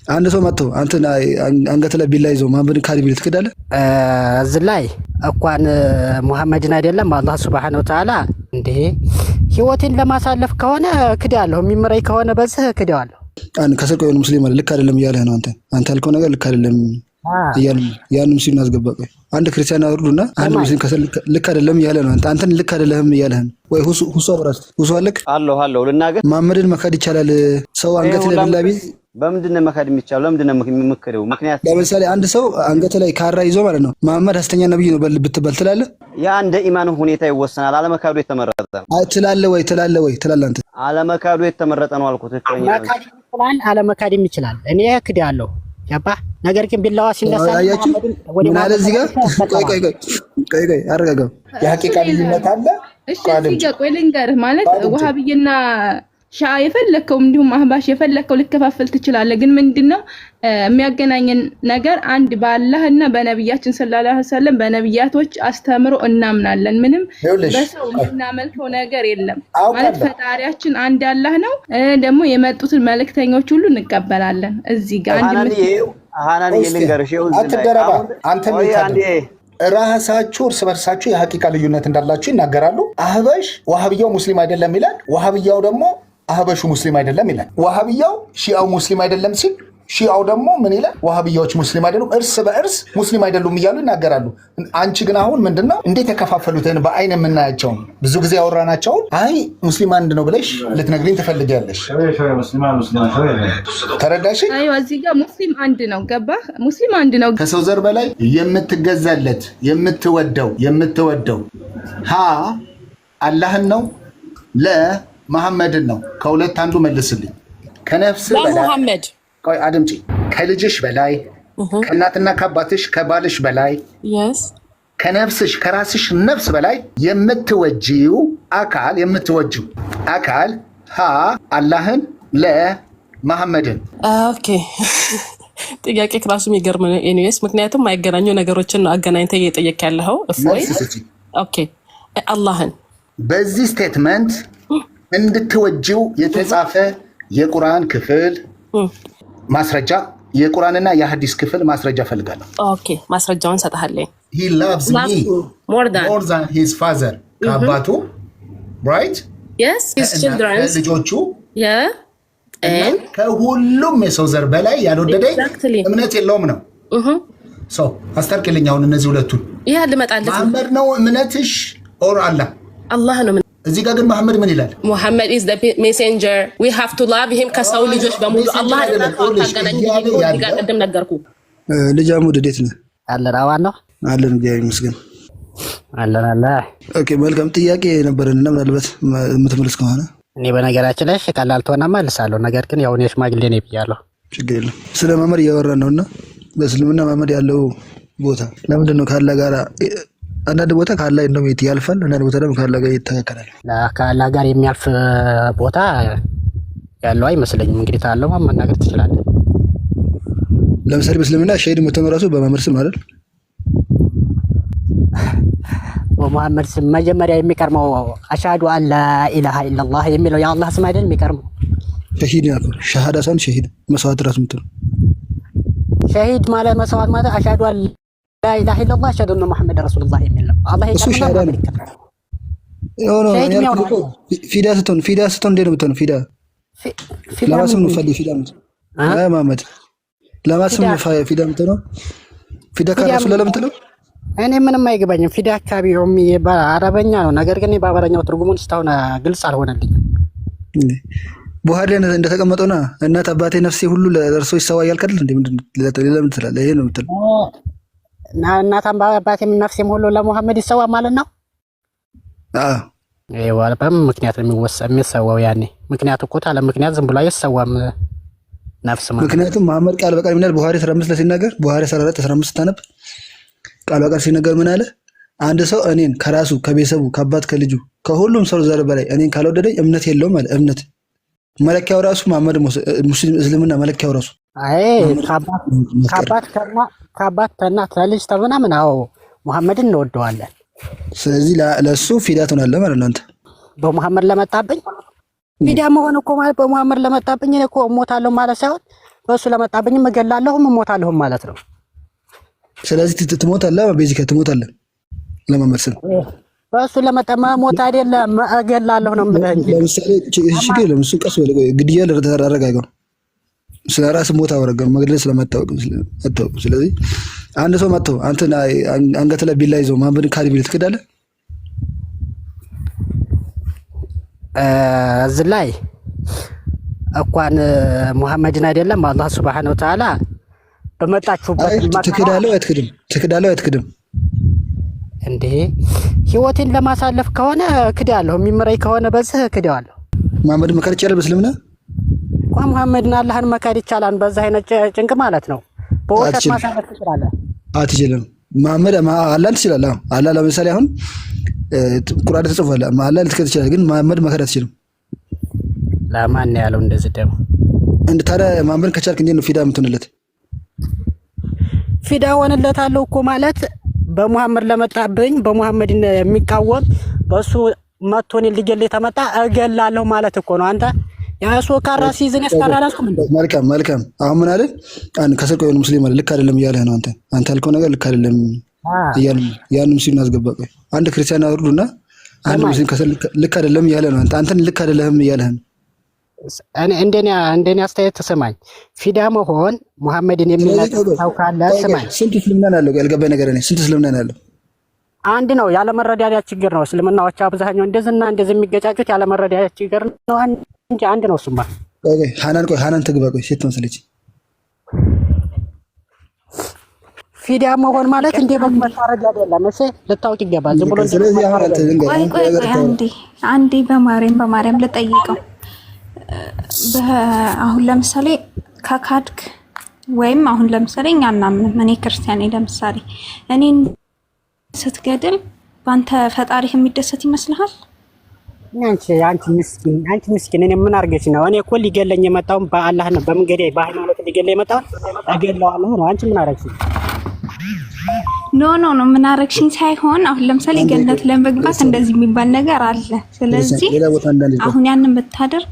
አንድ ሰው መጥቶ አንተን አንገት ላይ ቢላ ይዞ ማመድ ካሊብል ትክዳለህ? እዚህ ላይ እንኳን ሙሐመድን አይደለም አላህ Subhanahu Wa Ta'ala እንዴ ህይወቴን ለማሳለፍ ከሆነ ክዳለሁ የሚመረይ ከሆነ በዚህ ክዳለሁ። አንተ ከሰቆይ ሙስሊም አይደል ልክ አይደለም እያለህ ነው አንተ ያልከው ነገር ልክ አይደለም ያን ሙስሊም አስገባቀ አንድ ክርስቲያን አውርዱና አንድ ሙስሊም ልክ አይደለም እያለ ነው አንተን ልክ አይደለም እያለህ ነው ወይ ሁሱ አብራስ ሁሱ አለክ አለው ልናገር መሐመድን መካድ ይቻላል ሰው አንገት ላይ ቢላ ቢዝ በምንድን ነው መካድ የሚቻለው ለምንድን ነው የሚመከረው ምክንያት ለምሳሌ አንድ ሰው አንገት ላይ ካራ ይዞ ማለት ነው መሐመድ ሐሰተኛ ነብይ ነው ብትበል ትላለህ ያ እንደ ኢማኑ ሁኔታ ይወሰናል አለመካዱ የተመረጠ ትላለህ አንተ አለመካዱ የተመረጠ ነው አልኩት ተከራን አለመካድም ይችላል እኔ ክዳለሁ ያባ ነገር ግን ቢላዋ ሲነሳ ወደ ማለት እዚህ ጋር ቆይ አረጋጋው የሐቂቃ ልዩነት አለ እሺ እዚህ ጋር ቆይ ልንገርህ ማለት ወሃቢይና ሻ የፈለከው እንዲሁም አህባሽ የፈለከው ልከፋፈል ትችላለህ ግን ምንድነው የሚያገናኘን ነገር አንድ በአላህና በነብያችን ሰለላሁ ዐለይሂ ወሰለም በነብያቶች አስተምሮ እናምናለን ምንም በሰው እናመልከው ነገር የለም ማለት ፈጣሪያችን አንድ አላህ ነው ደግሞ የመጡትን መልእክተኞች ሁሉ እንቀበላለን እዚህ ጋር አንድ አሃናን የልንገርሽ አትደረባ አንተ ራሳችሁ እርስ በርሳችሁ የሐቂቃ ልዩነት እንዳላችሁ ይናገራሉ አህባሽ ወሃቢያው ሙስሊም አይደለም ይላል ወሃቢያው ደግሞ አህባሹ ሙስሊም አይደለም ይላል ወሃቢያው ሺአው ሙስሊም አይደለም ሲል ሺአው ደግሞ ምን ይላል ወሃቢያዎች ሙስሊም አይደሉም እርስ በእርስ ሙስሊም አይደሉም ይያሉ ይናገራሉ አንቺ ግን አሁን ምንድነው እንዴት ተከፋፈሉትን በአይን የምናያቸው ብዙ ጊዜ ያወራናቸው አይ ሙስሊም አንድ ነው ብለሽ ልትነግሪኝ ትፈልጊያለሽ ተረዳሽ አይዋ እዚህ ጋር ሙስሊም አንድ ነው ገባህ ሙስሊም አንድ ነው ከሰው ዘር በላይ የምትገዛለት የምትወደው ሀ አላህን ነው ለመሐመድን ነው ከሁለት አንዱ መልስልኝ ከነፍስ በላይ ለመሐመድ ቆይ አድምጪ ከልጅሽ በላይ ከእናትና ከአባትሽ ከባልሽ በላይ ከነፍስሽ ከራስሽ ነፍስ በላይ የምትወጂው አካል ሀ አላህን ለመሐመድን ኦኬ ጥያቄ ክራሱ የሚገርም ነው ኤኒዌይስ ምክንያቱም ማይገናኙ ነገሮችን ነው አገናኝተ እየጠየቅ ያለው እፎይ ኦኬ አላህን በዚህ ስቴትመንት እንድትወጂው የተጻፈ የቁርአን ክፍል ማስረጃ የቁርአንና የሐዲስ ክፍል ማስረጃ ፈልጋለሁ ኦኬ ማስረጃውን ሰጣለኝ he loves me more than his father ከአባቱ right yes his children ልጆቹ yeah and ከሁሉም የሰው ዘር በላይ ያልወደደኝ እምነት የለውም ነው ሶ አስተርክልኝ አሁን እነዚህ ሁለቱን ያ ልመጣለት መሐመድ ነው እምነትሽ ኦር አላህ ነው እዚህ ጋር ግን መሐመድ ምን ይላል Muhammad is the messenger we have to love him ከሰው ልጆች በሙሉ አላህ ታገናኝ ይጋደም ነገርኩ ልጅ አሙድ እንዴት ነህ አለን አዋን ነው አለን እግዚአብሔር ይመስገን አለን ኦኬ መልካም ጥያቄ ነበርና ምናልባት የምትመልስ ከሆነ እኔ በነገራችን ላይ ቀላል ተሆነ መልሳለሁ ነገር ግን ያው እኔ ሽማግሌ ነኝ ብያለሁ ችግር የለም ስለ መሐመድ እያወራን ነውና በእስልምና መሐመድ ያለው ቦታ ለምንድን ነው ካላ ጋር አንዳንድ ቦታ ካላ እንደው ያልፋል አንዳንድ ቦታ ደግሞ ካላ ጋር ይተካከላል ካላ ጋር የሚያልፍ ቦታ ያለው አይመስለኝም እንግዲህ ታለው ማናገር ትችላለህ ለምሳሌ በእስልምና ሸሂድ መተመራሱ በመሐመድ ስም አይደል በመሐመድ ስም መጀመሪያ የሚቀርመው አሽሃዱ አን ላ ኢላሃ ኢላላህ የሚለው የአላህ ስም አይደል የሚቀርመው ሸሂድ ነው ሸሃዳ ሳን ሸሂድ መስዋዕት ራስ ምትል ሸሂድ ማለት መስዋዕት ማለት አሽሃዱ አን لا اله الا الله اشهد ان محمد رسول الله የሚል ነው አላህ ይቀበላል ነው ፊዳ ስትሆን እንዴት ነው የምትሆነው ለማስም ነው ፊዳ መሐመድ ለማስም ነው ፊዳ የምትሆነው ፊዳ ከራሱ ለምትለው እኔ ምንም አይገባኝም ፊዳ አካባቢ የሚባል አረበኛ ነው ነገር ግን በአማርኛው ትርጉሙን እስካሁን ግልጽ አልሆነልኝም ቡሃሪ ላይ እንደተቀመጠውና እናት አባቴ ነፍሴ ሁሉ ለእርሶ ይሰዋያል ከድል እንዴ ምንድነው ለምን ትላለህ ይሄ ነው የምትለው እናታም አባቴም ነፍሴም ሁሉ ለሙሐመድ ይሰዋ ማለት ነው አይዋል በምክንያት የሚሰዋው ያኔ ምክንያቱ እኮ ታለ ምክንያት ዝም ብሎ አይሰዋም ነፍስ ማለት ምክንያቱም መሐመድ ቃል በቃል ምን አለ ቡሃሪ 15 ላይ ሲናገር ቡሃሪ 14 15 ታነብ ቃል በቃል ሲናገር ምን አለ አንድ ሰው እኔን ከራሱ ከቤተሰቡ ከአባት ከልጁ ከሁሉም ሰው ዘር በላይ እኔን ካልወደደኝ እምነት የለውም ማለት እምነት መለኪያው ራሱ መሐመድ ሙስሊም እስልምና መለኪያው ራሱ አይ ከአባት ከእናት ለልጅ ተምናምን አዎ ሙሐመድን እንወደዋለን ስለዚህ ለሱ ፊዳ ትሆናለህ ማለት ነው አንተ በሙሐመድ ለመጣብኝ ፊዳ መሆን እኮ ማለት በሙሐመድ ለመጣብኝ እኔ እኮ እሞታለሁ ማለት ሳይሆን በሱ ለመጣብኝ እገላለሁ እሞታለሁ ማለት ነው። ስለዚህ ትሞታለህ፣ ቤዚካ ትሞታለህ ለመመልሰል በሱ ለመጣማ ሞት አይደለም እገላለሁ ነው የምልህ እንጂ ለምሳሌ እሺ ለምሱ ቀስ ወለ ግድያ ለተረጋጋው ስለራስ ሞት አወረገው መግደል ስለማታወቅ አታውቅ። ስለዚህ አንድ ሰው መጥቶ አንተ አንገት ላይ ቢላ ይዞ ማንበድ ካሊብል ትክዳለህ። እዚህ ላይ እንኳን ሙሐመድን አይደለም አላህ Subhanahu Wa Ta'ala በመጣችሁበት ትክዳለህ አትክድም እንዴ? ህይወቴን ለማሳለፍ ከሆነ ክዳለሁ፣ የሚመረይ ከሆነ በዚህ ክዳለሁ። ሙሐመድን መካድ ይቻላል በእስልምና? ሙሐመድን አላህን መካድ ይቻላል በዛ አይነት ጭንቅ ማለት ነው። በወጣት ማሳለፍ ትችላለህ? አትችልም። ሙሐመድ አላህን ትችላለህ። አላህ ለምሳሌ አሁን ቁርአን ተጽፏል፣ አላህን ልትክድ ትችላለህ፣ ግን ሙሐመድ መካድ አትችልም። ለማን ያለው እንደዚህ ደግሞ እንደ ታዲያ ሙሐመድን ከቻልክ እንዴት ነው ፊዳ የምትሆንለት? ፊዳ ሆነለታለሁ እኮ ማለት በሙሐመድ ለመጣብኝ በሙሐመድ የሚቃወም በሱ መቶን ልጅልኝ ተመጣ እገላለሁ ማለት እኮ ነው። አንተ ያሱ ካራ ሲዝን ያስካራራስ ምን መልካም አሁን ምን አለ አንተ ከሰቆ የሆነ ሙስሊም አለ ልክ አይደለም እያለህ ነው። አንተ ያልከው ነገር ልክ አይደለም እያለህ ያን ሙስሊም አስገባቀ አንድ ክርስቲያን አውርዱና አንድ ሙስሊም ልክ አይደለም እያለህ ነው። አንተን ልክ አይደለም እያለህ ነው። እንደኔ አስተያየት ተሰማኝ። ፊዳ መሆን ሙሐመድን የሚያጣው ካለ ሰማኝ። ስንት እስልምና ያለው ያልገባኝ ነገር ነው። ስንት እስልምና ያለው አንድ ነው። ያለ መረዳዳት ችግር ነው። እስልምናዎች አብዛኛው እንደዚህና እንደዚህ የሚገጫጩት ያለ መረዳዳት ችግር ነው እንጂ አንድ ነው። እሱማ ኦኬ። ሃናን ትግባ። ቆይ ሴት መስለች ፊዳ መሆን ማለት እንደ በግ መታረድ አይደለም። እሺ ልታውቅ ይገባል። ዝም ብሎ ስለዚህ አሁን አንዴ በማርያም ልጠይቀው አሁን ለምሳሌ ከካድክ ወይም አሁን ለምሳሌ እኛ እናምንም እኔ ክርስቲያን ነኝ ለምሳሌ እኔን ስትገድል ባንተ ፈጣሪህ የሚደሰት ይመስልሃል? አንቺ ምስኪን እኔ ምን አርገሽ ነው? እኔ እኮ ሊገለኝ የመጣው በአላህ ነው በመንገዴ በሃይማኖት ሊገለኝ የመጣው እገለዋለሁ ነው። አንቺ ምን አረግሽ? ኖ ምን አረግሽኝ ሳይሆን አሁን ለምሳሌ ገነት ለመግባት እንደዚህ የሚባል ነገር አለ። ስለዚህ አሁን ያንን ብታደርግ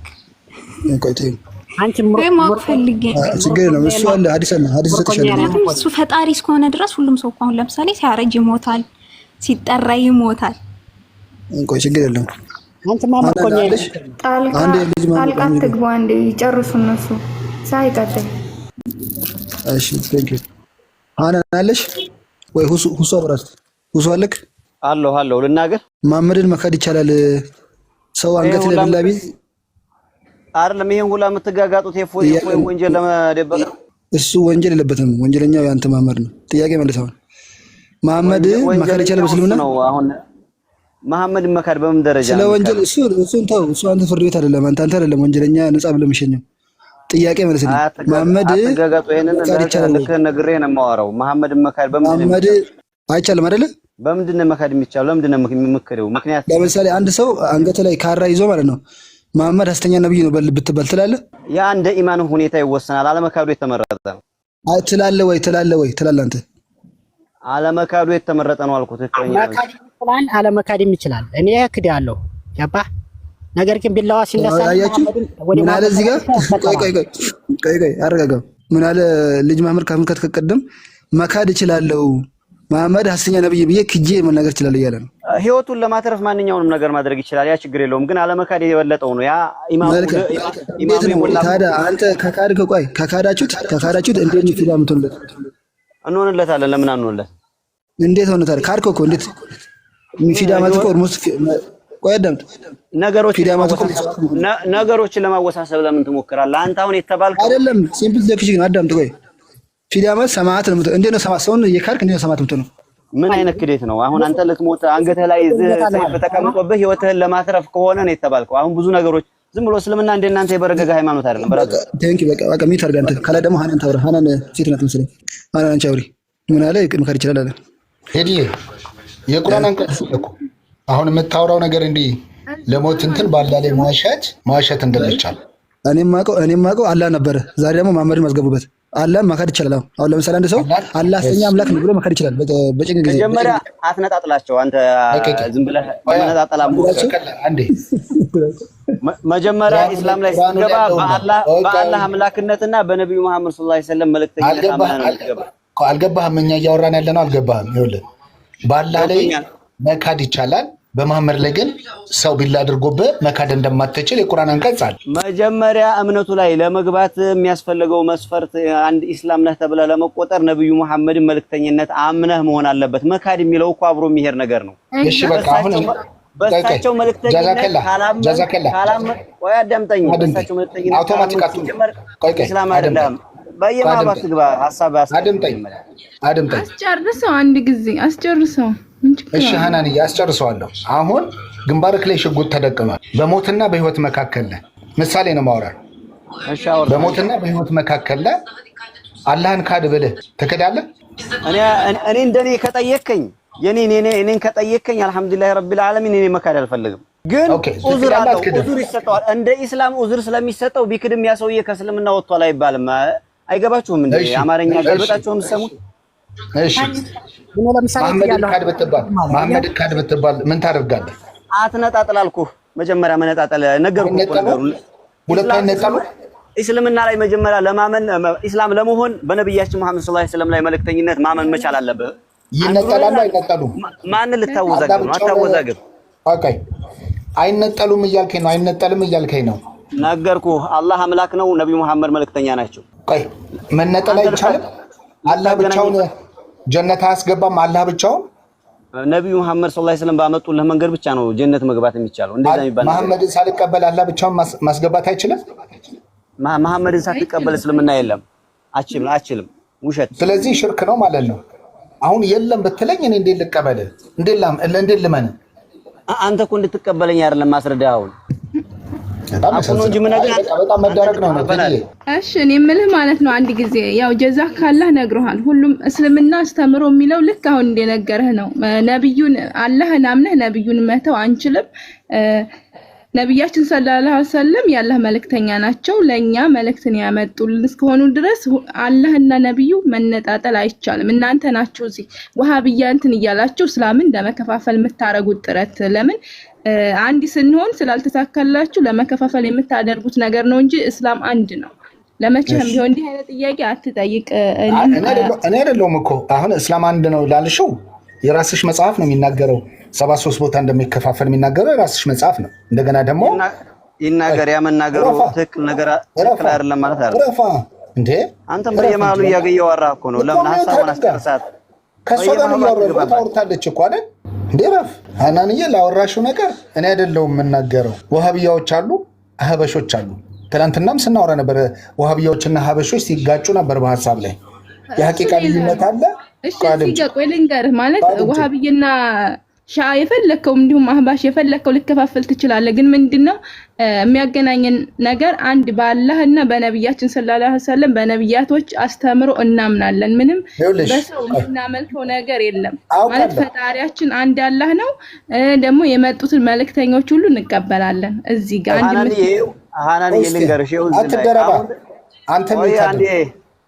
አንቺ ማወቅ ፈልጌ ችግር ነው። እሱ አለ ሐዲስ ተተሻለ እሱ ፈጣሪ እስከሆነ ድረስ ሁሉም ሰው አሁን ለምሳሌ ሲያረጅ ይሞታል፣ ሲጠራ ይሞታል። እንቆይ ችግር የለም። አንቺ ማመቆኛ አይደል? ጣልቃ ትግባ እንደ ይጨርሱ እነሱ ሳይቀጥል። እሺ ቴንክ ዩ ሃናን አለሽ ወይ? ሁሱ አብራስ ሁሱ አለክ? አለሁ ልናገር። ሙሐመድን መካድ ይቻላል? ሰው አንገት ላይ ቢላ ቢዝ አይደለም ይሄን ሁላ የምትጋጋጡት የፎይ ወንጀል ለመደበቅ እሱ ወንጀል የለበትም። ወንጀለኛው ያንተ መሐመድ ነው። ጥያቄ መልሰው መሐመድ መካድ ይቻላል በእስልምና ነው? አሁን መሐመድ መካድ በምን ደረጃ ስለ ወንጀል እሱን ተው። እሱ አንተ ፍርድ ቤት አይደለም አንተ አይደለም ወንጀለኛ ነጻ ብለህ የምሸኘው። ጥያቄ መልስልኝ። መሐመድ ተጋጋጡ ይሄንን ልክ ነግሬህ ነው የማወራው። መሐመድ መካድ በምን መሐመድ አይቻልም አይደለ? በምንድን ነው መካድ የሚቻለው? ለምንድን ነው የምትከደው? ምክንያት ለምሳሌ አንድ ሰው አንገት ላይ ካራ ይዞ ማለት ነው መሐመድ ሐሰተኛ ነብይ ነው ብትባል ትላለህ? ያ እንደ ኢማኑ ሁኔታ ይወሰናል። አለመካዱ የተመረጠ ነው። ትላለህ ወይ ትላለህ አንተ? አለመካዱ የተመረጠ ነው አልኩት። አለመካድም ይችላል። እኔ ክዳለሁ ያባ ነገር ግን ቢላዋ ሲነሳ ምን አለ እዚህ ጋር ቆይ አረጋጋው። ምን አለ ልጅ መሐመድ ካፍን ከተቀደም መካድ ይችላልው መሐመድ ሐሰተኛ ነብይ ብዬ ክጄ መናገር ይችላል እያለ ነው። ህይወቱን ለማትረፍ ማንኛውንም ነገር ማድረግ ይችላል። ያ ችግር የለውም። ግን አለመካድ የበለጠው ነው። ያ ኢማሙ ታዲያ አንተ ከካዳችሁት እንዴት ነው ፊዳ የምትሆንለት? እንሆንለታለን። ለምን አንሆንለት? እንዴት ሆነ ታዲያ? ካድከው እኮ እንዴት ፊዳ ማለት እኮ ኦልሞስት ቆይ አዳምጥ። ነገሮችን ለማወሳሰብ ለምን ትሞክራለህ? አንተ አሁን የተባልከው አይደለም ሲምፕል ሎጂክ ነው። አዳምጥ። ቆይ ፊዳ ማለት ሰማዕት ነው። እንዴት ነው ሰማዕት? ሰውን እየካድክ እንዴት ነው ሰማዕት የምትሆነው? ምን አይነት ክዴት ነው? አሁን አንተ ልትሞት አንገትህ ላይ ሰይፍ ተቀምጦብህ ህይወትህን ለማትረፍ ከሆነ ነው የተባልከው። አሁን ብዙ ነገሮች ዝም ብሎ እስልምና እንደናንተ የበረገገ ሃይማኖት አይደለም። ብራዘር ቴንክ ዩ በቃ ሚት አድርገህ አንተ ካለ ደግሞ ሃናን ታውራ። ሃናን ሴት ናት መሰለኝ። ሃናን አንቺ አውሪ። ምን አለ መካድ ይችላል አለ ሄዲ የቁርአን አንቀጽ እኮ አሁን የምታወራው ነገር እንዲህ ለሞት እንትን ባላ ላይ ማሸት እንደሚቻል እኔም ማውቀው አላህ ነበረ። ዛሬ ደግሞ መሐመድን ማስገቡበት አላህ መካድ ይችላል። አሁን ለምሳሌ አንድ ሰው አላህ ሐሰተኛ አምላክ ነው ብሎ መካድ ይችላል። በጭንቅ ጊዜ መጀመሪያ አትነጣጥላቸው። አንተ ዝም ብለህ መነጣጠላ አንዴ መጀመሪያ ኢስላም ላይ ስትገባ በአላህ አምላክነትና በነብዩ መሐመድ ሰለላሁ ዐለይሂ ወሰለም መልእክተኝነት አምነህ ነው። አልገባህም? እኛ እያወራን ያለ ነው አልገባህም? ይኸውልህ በአላህ ላይ መካድ ይቻላል፣ በመሐመድ ላይ ግን ሰው ቢላ አድርጎብህ መካድ እንደማትችል የቁርአን አንቀጽ አለ። መጀመሪያ እምነቱ ላይ ለመግባት የሚያስፈልገው መስፈርት አንድ ኢስላም ነህ ተብለህ ለመቆጠር ነብዩ መሐመድን መልእክተኝነት አምነህ መሆን አለበት። መካድ የሚለው እኮ አብሮ የሚሄድ ነገር ነው። እሺ በቃ አሁን በሳቸው መልእክተኝነት ካላም ወይ አዳምጠኝ። በሳቸው መልእክተኝነት አውቶማቲክ ኢስላም አይደለም። በየማባት ግባ ሐሳብ አድምጠኝ። አስጨርሰው፣ አንድ ጊዜ አስጨርሰው። እሺ ሐናንዬ አስጨርሰዋለሁ። አሁን ግንባርክ ላይ ሽጉጥ ተደቅኗል። በሞትና በህይወት መካከል ላይ ምሳሌ ነው ማውራት። በሞትና በህይወት መካከል ላይ አላህን ካድ ብለህ ትክዳለህ? እኔ እንደኔ ከጠየከኝ እኔን ከጠየከኝ አልሐምዱሊላህ ረቢል ዓለሚን እኔ መካድ አልፈልግም። ግን ኡዝር አለው፣ ኡዝር ይሰጠዋል። እንደ ኢስላም ኡዝር ስለሚሰጠው ቢክድም ያ ሰውዬ ከእስልምና ወጥቷል አይባልም። አይገባችሁም እንዴ? አማርኛ ገልበጣችሁ የምትሰሙት? እሺ መሐመድ ካድ ብትባል ምን ታደርጋለህ? አትነጣጥል አልኩህ። መጀመሪያ መነጣጠል ነገርኩህ እኮ ነገሩ። ሁለት አይነጣሉ። እስልምና ላይ መጀመሪያ ለማመን ኢስላም ለመሆን በነብያችን መሐመድ ሰለላሁ ዐለይሂ ወሰለም ላይ መልእክተኝነት ማመን መቻል አለብህ። ይነጠላሉ አይነጠሉም? ማን ልታወዛግብ ነው? አታወዛግብ። ኦኬ አይነጠሉም እያልከኝ ነው? አይነጠልም እያልከኝ ነው? ነገርኩህ። አላህ አምላክ ነው፣ ነብዩ መሐመድ መልእክተኛ ናቸው። ቆይ መነጠል አይቻልም? አላህ ብቻውን ጀነት አያስገባም? አላህ ብቻውን ነብዩ መሐመድ ሰለላሁ ዐለይሂ ወሰለም ባመጡልህ መንገድ ብቻ ነው ጀነት መግባት የሚቻለው። እንደዛ የሚባል መሐመድን ሳልቀበል አላህ ብቻውን ማስገባት አይችልም? መሐመድን ሳትቀበል እስልምና የለም። አችልም። ውሸት። ስለዚህ ሽርክ ነው ማለት ነው። አሁን የለም ብትለኝ እኔ እንዴት ልቀበልህ? እንዴት ልመን? አንተ እኮ እንድትቀበለኝ አይደለም ማስረዳህ። አሁን በጣም መደረግ ነው። እሺ እኔ የምልህ ማለት ነው አንድ ጊዜ ያው ጀዛክ ካላህ ነግሮሃል። ሁሉም እስልምና አስተምሮ የሚለው ልክ አሁን እንደነገርህ ነው። ነብዩን አላህን አምነህ ነብዩን መተው አንችልም። ነብያችን ሰለላሁ ዐለይሂ ወሰለም ያላህ መልእክተኛ ናቸው። ለኛ መልእክትን ያመጡልን እስከሆኑ ድረስ አላህና ነብዩ መነጣጠል አይቻልም። እናንተ ናችሁ እዚህ ወሃብያ እንትን እያላችሁ እስላምን ለመከፋፈል የምታረጉት ጥረት። ለምን አንድ ስንሆን ስላልተሳካላችሁ ለመከፋፈል የምታደርጉት ነገር ነው እንጂ እስላም አንድ ነው። ለመቼም ቢሆን እንዲህ አይነት ጥያቄ አትጠይቅ። እኔ አይደለሁም እኮ አሁን እስላም አንድ ነው ላልሽው የራስሽ መጽሐፍ ነው የሚናገረው። 73 ቦታ እንደሚከፋፈል የሚናገረው የራስሽ መጽሐፍ ነው። እንደገና ደግሞ ይናገር ያመናገሩ ትክክል አይደለም ማለት አይደለም እንዴ? አንተም በየማሉ እያወራህ እኮ ነው። ለምን ሐሳቡን አስጨርሳት? ከሷ ጋር ነው ታወርታለች እኮ አይደል እንዴ? ረፍ ሐናንዬ ላወራሽው ነገር እኔ አይደለሁም የምናገረው። ወሃቢያዎች አሉ፣ አህበሾች አሉ። ትናንትናም ስናወራ ነበር። ወሃቢያዎችና አህበሾች ሲጋጩ ነበር በሐሳብ ላይ። የሐቂቃ ልዩነት አለ። እሺ ቆይ ልንገርህ ማለት ወሃቢይና ሻ የፈለከው እንዲሁም አህባሽ የፈለከው ልከፋፈል ትችላለህ። ግን ምንድነው የሚያገናኘን ነገር አንድ በአላህና በነብያችን ሰለላሁ ዐለይሂ ወሰለም በነብያቶች አስተምሮ እናምናለን። ምንም በሰው የምናመልከው ነገር የለም። ማለት ፈጣሪያችን አንድ አላህ ነው። ደግሞ የመጡትን መልእክተኞች ሁሉ እንቀበላለን። እዚህ ጋር ሐናን ልንገርሽ አትደረባ አንተ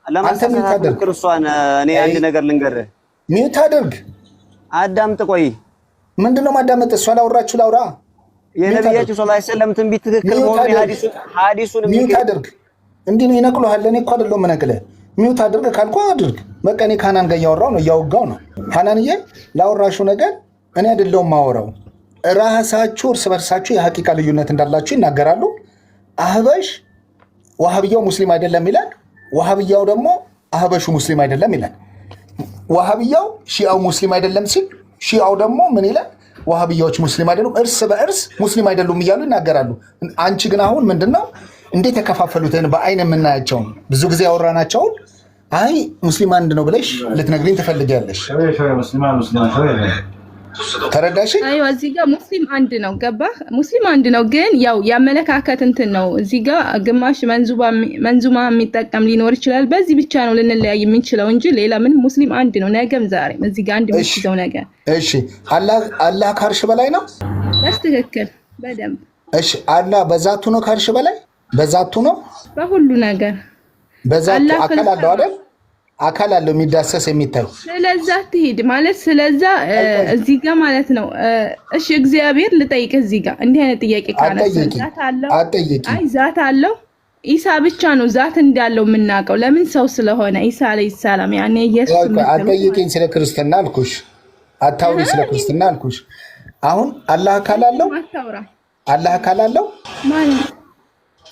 ለማስተካከል ክርስቲያን እኔ አንድ ነገር ልንገርህ። ሚውት አድርግ። አዳምጥ። ቆይ ምንድነው ማዳመጥ? እሷ ላውራችሁ ላውራ። የነብያችን ሰለላሁ ዐለይሂ ወሰለም ትንቢት ትክክል መሆኑ ሐዲሱን ሚውት አድርግ። እንዲህ ነው ይነቅሉሃል። እኔ እኮ አይደለሁም የምነቅልህ። ሚውት አድርግ ካልኩ አድርግ። በቃ እኔ ከሐናን ጋር እያወራሁ ነው፣ እያወጋሁ ነው። ሐናንዬ ላወራችሁ ነገር እኔ አይደለሁም ማወራው። ራሳችሁ እርስ በርሳችሁ የሐቂቃ ልዩነት እንዳላችሁ ይናገራሉ። አህበሽ ወሃብያው ሙስሊም አይደለም ይላል። ወሃብያው ደግሞ አህበሹ ሙስሊም አይደለም ይላል። ወሃብያው ሺአው ሙስሊም አይደለም ሲል ሺአው ደግሞ ምን ይላል? ወሃብያዎች ሙስሊም አይደሉም፣ እርስ በእርስ ሙስሊም አይደሉም እያሉ ይናገራሉ። አንቺ ግን አሁን ምንድነው እንዴት ተከፋፈሉትን በአይን የምናያቸውን ብዙ ጊዜ ያወራናቸውን አይ ሙስሊም አንድ ነው ብለሽ ልትነግሪኝ ትፈልጊያለሽ። ተረዳሽ? አይዋ እዚህ ጋር ሙስሊም አንድ ነው። ገባህ? ሙስሊም አንድ ነው፣ ግን ያው ያመለካከት እንትን ነው። እዚህ ጋር ግማሽ መንዙማ የሚጠቀም ሊኖር ይችላል። በዚህ ብቻ ነው ልንለያይ የምንችለው እንጂ ሌላ ምን ሙስሊም አንድ ነው። ነገም ዛሬም እዚህ ጋር አንድ የሚይዘው ነገር። እሺ አላህ ከአርሽ በላይ ነው። በትክክል በደንብ እሺ። አላህ በዛቱ ነው ከአርሽ በላይ በዛቱ ነው በሁሉ ነገር በዛት አካል አለው አይደል? አካል አለው የሚዳሰስ የሚታይ። ስለዛ ትሄድ ማለት ስለዛ እዚህ ጋር ማለት ነው። እሺ እግዚአብሔር ልጠይቅ እዚህ ጋር እንዲህ አይነት ጥያቄ ካነሳ ዛት አለው? አይ ዛት አለው። ኢሳ ብቻ ነው ዛት እንዳለው የምናውቀው። ለምን? ሰው ስለሆነ ኢሳ አለይሂ ሰላም ያኔ ኢየሱስ ነው። አጠይቂኝ ስለ ክርስትና አልኩሽ። አታውሪ ስለ ክርስትና አልኩሽ። አሁን አላህ አካል አለው? አላህ አካል አለው ማለት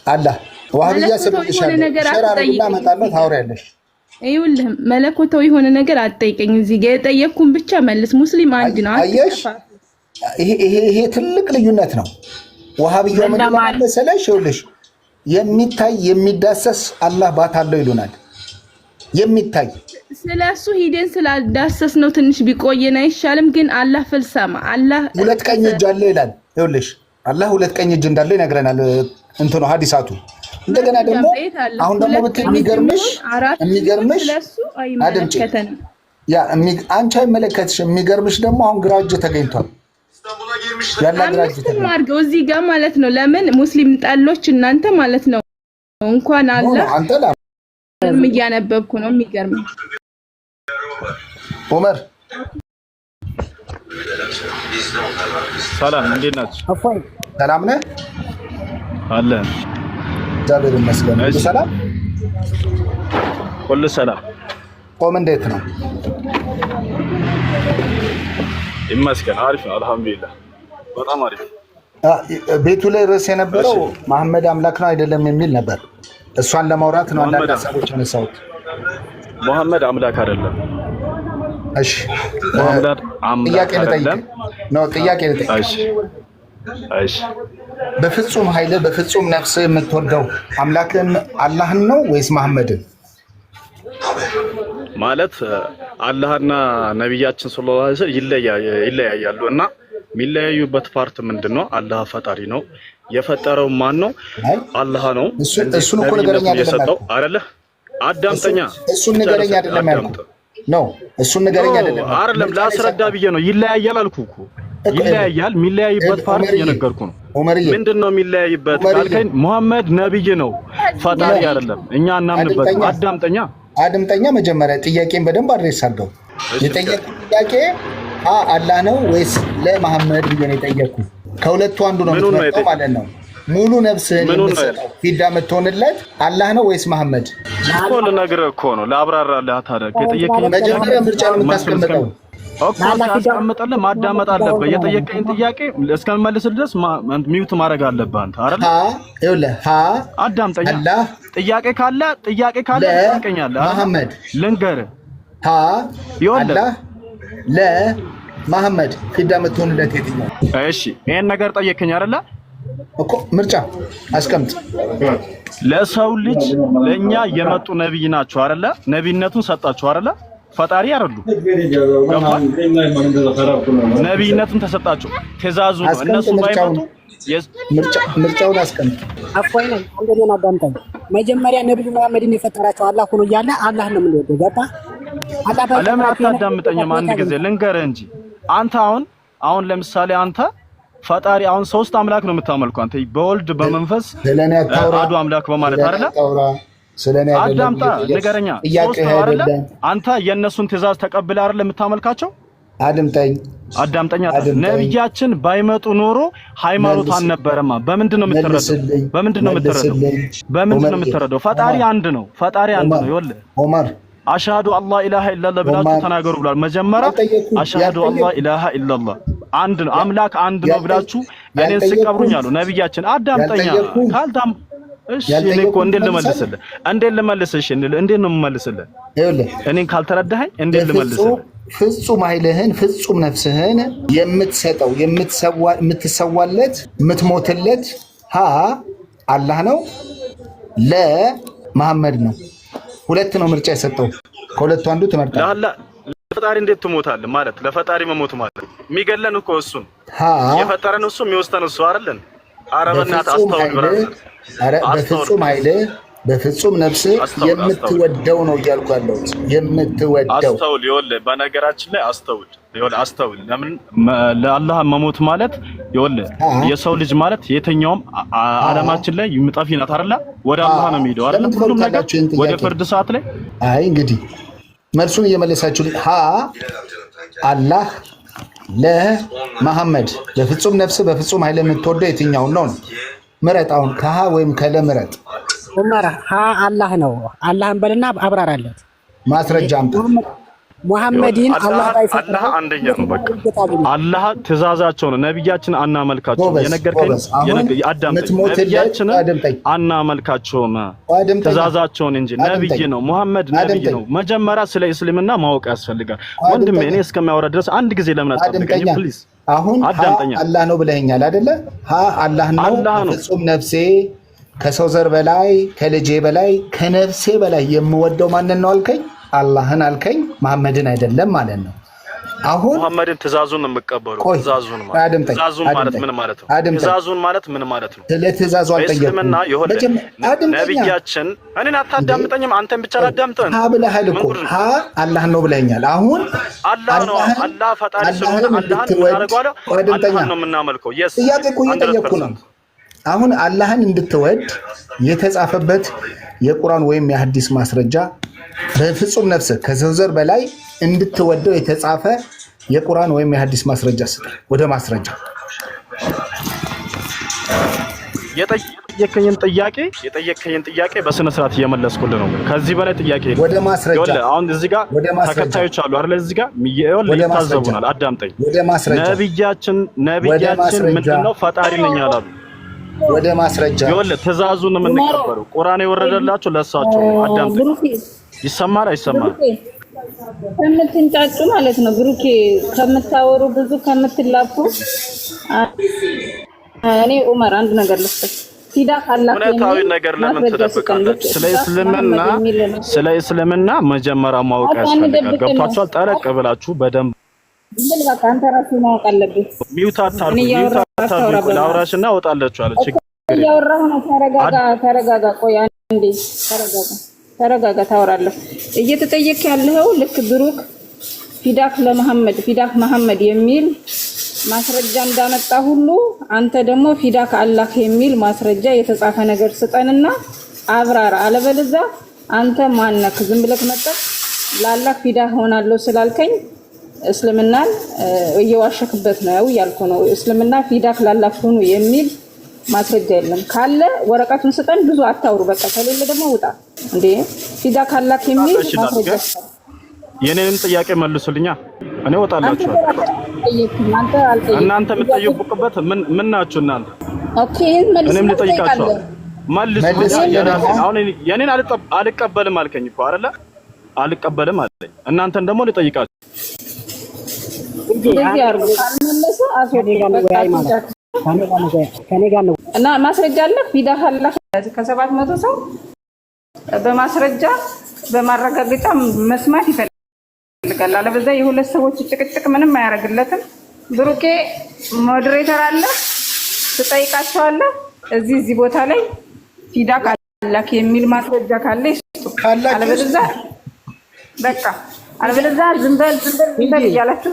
አላህ ዋህብያ ሰብልሻለሁ ሸራርና መጣለው ታወሪያለሽ። ይኸውልህ መለኮታዊ የሆነ ነገር አትጠይቀኝ። እዚህ ጋር የጠየቅኩን ብቻ መልስ። ሙስሊም አንድ ነው። አየሽ፣ ይሄ ትልቅ ልዩነት ነው። ዋህብያ ምን መሰለሽ? ይኸውልሽ የሚታይ የሚዳሰስ አላህ ባት አለው ይሉናል። የሚታይ ስለሱ ሂደን ስላዳሰስ ነው ትንሽ ቢቆየን አይሻልም? ግን አላህ ፍልሰማ አላህ ሁለት ቀኝ እጅ አለ ይላል። ይኸውልሽ አላህ ሁለት ቀኝ እጅ እንዳለ ይነግረናል እንትኑ ሐዲሳቱ። እንደገና ደግሞ አሁን ደግሞ የሚገርምሽ አንቺ አይመለከትሽም። የሚገርምሽ ደግሞ አሁን ግራ እጅ ተገኝቷል። ያላ ግራ እጅ ተገኝቷል እዚህ ጋር ማለት ነው። ለምን ሙስሊም ጣሎች እናንተ ማለት ነው እንኳን አላህ እያነበብኩ ነው። የሚገርም ዑመር ሰላም፣ እንዴት ናችሁ? ሰላም ነህ? አለን እግዚአብሔር ይመስገን። ሁሉ ሰላም፣ ሁሉ ሰላም። ቆም እንዴት ነው? ይመስገን፣ አሪፍ ነው፣ አልሐምዱሊላህ፣ በጣም አሪፍ። ቤቱ ላይ ርዕስ የነበረው መሐመድ አምላክ ነው አይደለም የሚል ነበር። እሷን ለማውራት ነው አንዳንድ ሀሳቦች ያነሳሁት። መሐመድ አምላክ አይደለም። እሺ መሐመድ አምላክ አይደለም ነው። ጥያቄ ልጠይቅ። እሺ በፍጹም ኃይል በፍጹም ነፍስ የምትወደው አምላክን አላህን ነው ወይስ መሐመድን? ማለት አላህና ነብያችን ሰለላሁ ዐለይሂ ወሰለም ይለያያሉ እና የሚለያዩበት ፓርት ምንድነው? አላህ ፈጣሪ ነው። የፈጠረው ማን ነው? አላህ ነው። እሱን እኮ ነገረኛ አይደለም አይደለ? አዳምጠኛ። እሱን ነገረኛ አይደለም ያልኩት ነው። እሱን ነገረኛ አይደለም ላስረዳ ብዬ ነው። ይለያያል አልኩህ እኮ ይለያያል። የሚለያይበት ፓርት እየነገርኩህ ነው። ምንድነው የሚለያይበት ካልከኝ መሐመድ ነብይ ነው፣ ፈጣሪ አይደለም። እኛ እናምንበት። አድምጠኛ መጀመሪያ ጥያቄን በደንብ አድሬስ አድርገው። የጠየቁት ጥያቄ አላህ ነው ወይስ ለመሐመድ ብዬ ነው የጠየቅኩት። ከሁለቱ አንዱ ነው የምትመርጠው ማለት ነው። ሙሉ ነፍስህን የምትሰጠው ፊዳ የምትሆንለት አላህ ነው ወይስ መሐመድ? እኮ ልነግርህ እኮ ነው፣ ላብራራልህ። ታዲያ የጠየቀኝ መጀመሪያ ምርጫ ነው የምታስቀምጠው እኮ ታስቀምጠልህ፣ ማዳመጥ አለብህ። የጠየቀኝ ጥያቄ እስከምመልስልህ ድረስ ሚውት ማድረግ አለብህ አንተ አይደል? ይኸውልህ አዳምጠኝ። ጥያቄ ካለ ትጠይቀኛለህ። መሐመድ ልንገርህ፣ አላህ ለመሐመድ ፊዳ የምትሆንለት የትኛው? እሺ ይሄን ነገር ጠየቀኝ አይደለ እኮ ምርጫ አስቀምጥ። ለሰው ልጅ ለኛ የመጡ ነብይ ናቸው አይደለ? ነብይነቱን ሰጣቸው አይደለ? ፈጣሪ አይደሉ? ነብይነቱን ተሰጣቸው፣ ትእዛዙ ነው። እነሱ ባይመጡ ምርጫውን አስቀምጥ። አፎይ ነኝ አንደኛ አዳምጠኝ። መጀመሪያ ነብዩ መሐመድን የፈጠራቸው አላህ ሆኖ እያለ አላህ ነው የምንወደው። ገባ? ለምን አታዳምጠኝም? አንድ ጊዜ ልንገርህ እንጂ አንተ አሁን ለምሳሌ አንተ ፈጣሪ አሁን ሶስት አምላክ ነው የምታመልከው አንተ በወልድ በመንፈስ አሐዱ አምላክ በማለት አይደለ? አዳምጣ ንገረኛ። ሶስት አይደለ? አንተ የነሱን ትእዛዝ ተቀብለህ አይደለ የምታመልካቸው? አዳምጠኛ። ነብያችን ባይመጡ ኖሮ ሃይማኖት አልነበረማ። በምንድን ነው የምትረዳው? ፈጣሪ አንድ ነው። ይኸውልህ ዑመር አሽሃዱ አላህ ኢላሃ ኢላላህ ብላችሁ ተናገሩ ብሏል። መጀመሪያ አሽሃዱ አላህ ኢላሃ ኢላላህ አንድ ነው አምላክ አንድ ነው ብላችሁ እኔን ስቀብሩኝ አሉ ነብያችን። አዳምጠኛ ካልታም እሺ እኔ እኮ እንዴት ልመልስልህ? እንዴት ነው የምመልስልህ? እኔን ካልተረዳኸኝ እንዴት ልመልስልህ? ፍጹም ኃይልህን ፍጹም ነፍስህን የምትሰጠው የምትሰዋለት የምትሞትለት አላህ ነው ለመሐመድ ነው። ሁለት ነው ምርጫ የሰጠው። ከሁለቱ አንዱ ትመርጣለህ። ለፈጣሪ እንዴት ትሞታለህ? ማለት ለፈጣሪ መሞት ማለት የሚገለን እኮ እሱ ነው። የፈጠረን እሱ የሚወስደን እሱ አይደለን? ኧረ በእናትህ አስተውል ብለህ። በፍጹም ኃይልህ በፍጹም ነፍስ የምትወደው ነው እያልኩ ያለሁት የምትወደው። አስተውል። ይኸውልህ በነገራችን ላይ አስተውል። ለምን ለአላህ መሞት ማለት ይኸውልህ የሰው ልጅ ማለት የትኛውም ዓለማችን ላይ የሚጠፊ ናት አይደለ? ወደ አላህ ነው የሚሄደው አይደለ? ሁሉም ነገር ወደ ፍርድ ሰዓት ላይ። አይ እንግዲህ መልሱን እየመለሳችሁ አላህ ለመሐመድ በፍጹም ነፍስ በፍጹም ኃይል የምትወደው የትኛውን ነው? ምረጥ። አሁን ከሀ ወይም ከለ ምረጥ። ዑመር ሀ አላህ ነው። አላህን በልና አብራራለት። ማስረጃ አምጣ። ሙሐመድን አላህ ባይፈቅድ አንደኛ ነው። በቃ አላህ ትእዛዛቸውን ነብያችን አናመልካቸውም የነገርከኝ አዳምጠኝ። ነብያችን አናመልካቸውም ትእዛዛቸውን እንጂ ነብይ ነው ሙሐመድ ነብይ ነው። መጀመሪያ ስለ እስልምና ማወቅ ያስፈልጋል ወንድሜ። እኔ እስከሚያወራ ድረስ አንድ ጊዜ ለምን አትጠብቀኝ ፕሊዝ? አሁን አላህ ነው ብለኸኛል አይደለ? አላህ ነው ፍጹም ነፍሴ ከሰው ዘር በላይ ከልጄ በላይ ከነፍሴ በላይ የምወደው ማንን ነው አልከኝ? አላህን አልከኝ። መሐመድን አይደለም ማለት ነው። አሁን መሐመድን ትእዛዙን የምቀበሉ ትእዛዙን ማለት ምን ማለት ነው? ትእዛዙን ማለት ምን ማለት ነው? ስለ ትእዛዙ አልጠየቅኩም። ነብያችን እኔን አታዳምጠኝም? አንተን ብቻ አዳምጠን ብለሃል እኮ አላህ ነው ብለኛል። አሁን አላህ ነው አላህ ፈጣሪ ስለሆነ አላህን እናደርገዋለሁ። አላህን ነው የምናመልከው። ጥያቄ እኮ እየጠየቅኩ ነው። አሁን አላህን እንድትወድ የተጻፈበት የቁርአን ወይም የሐዲስ ማስረጃ በፍጹም ነፍስ ከሰው ዘር በላይ እንድትወደው የተጻፈ የቁርአን ወይም የሐዲስ ማስረጃ ስጥ። ወደ ማስረጃ የጠየቀኝን ጥያቄ በስነ ስርዓት እየመለስኩልህ ነው። ከዚህ በላይ ጥያቄ ወደ ማስረጃ አሁን እዚህ ጋር ተከታዮች አሉ አይደል? እዚህ ጋር ይታዘቡናል። አዳምጠኝ። ወደ ማስረጃ ነብያችን ምንድነው ፈጣሪ ነኝ ያላሉ ወደ ማስረጃ ትእዛዙን የምንቀበለው ቁርአን የወረደላቸው ለእሳቸው። አዳምጠኝ። ይሰማል አይሰማል? ከምትንጫጩ ማለት ነው ብሩኬ፣ ከምታወሩ ብዙ ከምትላፉ እኔ ዑመር አንድ ነገር ልስጥህ። ፊዳ ካላህ እውነታዊ ነገር ለምን ትደብቃለች? ስለ እስልምና መጀመሪያ ማወቅ ያስፈልጋል። ገብቷችኋል? ጠረቅ ብላችሁ በደንብ ብል በቃ አንተ ራስህ ማወቅ አለብህ። ሚውት አታርጉ። ላውራሽና እወጣላችሁ አለች። እያወራሁ ነው። ተረጋጋ። ቆይ አንዴ ተረጋጋ። ታወራለህ። እየተጠየቅ ያለው ልክ ብሩክ ፊዳክ መሐመድ የሚል ማስረጃ እንዳመጣ ሁሉ አንተ ደግሞ ፊዳክ አላህ የሚል ማስረጃ የተጻፈ ነገር ስጠንና አብራራ። አለበለዚያ አንተ ማነክ? ዝም ብለህ መጣህ ለአላህ ፊዳ ሆናለሁ ስላልከኝ እስልምናን እየዋሸክበት ነው ያልኩ ነው። እስልምና ፊዳክ ለአላህ ሆኑ የሚል ማስረጃ የለም። ካለ ወረቀቱን ስጠን። ብዙ አታውሩ። በቃ ከሌለ ደግሞ ውጣ። እንዴ ፊዳክ አላህ የሚል ማስረጃ የኔንም ጥያቄ መልሱልኛ። እኔ ወጣላችሁ። እናንተ የምትጠይቁበት ምን ናችሁ እናንተ? ኦኬ መልስ። እኔም ልጠይቃችሁ መልስ። አሁን የኔን አልቀበልም አልከኝ እኮ አይደለ? አልቀበልም አለኝ። እናንተን ደግሞ ልጠይቃችሁ። እና ማስረጃ አለ። ፊዳህ አላህ ከ700 ሰው በማስረጃ በማረጋገጫ መስማት ይፈልጋል። አለበለዚያ የሁለት ሰዎች ጭቅጭቅ ምንም አያደርግለትም። ብሩኬ ሞዴሬተር አለ፣ ትጠይቃቸዋለህ። እዚህ ቦታ ላይ ፊዳህ አላህ የሚል ማስረጃ ካለ ይስጡ። አለበለዚያ በቃ አለበለዚያ ዝም በል እያላችሁ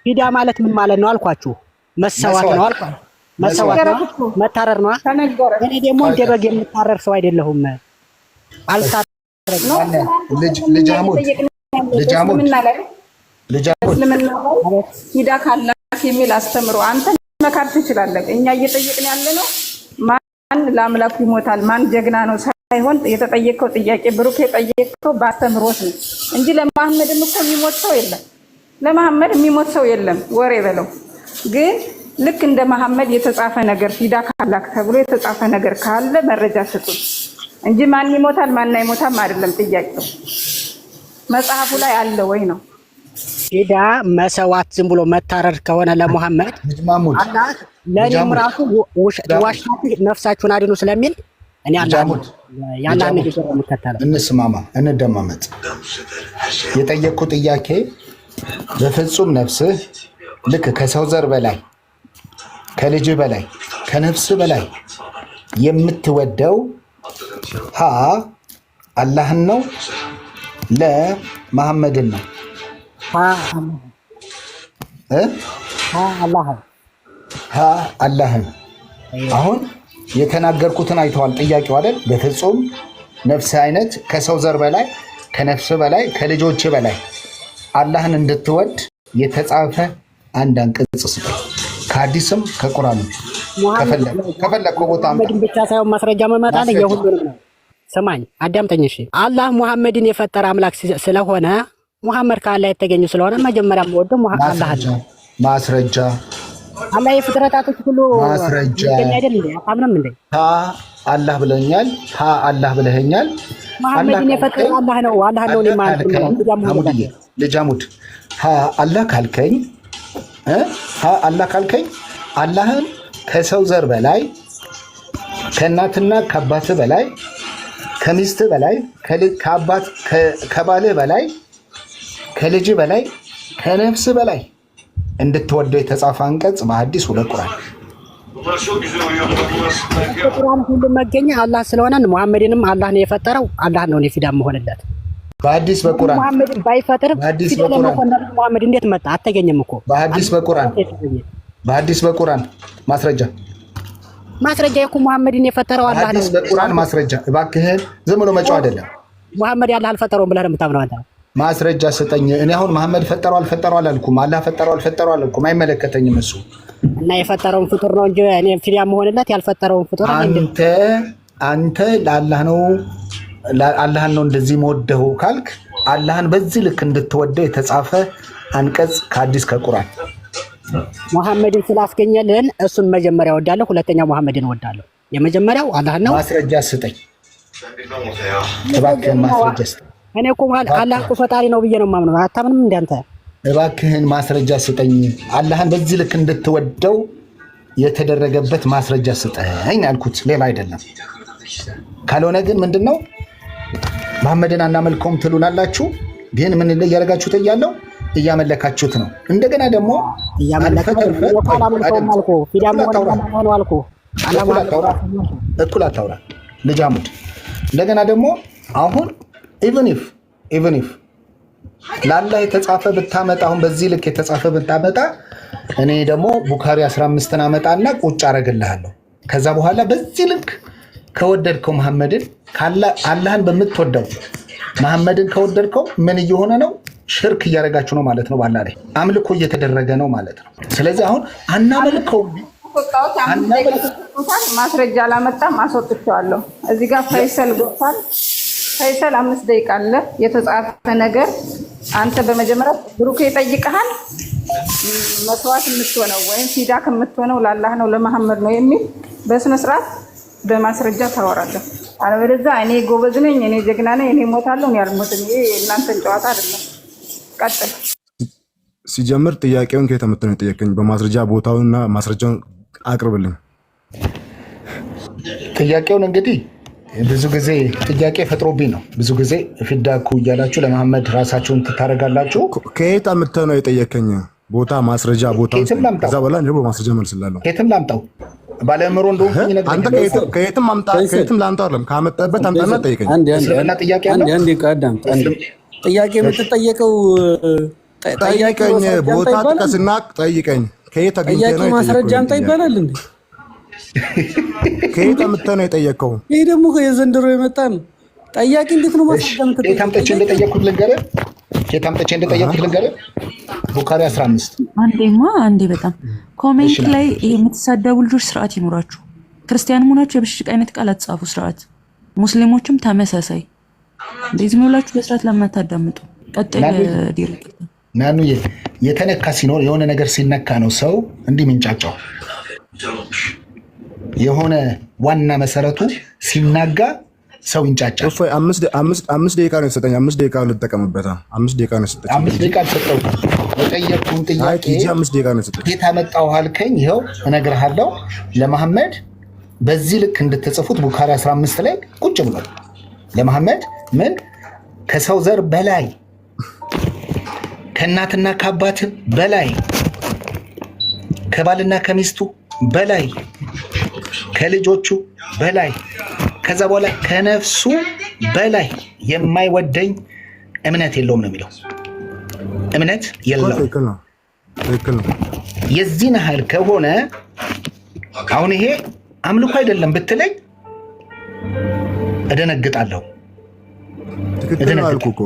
ፊዳ ማለት ምን ማለት ነው አልኳችሁ? መሰዋት ነው አልኳችሁ። መሰዋት ነው መታረር ነው። እኔ ደግሞ እንደ በግ የምታረር ሰው አይደለሁም። አልታረርም። ልጅ አሙድ ፊዳ ካላህ የሚል አስተምሮ አንተ መካድ ትችላለህ። እኛ እየጠየቅን ያለ ነው ማን ለአምላኩ ይሞታል፣ ማን ጀግና ነው ሳይሆን የተጠየቀው ጥያቄ ብሩክ የጠየቀው በአስተምሮት ነው እንጂ ለመሐመድም እኮ የሚሞት ሰው የለም። ለመሐመድ የሚሞት ሰው የለም። ወሬ በለው። ግን ልክ እንደ መሐመድ የተጻፈ ነገር ፊዳ ካላክ ተብሎ የተጻፈ ነገር ካለ መረጃ ስጡ እንጂ ማን ይሞታል ማን አይሞታም አይደለም ጥያቄው። መጽሐፉ ላይ አለ ወይ ነው። ፊዳ መሰዋት ዝም ብሎ መታረድ ከሆነ ለመሐመድ አላህ ለኔም ራሱ ዋሽታችሁ ነፍሳችሁን አድኑ ስለሚል እኔ አላሙት ያላ ንግግር የምከተለው። እንስማማ፣ እንደማመጥ የጠየቅኩ ጥያቄ በፍጹም ነፍስህ ልክ ከሰው ዘር በላይ ከልጅ በላይ ከነፍስ በላይ የምትወደው ሀ አላህን ነው፣ ለ መሐመድን ነው። ሀ አላህን። አሁን የተናገርኩትን አይተዋል። ጥያቄው አይደል? በፍጹም ነፍስ አይነት ከሰው ዘር በላይ ከነፍስ በላይ ከልጆች በላይ አላህን እንድትወድ የተጻፈ አንድ አንቀጽ ስጠኝ። ከሐዲስም ከቁርአንም ከፈለግከው ቦታ ብቻ ሳይሆን ማስረጃ መመጣል የሁሉንም ነው። ስማኝ አዳምጠኝ እሺ። አላህ ሙሐመድን የፈጠረ አምላክ ስለሆነ ሙሐመድ ከአላህ የተገኘ ስለሆነ መጀመሪያ ወደው አላህ ማስረጃ አላህ የፍጥረታቶች ሁሉ ማስረጃ አይደል እንዴ? አታምንም እንዴ? አላህ ብለኛል። አላህ ብለኸኛል። ሙሐመድን የፈጠረ አላህ ነው። አላህ ነው ለማለት ነው። ልጅ አሙድ አላህ ካልከኝ አላህ ካልከኝ አላህን ከሰው ዘር በላይ ከእናትና ከአባት በላይ ከሚስት በላይ ከአባት ከባልህ በላይ ከልጅ በላይ ከነፍስ በላይ እንድትወደው የተጻፈ አንቀጽ በሐዲስ ወደ ቁርአን ቁርአን ሁሉ መገኛ አላህ ስለሆነ ሙሐመድንም አላህ ነው የፈጠረው። አላህ ነው ፊዳ መሆንለት በሐዲስ በቁርአን ሙሐመድ ባይፈጥር ሙሐመድ እንዴት መጣ? አተገኘም እኮ በሐዲስ በቁርአን ማስረጃ እኮ ሙሐመድን የፈጠረው አላህ ነው። በሐዲስ በቁርአን ማስረጃ። እባክህን ዝም ብሎ መጫው አይደለም። ሙሐመድ ያላህ አልፈጠረውም ብለህ ነው የምታምነው አንተ? ማስረጃ ስጠኝ። እኔ አሁን መሐመድ ፈጠረው አልፈጠረው አላልኩም። አላህ ፈጠረው አልፈጠረው አላልኩም። አይመለከተኝም እሱ እና የፈጠረውን ፍጡር ነው እንጂ እኔ ፊዳ መሆንለት ያልፈጠረውን ፍጡር አንተ ለአላህ ነው አላህን ነው እንደዚህ መወደው ካልክ አላህን በዚህ ልክ እንድትወደው የተጻፈ አንቀጽ ከሐዲስ ከቁርአን ሙሐመድን ስላስገኘልን እሱን መጀመሪያ ወዳለሁ፣ ሁለተኛው ሙሐመድን ወዳለሁ። የመጀመሪያው አላህን ነው። ማስረጃ ስጠኝ እባክህን፣ ማስረጃ ስጠኝ። እኔ እኮ አላህ እኮ ፈጣሪ ነው ብዬ ነው የማምነው። አታምንም እንደ አንተ? እባክህን ማስረጃ ስጠኝ። አላህን በዚህ ልክ እንድትወደው የተደረገበት ማስረጃ ስጠኝ አልኩት፣ ሌላ አይደለም። ካልሆነ ግን ምንድነው መሐመድን አናመልከውም ትሉናላችሁ። ግን ምን እያደረጋችሁት እያለው እያመለካችሁት ነው። እንደገና ደግሞ እኩል አታውራ ልጅ አሙድ። እንደገና ደግሞ አሁን ኢቭን ኢፍ ለአላህ የተጻፈ ብታመጣ አሁን በዚህ ልክ የተጻፈ ብታመጣ እኔ ደግሞ ቡኻሪ 15ን አመጣና ቁጭ አረግልሃለሁ። ከዛ በኋላ በዚህ ልክ ከወደድከው መሐመድን አላህን በምትወደው መሐመድን ከወደድከው ምን እየሆነ ነው? ሽርክ እያደረጋችሁ ነው ማለት ነው። ባላ ላይ አምልኮ እየተደረገ ነው ማለት ነው። ስለዚህ አሁን አናመልከው ማስረጃ አላመጣም፣ አስወጥቼዋለሁ። እዚህ ጋር ፈይሰል ገብቷል። ፈይሰል 5 ደቂቃ አለ የተጻፈ ነገር። አንተ በመጀመሪያ ብሩክ ይጠይቀሃል፣ መስዋዕት የምትሆነው ወይም ፊዳክ የምትሆነው ለአላህ ነው ለመሐመድ ነው የሚል በስነ ስርዓት በማስረጃ ታወራለህ። አለበለዚያ እኔ ጎበዝ ነኝ፣ እኔ ጀግና ነኝ፣ እኔ ሞታለሁ፣ እኔ አልሞትም። ይሄ እናንተን ጨዋታ አይደለም። ቀጥል። ሲጀምር ጥያቄውን ከየት አመጣህ ነው የጠየቀኝ? በማስረጃ ቦታውንና ማስረጃውን አቅርብልኝ። ጥያቄውን እንግዲህ ብዙ ጊዜ ጥያቄ ፈጥሮብኝ ነው። ብዙ ጊዜ ፊዳኩ እያላችሁ ለመሐመድ ራሳችሁን ትታረጋላችሁ። ከየት አመጣህ ነው የጠየቀኝ? ቦታ ማስረጃ ቦታውን ከዛ በኋላ እንደው ማስረጃ መልስላለሁ። ከየትም ላምጣው ባለምሮ እንደሆንኩኝ ነገር አንተ ከየትም ላምጣው አይደለም፣ ካመጣበት አምጣና ጠይቀኝ። እና ጥያቄ አለ። አንዴ ቀዳም ጥያቄ የምትጠየቀው ጠይቀኝ፣ ቦታ ጥቀስና ጠይቀኝ። ከየት አግኝተህ ነው? ማስረጃ አምጣ ይባላል እንዴ? ከየት አምጥተህ ነው የጠየቀው? ይሄ ደግሞ የዘንድሮ የመጣ ነው። ጠያቂ እንዴት ነው ማስረጃ የምትጠይቀው? ከየት አምጥቼ እንደጠየቅኩት ልንገርህ። ቡኻሪ 15 አንዴ በጣም ኮሜንት ላይ የምትሳደቡ ልጆች ስርዓት ይኖራችሁ። ክርስቲያን መሆናችሁ የብሽሽቅ አይነት ቃል አትጻፉ። ስርዓት ሙስሊሞችም ተመሳሳይ። እንደዚህ ነው ብላችሁ በስርዓት ለምን አታዳምጡ? ቀጥል ዲሬክት ናኑ የተነካ ሲኖር የሆነ ነገር ሲነካ ነው ሰው እንዲህ ምንጫጫው። የሆነ ዋና መሰረቱ ሲናጋ ሰው ይንጫጫል። እፎይ 5 ደቂቃ ነው የሰጠኝ። 5 ደቂቃ ልጠቀምበት። 5 ደቂቃ ነው የሰጠኝ። 5 ደቂቃ ሰጠው። የጠየቅኩህን ጥያቄ 5 ደቂቃ ነው የሰጠኝ። ጌታ መጣው አልከኝ። ይኸው እነግርሃለሁ። ለመሐመድ በዚህ ልክ እንድትጽፉት ቡኻሪ 15 ላይ ቁጭ ብሏል። ለመሐመድ ምን ከሰው ዘር በላይ ከእናትና ከአባት በላይ ከባልና ከሚስቱ በላይ ከልጆቹ በላይ ከዛ በኋላ ከነፍሱ በላይ የማይወደኝ እምነት የለውም ነው የሚለው። እምነት የለውም። ትክክል ነው። የዚህን ያህል ከሆነ አሁን ይሄ አምልኮ አይደለም ብትለኝ እደነግጣለሁ። ትክክል ነው አልኩህ እኮ።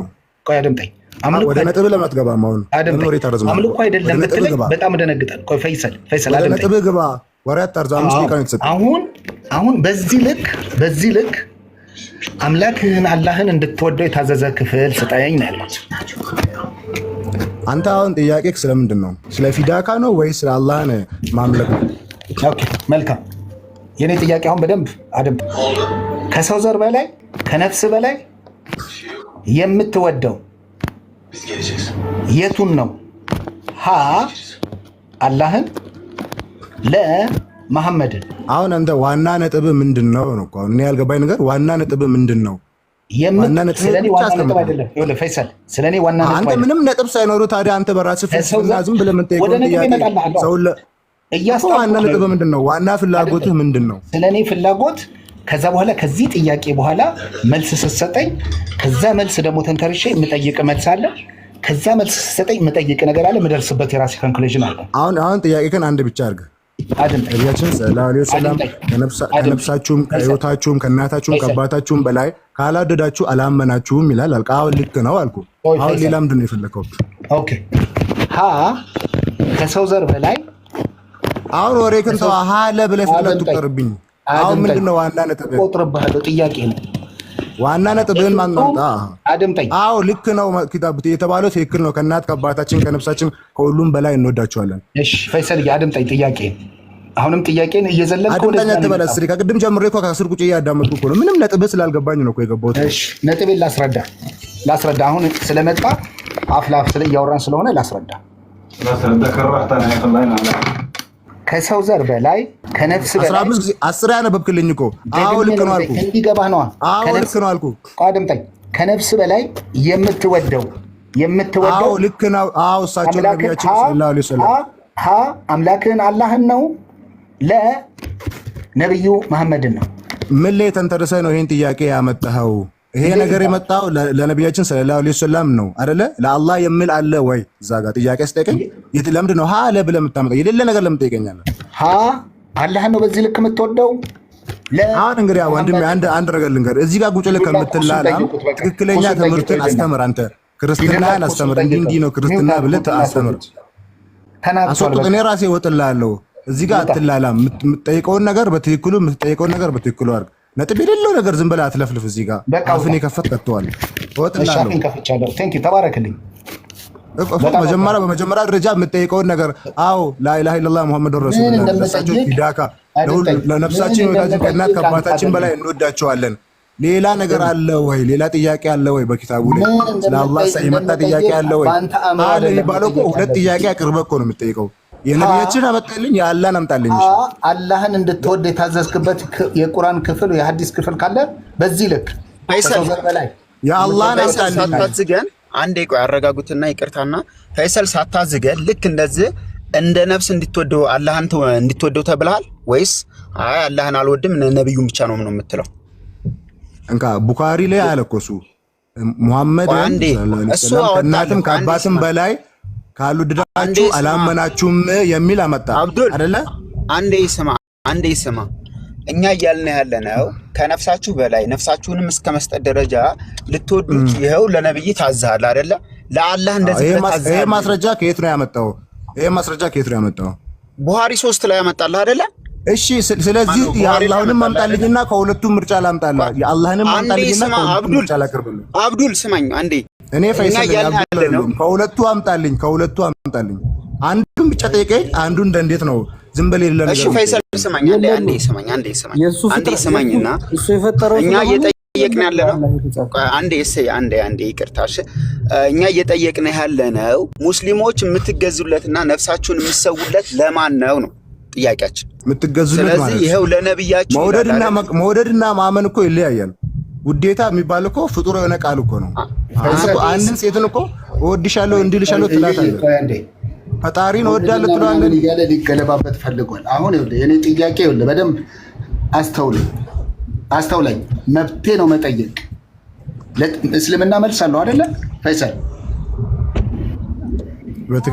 ቆይ አድምጠኝ። ወደ ነጥብ ለማትገባም አሁን አምልኮ አይደለም ብትለኝ በጣም እደነግጣለሁ። ቆይ ፈይሰል ወደ ነጥብ ግባ። ወሬ አታርዛ። 5 ደቂቃ ነው የተሰጠው። አሁን በዚህ ልክ አምላክህን አላህን እንድትወደው የታዘዘ ክፍል ስጠኝ ነው ያሉት። አንተ አሁን ጥያቄ ስለምንድን ነው? ስለ ፊዳካ ነው ወይስ ስለ አላህን ማምለክ ነው? ኦኬ መልካም። የኔ ጥያቄ አሁን በደንብ አድምጥ። ከሰው ዘር በላይ ከነፍስ በላይ የምትወደው የቱን ነው? ሀ አላህን፣ ለ መሐመድን። አሁን አንተ ዋና ነጥብ ምንድን ነው ነው? እኔ ያልገባኝ ነገር ዋና ነጥብ ምንድን ነው? ስለኔ ዋና ነጥብ አይደለም። ይኸውልህ ፈይሰል፣ ስለኔ ዋና ነጥብ አንተ ምንም ነጥብ ሳይኖሩ ታዲያ አንተ በራስህ ፍልስፍና ዝም ብለህ የምትጠይቀው ጥያቄ ሰው ዋና ነጥብ ምንድን ነው? ዋና ፍላጎትህ ምንድን ነው? ስለኔ ፍላጎት ከዛ በኋላ ከዚህ ጥያቄ በኋላ መልስ ስትሰጠኝ ከዛ መልስ ደግሞ ተንተርሼ የምጠይቅ መልስ አለ። ከዛ መልስ ስትሰጠኝ የምጠይቅ ነገር አለ። የምደርስበት የራሴ ኮንክሉዥን አለ። አሁን ጥያቄህን አንድ ብቻ አድርገህ ነቢያችን ሰለላሁ ዐለይሂ ወሰለም ከነፍሳችሁም ከህይወታችሁም ከእናታችሁም ከአባታችሁም በላይ ካላወደዳችሁ አላመናችሁም ይላል። አሁን ልክ ነው አልኩ። አሁን ሌላ ምንድን ነው የፈለከው? ኦኬ ሀ ከሰው ዘር በላይ አሁን ወሬ ከንተው ሀለ ብለህ ፍለቱ ቀርብኝ። አሁን ምንድን ነው ዋና ነጥብህ? ቆጥርብሃለሁ። ጥያቄ ነው ዋና ነጥብህን ማንጣ። አድምጠኝ። አዎ ልክ ነው። ኪታብ የተባለው ትክክል ነው። ከእናት ከአባታችን ከነፍሳችን ከሁሉም በላይ እንወዳቸዋለን። እሺ ፈይሰል አድምጠኝ። ጥያቄ አሁንም ጥያቄን እየዘለልኩ አድምጠኝ አትበል። እስኪ ከቅድም ጀምሬ እኮ ከአስር ቁጭ እያዳመጥኩ እኮ ነው። ምንም ነጥብህ ስላልገባኝ ነው እኮ የገባሁት። እሺ ነጥቤን ላስረዳ። አሁን ስለመጣ አፍ ለአፍ እያወራን ስለሆነ ላስረዳ። ከሰው ዘር በላይ ከነፍስ በላይ 15 ጊዜ 10 ያነበብክልኝ እኮ። አዎ ልክ ነው አልኩ። እንዲገባህ ነው። አዎ ልክ ነው አልኩ። አድምጠኝ። ከነፍስ በላይ የምትወደው አዎ ልክ ነው። አዎ እሳቸው ነቢያችን ሰለላሁ ዐለይሂ ወሰለም ሀ አምላክህን አላህን ነው፣ ለ ነብዩ መሐመድን ነው። ምን ላይ ተንተርሰህ ነው ይሄን ጥያቄ ያመጣኸው? ይሄ ነገር የመጣው ለነቢያችን ሰለላሁ ዐለይሂ ወሰለም ነው አይደለ? ለአላህ የሚል አለ ወይ? እዛ ጋር ጥያቄ ስጠይቀኝ ለምንድን ነው ሀ አለ ብለህ የምታመጣው? የሌለ ነገር ለምን ትጠይቀኛለህ? ሀ አላህን ነው በዚህ ልክ የምትወደው። አሁን እንግዲህ ወንድሜ አንድ ነገር ልንገርህ። እዚህ ጋር ቁጭ ልክ ከምትላላም ትክክለኛ ትምህርትን አስተምር። አንተ ክርስትናን አስተምር። እንዲህ ነው ክርስትና ብለህ አስተምር። አስወጡት። እኔ ራሴ እወጥልሃለሁ። እዚህ ጋር አትላላም። የምትጠይቀውን ነገር በትክክሉ አድርግ። ነጥብ የሌለው ነገር ዝም ብለህ አትለፍልፍ። እዚህ ጋር አፍን የከፈት ቀጥተዋል። እወጥልሃለሁ። ቴንክ ዩ ተባረክልኝ። በመጀመሪያ ደረጃ የምትጠይቀውን ነገር አዎ ላኢላሃ ኢለላህ ሙሐመድ ረሱሉላህ ለነፍሳቸው ፊዳካ ለነፍሳችን ህይወታችን ከእናት ከአባታችን በላይ እንወዳቸዋለን። ሌላ ነገር አለ ወይ? ሌላ ጥያቄ አለ ወይ? በኪታቡ ላይ ስለ አላህ የመጣ ጥያቄ አለ ወይ? አለ የሚባለው እኮ ሁለት ጥያቄ አቅርበህ እኮ ነው የምትጠይቀው። የነቢያችን አመጣልኝ የአላህን አምጣልኝ። አላህን እንድትወድ የታዘዝክበት የቁርአን ክፍል የሐዲስ ክፍል ካለ በዚህ ልክ ፈይሰል በላይ የአላህን አምጣልኝ። ሳታዝገን አንዴ ቆይ አረጋጉትና ይቅርታና ፈይሰል ሳታዝገን ልክ እንደዚህ እንደ ነፍስ እንድትወደው አላህን እንድትወደው ተብለሃል ወይስ አይ አላህን አልወድም ነብዩን ብቻ ነው የምትለው? እንካ ቡኻሪ ላይ አለ እኮ እሱ ሙሐመድ ከእናትም ከአባትም በላይ ካልወደዳችሁ አላመናችሁም የሚል አመጣ አይደለ? አንዴ ስማ። እኛ እያልን ያለነው ከነፍሳችሁ በላይ ነፍሳችሁንም እስከ መስጠት ደረጃ ልትወዱት ይኸው ለነብይ ታዛሃል አይደለ? ለአላህ እንደዚህ ታዛሃል። ይሄ ማስረጃ ከየት ነው ያመጣው? ቡኻሪ 3 ላይ ያመጣልህ አይደለ? እሺ ስለዚህ የአላህንም አምጣልኝና ከሁለቱም ምርጫ ላምጣልህ። የአላህንም አምጣልኝና ከሁለቱም ምርጫ ላቅርብልህ። አብዱል ስማኝ አንዴ። እኔ ፈይሰል ከሁለቱ አምጣልኝ። አንዱን ብቻ ጠይቀኝ። አንዱን እንዴት ነው ዝም ብለህ የሌለ ነገር? እሺ ፈይሰል ስማኝ አንዴ ስማኝና እሱ የፈጠረው እኛ እየጠየቅን ያለነው አንዴ ይቅርታሽ። እኛ እየጠየቅን ያለነው ሙስሊሞች የምትገዙለትና ነፍሳችሁን የምትሰውለት ለማን ነው ጥያቄያችን። የምትገዙለት ማለት ስለዚህ ይሄው ለነብያችን መውደድና ማመን እኮ ይለያያል። ውዴታ የሚባል እኮ ፍጡር የሆነ ቃል እኮ ነው። አንድን ሴትን እኮ እወድሻለሁ እንዲልሻለሁ ትላታለህ። ፈጣሪን እወዳለሁ ትላለህ እያለ ሊገለባበት ፈልጓል። አሁን ይኸውልህ የኔ ጥያቄ ይኸውልህ በደንብ አስተውል። አስተውለኝ፣ መብቴ ነው መጠየቅ። እስልምና መልስ አለው አይደለ ፈይሰል?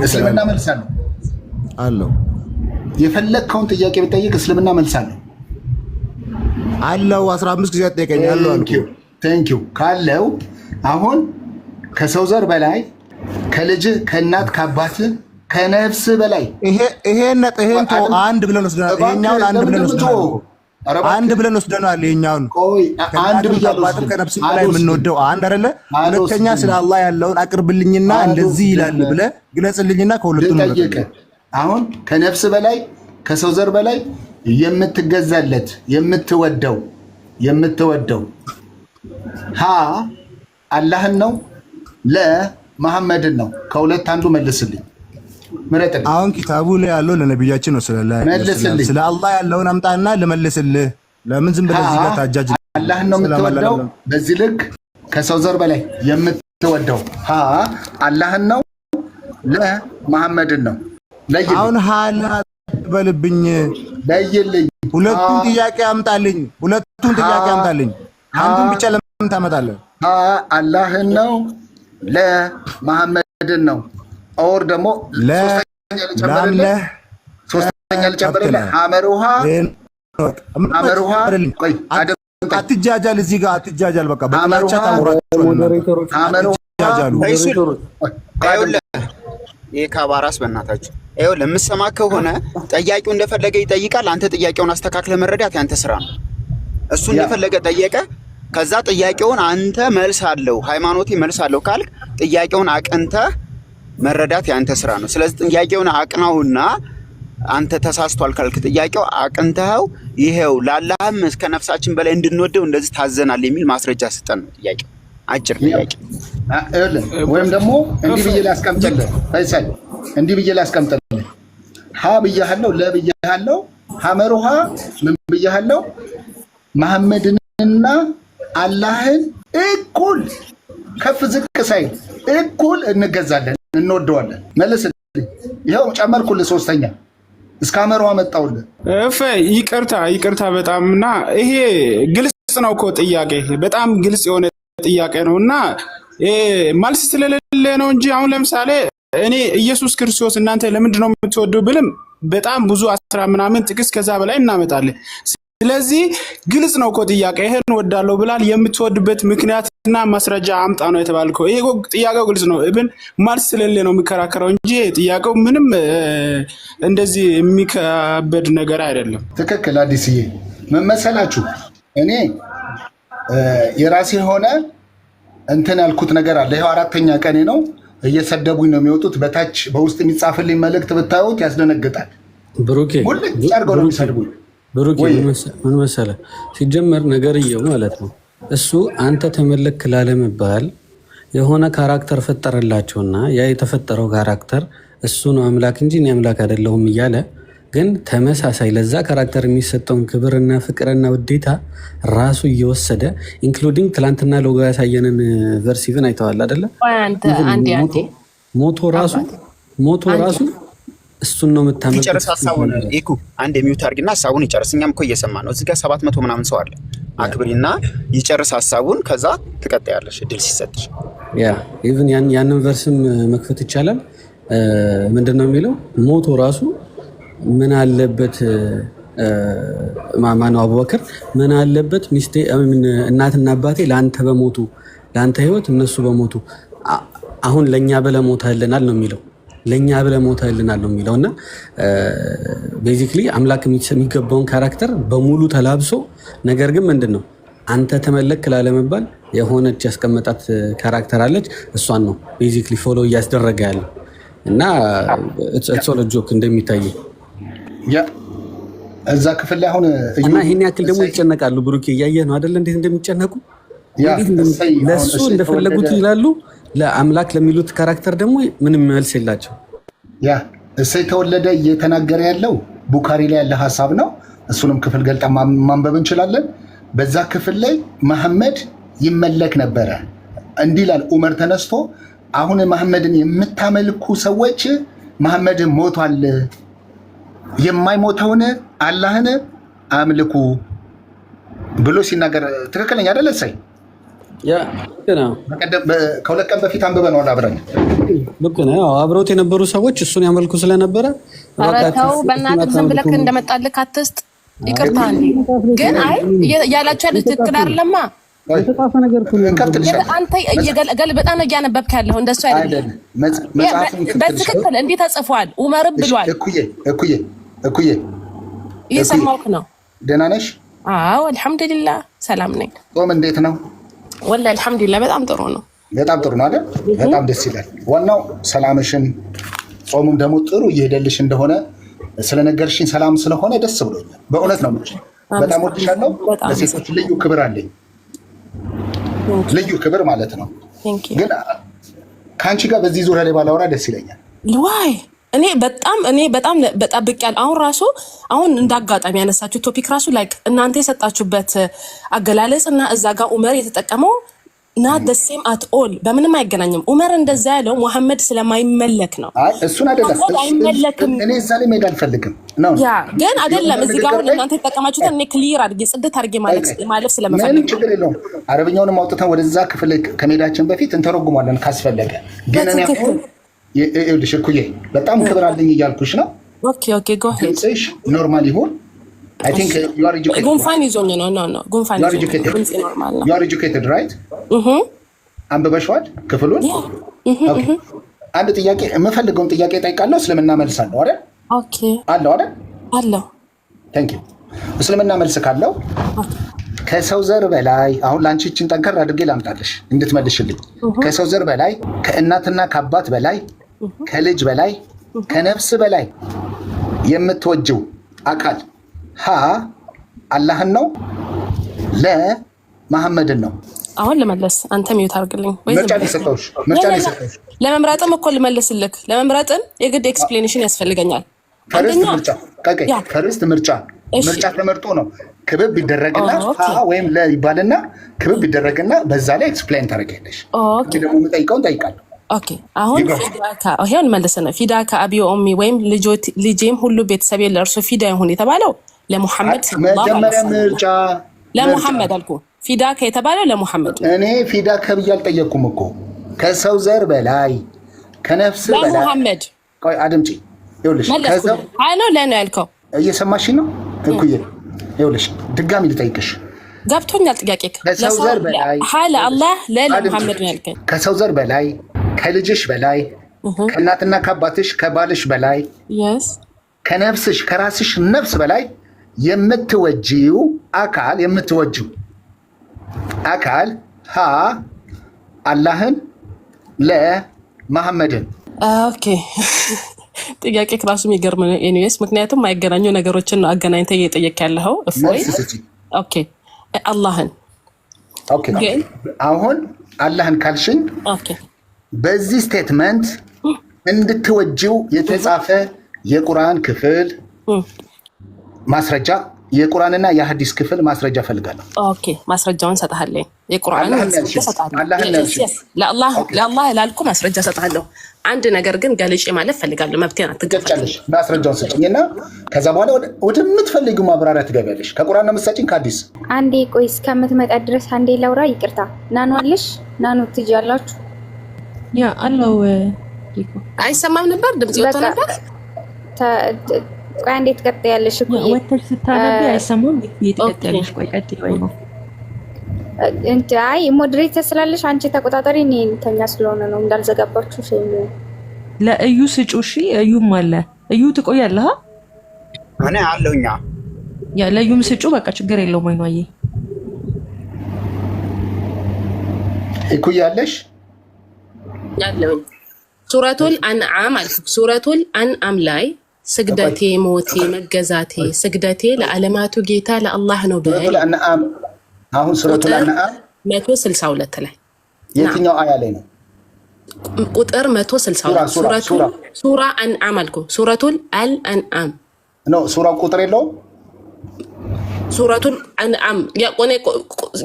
እስልምና መልስ አለው። የፈለግከውን ጥያቄ ብጠይቅ እስልምና መልስ አለው። 15 ጊዜ ጠይቀኛል አልኩ። ቴንክ ዩ ካለው አሁን ከሰው ዘር በላይ ከልጅህ ከእናት ከአባትህ ከነፍስ በላይ ይሄን ተው። አንድ ብለን ወስደናል። ይሄኛውን አንድ ብለን ወስደናል። ይሄኛውን አንድ ብያለሁ። ከነፍስ በላይ የምንወደው አንድ አይደለ? ሁለተኛ ስለ አላህ ያለውን አቅርብልኝና እንደዚህ ይላል ብለህ ግለጽልኝና ከሁለቱም አሁን ከነፍስ በላይ ከሰው ዘር በላይ የምትገዛለት የምትወደው ሀ አላህን ነው ለመሐመድን ነው? ከሁለት አንዱ መልስልኝ። ምረጥልኝ። አሁን ኪታቡ ላይ ያለው ለነብያችን ነው። ስለ አላህ ያለውን አምጣና ልመልስልህ። ለምን ዝም ብለህ እዚህ ጋር ታጃጅ? አላህን ነው የምትወደው በዚህ ልክ ከሰው ዘር በላይ የምትወደው ሀ አላህን ነው ለመሐመድን ነው? ለይልኝ። አሁን ሀላ በልብኝ ለይልኝ። ሁለቱን ጥያቄ አምጣልኝ። አንዱን ብቻ ለምን ታመጣለህ? አላህን ነው ለመሐመድን ነው? ኦር ደግሞ ሶስተኛ ልጨምርልህ። ሐመሩሃ አትጃጃል፣ እዚህ ጋር አትጃጃል። በቃ በጥላቻ ታውራችሁ ይሄ ካባራስ በእናታችሁ ይኸው ለምሰማ ከሆነ ጠያቂው እንደፈለገ ይጠይቃል። አንተ ጥያቄውን አስተካክለ መረዳት ያንተ ስራ ነው። እሱ እንደፈለገ ጠየቀ። ከዛ ጥያቄውን አንተ መልስ አለው ሃይማኖቴ መልስ አለው ካልክ ጥያቄውን አቅንተ መረዳት ያንተ ስራ ነው። ስለዚህ ጥያቄውን አቅናውና አንተ ተሳስቷል ካልክ ጥያቄው አቅንተው ይሄው ለአላህም እስከ ነፍሳችን በላይ እንድንወደው እንደዚህ ታዘናል የሚል ማስረጃ ስጠን ነው ጥያቄ። አጭር ጥያቄ ወይም ደግሞ እንዲህ ብዬ ላስቀምጥልህ ፈይሰል፣ እንዲህ ብዬ ላስቀምጥልህ። ሀ ብያለሁ፣ ለ ብያለሁ፣ ሐመሩሃ ምን ብያለሁ? መሐመድንና አላህን እኩል ከፍ ዝቅ ሳይል እኩል እንገዛለን፣ እንወደዋለን። መልስልኝ። ይኸው ጨመርኩልህ ሶስተኛ እስከ ሐመሩሃ መጣሁልህ። ይቅርታ በጣም እና ይሄ ግልጽ ነው እኮ ጥያቄ፣ በጣም ግልጽ የሆነ ጥያቄ ነው እና መልስ ስለሌለ ነው እንጂ አሁን ለምሳሌ እኔ ኢየሱስ ክርስቶስ እናንተ ለምንድን ነው የምትወዱ ብልም በጣም ብዙ 10 ምናምን ጥቅስ ከዛ በላይ እናመጣለን። ስለዚህ ግልጽ ነው እኮ ጥያቄ። ይሄን ወዳለው ብላል የምትወድበት ምክንያትና ማስረጃ አምጣ ነው የተባልከው። ይሄ ጥያቄው ግልጽ ነው። እብን መልስ ስለሌለ ነው የሚከራከረው እንጂ ጥያቄው ምንም እንደዚህ የሚከበድ ነገር አይደለም። ትክክል አዲስዬ። ምን መሰላችሁ እኔ የራሴ ሆነ እንትን ያልኩት ነገር አለ። ይሄው 4ኛ ቀኔ ነው። እየሰደቡኝ ነው የሚወጡት። በታች በውስጥ የሚጻፍልኝ መልእክት ብታዩት ያስደነግጣል። ብሩኬ አድርገው ነው የሚሰድቡኝ። ብሩኬ ምን መሰለህ ሲጀመር ነገርየው ማለት ነው እሱ አንተ ተመለክ ላለመባል የሆነ ካራክተር ፈጠረላቸውና ያ የተፈጠረው ካራክተር እሱ ነው አምላክ እንጂ እኔ አምላክ አይደለሁም እያለ ግን ተመሳሳይ ለዛ ካራክተር የሚሰጠውን ክብርና ፍቅርና ውዴታ ራሱ እየወሰደ ኢንክሉዲንግ ትላንትና ሎጎ ያሳየንን ቨርሲቭን አይተዋል አይደለ? ሞቶ ራሱ እሱን ነው የምታመጣው። ይጨርስ ሀሳቡን ኢኩ አንድ የሚውት አድርግና ሀሳቡን ይጨርስ። እኛም እኮ እየሰማ ነው። እዚህ ጋር 700 ምናምን ሰው አለ። አክብሪና ይጨርስ ሀሳቡን፣ ከዛ ትቀጥያለሽ እድል ሲሰጥሽ። ያ ኢቭን ያንን ቨርስም መክፈት ይቻላል። ምንድነው የሚለው? ሞቶ ራሱ ምን አለበት ማማነው አቡበክር ምን አለበት ሚስቴ እናትና አባቴ ለአንተ በሞቱ ለአንተ ህይወት እነሱ በሞቱ አሁን ለኛ ብለህ ሞተህልናል ነው የሚለው። ለኛ ብለህ ሞተህልናል ነው የሚለው እና ቤዚክሊ አምላክ የሚገባውን ካራክተር በሙሉ ተላብሶ ነገር ግን ምንድነው አንተ ተመለክ ላለመባል የሆነች ያስቀመጣት ካራክተር አለች። እሷን ነው ቤዚክሊ ፎሎ እያስደረገ ያለው እና ሶሎ ጆክ እንደሚታየው እዛ ክፍል ላይ አሁን እና ይሄን ያክል ደግሞ ይጨነቃሉ። ብሩኬ እያየህ ነው አይደል? እንዴት እንደሚጨነቁ ለሱ እንደፈለጉት ይላሉ። ለአምላክ ለሚሉት ካራክተር ደግሞ ምንም መልስ የላቸው። ያ እሰይ ተወለደ እየተናገረ ያለው ቡካሪ ላይ ያለ ሀሳብ ነው። እሱንም ክፍል ገልጣ ማንበብ እንችላለን። በዛ ክፍል ላይ መሐመድ ይመለክ ነበረ። እንዲህ ይላል ዑመር ተነስቶ አሁን መሐመድን የምታመልኩ ሰዎች መሐመድን ሞቷል፣ የማይሞተውን አላህን አምልኩ ብሎ ሲናገር ትክክለኛ አይደለ? እሰይ ከሁለት ቀን በፊት አንብበነዋል አብረን። ልክ ነው። አብረውት የነበሩ ሰዎች እሱን ያመልኩ ስለነበረ ተው በእናትህ ዝም ብለህ እንደመጣልህ አትስጥ። ይቅርታ ግን አይ ያላችሁ ያለ ትክክል አይደለማ። የተጻፈ ነገር አንተ ገልብጣ ነው እያነበብክ ያለው እንደሱ አይደለም። በትክክል እንዴት ተጽፏል? ዑመርም ብሏል። እኩዬ እየሰማሁህ ነው። ደህና ነሽ? አዎ አልሐምዱሊላህ ሰላም ነኝ። ጾም እንዴት ነው? ወላሂ አልሐምዱሊላህ በጣም ጥሩ ነው። በጣም ጥሩ ነው አይደል? በጣም ደስ ይላል። ዋናው ሰላምሽን ጾሙም ደግሞ ጥሩ እየሄደልሽ እንደሆነ ስለነገርሽኝ ሰላም ስለሆነ ደስ ብሎኛል። በእውነት ነው የምልሽ። በጣም ወድሻለሁ። ለሴቶች ልዩ ክብር አለኝ። ልዩ ክብር ማለት ነው። ግን ከአንቺ ጋር በዚህ ዙሪያ ላይ ባላወራ ደስ ይለኛል። ዋይ እኔ በጣም በጣብቂያል። አሁን ራሱ እንዳጋጣሚ ያነሳችሁ ቶፒክ ራሱ ላይክ እናንተ የሰጣችሁበት አገላለጽ እና እዛ ጋር ዑመር የተጠቀመው not the same at all በምንም አይገናኝም። ዑመር እንደዛ ያለው መሐመድ ስለማይመለክ ነው። እሱን አይደለም እኔ እዛ ላይ መሄድ አልፈልግም ነው ያ ግን አይደለም። እዚህ ጋር እናንተ የተጠቀማችሁት እኔ ክሊር አድርጌ ጽድት አድርጌ ማለፍ ስለመፈልግ ምንም ችግር የለውም። አረብኛውንም አውጥተን ወደዛ ክፍል ከመሄዳችን በፊት እንተረጉማለን ካስፈለገ። ግን እኔ አሁን ይኸውልሽ እኩዬ በጣም ክብር አለኝ እያልኩሽ ነው። ኦኬ go ahead ኖርማል ይሁን I think you are educated. ጉንፋን ይዞኝ ነው ጉንፋን ይዞኝ ኖርማል ነው። You are educated right? አንብበሽዋል ክፍሉን? ኦኬ አንድ ጥያቄ የምፈልገውን ጥያቄ ጠይቃለሁ። እስልምና መልሳለሁ አይደል? ኦኬ አለው አይደል? አለው። Thank you. እስልምና መልስ ካለው ከሰው ዘር በላይ አሁን ላንቺ እቺን ጠንከር አድርጌ ላምጣልሽ እንድትመልሽልኝ። ከሰው ዘር በላይ ከእናትና ከአባት በላይ ከልጅ በላይ ከነፍስ በላይ የምትወጂው አካል ሀ አላህን ነው ለ መሐመድን ነው? አሁን ልመለስ አንተ ሚዩት አድርግልኝ ወይ ምርጫ ሊሰጠውሽ ለመምራጥም እኮ ልመልስልክ። ለመምራጥም የግድ ኤክስፕሌኔሽን ያስፈልገኛል። ፈርስት ምርጫ ተመርጦ ነው ክብብ ይደረግና ሀ ወይም ለ ይባልና ክብብ ይደረግና በዛ ላይ ኤክስፕሌን ታደርጊያለሽ። ኦኬ ደግሞ የምጠይቀውን ጠይቃለሁ። ኦኬ አሁን ይሄን መልሰና ፊዳካ አቢ ኦሚ ወይም ልጄም ሁሉ ቤተሰቤ ለእርሱ ፊዳ ይሁን የተባለው ለሙሐመድ መጀመሪያ ምርጫ ለሙሐመድ አልኩ። ፊዳካ የተባለው ለሙሐመድ። እኔ ፊዳካ ብዬ አልጠየቅኩም እኮ ከሰው ዘር በላይ ከነፍስ በላይ ለሙሐመድ። ቆይ አድምጪ። ይኸውልሽ ከሰው ነው ለኔ ያልከው እየሰማሽኝ ነው እኩዬ? ይኸውልሽ ድጋሚ ልጠይቅሽ። ገብቶኛል ጥያቄ። ከሰው ዘር በላይ ሀለ አላህ ለሙሐመድ ነው ያልከኝ። ከሰው ዘር በላይ ከልጅሽ በላይ ከእናትና ከአባትሽ ከባልሽ በላይ ከነፍስሽ ከራስሽ ነፍስ በላይ የምትወጂው አካል ሀ አላህን ለ መሐመድን። ኦኬ ጥያቄ ክላሱ የሚገርም ነው። ኤኒዌይስ ምክንያቱም የማይገናኙ ነገሮችን ነው አገናኝተህ እየጠየቅ ያለኸው። ኦኬ አላህን ግን አሁን አላህን ካልሽኝ በዚህ ስቴትመንት እንድትወጂው የተጻፈ የቁርአን ክፍል ማስረጃ፣ የቁርአንና የሐዲስ ክፍል ማስረጃ ፈልጋለሁ። ኦኬ ማስረጃውን ሰጣለኝ። የቁርአን ለአላህ ላልኩ ማስረጃ ሰጣለሁ። አንድ ነገር ግን ገልጬ ማለት ፈልጋለሁ። መብቴን አትገፋለሽ። ማስረጃውን ስጭኝና ከዛ በኋላ ወደምትፈልጊው ማብራሪያ ትገቢያለሽ። ከቁርአን ነው የምትሰጪኝ ከሐዲስ? አንዴ ቆይ እስከምትመጣ ድረስ አንዴ ላውራ። ይቅርታ ናኑ አለሽ? ናኑ ትጃላችሁ? ያ አለው አይሰማም ነበር ድምጽ ወጥቶ ነበር። ቆይ እንዴት ቀጥያለሽ? እኮ ወተሽ ስታነቢ አይሰማም። ይተቀጥልሽ። ቆይ ቀጥ ወይ ነው እንት አይ ሞዴሬተር ስላለሽ አንቺ ተቆጣጣሪ። እኔ እንተኛ ስለሆነ ነው እንዳልዘጋባችሁ። ለእዩ ስጩ። እሺ እዩም አለ። እዩ ትቆያለህ? እኔ አለውኛ። ያ ለእዩም ስጩ። በቃ ችግር የለውም። ወይ ነው አይ እኩያለሽ ያለው ሱረቱል አንዓም አልኩ። ሱረቱል አንዓም ላይ ስግደቴ፣ ሞቴ፣ መገዛቴ፣ ስግደቴ ለዓለማቱ ጌታ ለአላህ ነው በል። ሱረቱል አንዓም አሁን ሱረቱል አንዓም 162 ላይ የትኛው አያ ላይ ነው? ቁጥር 162 ሱራ አንዓም አልኩ። ሱረቱል አንዓም ነው። ሱራው ቁጥር የለውም። ሱረቱል አንዓም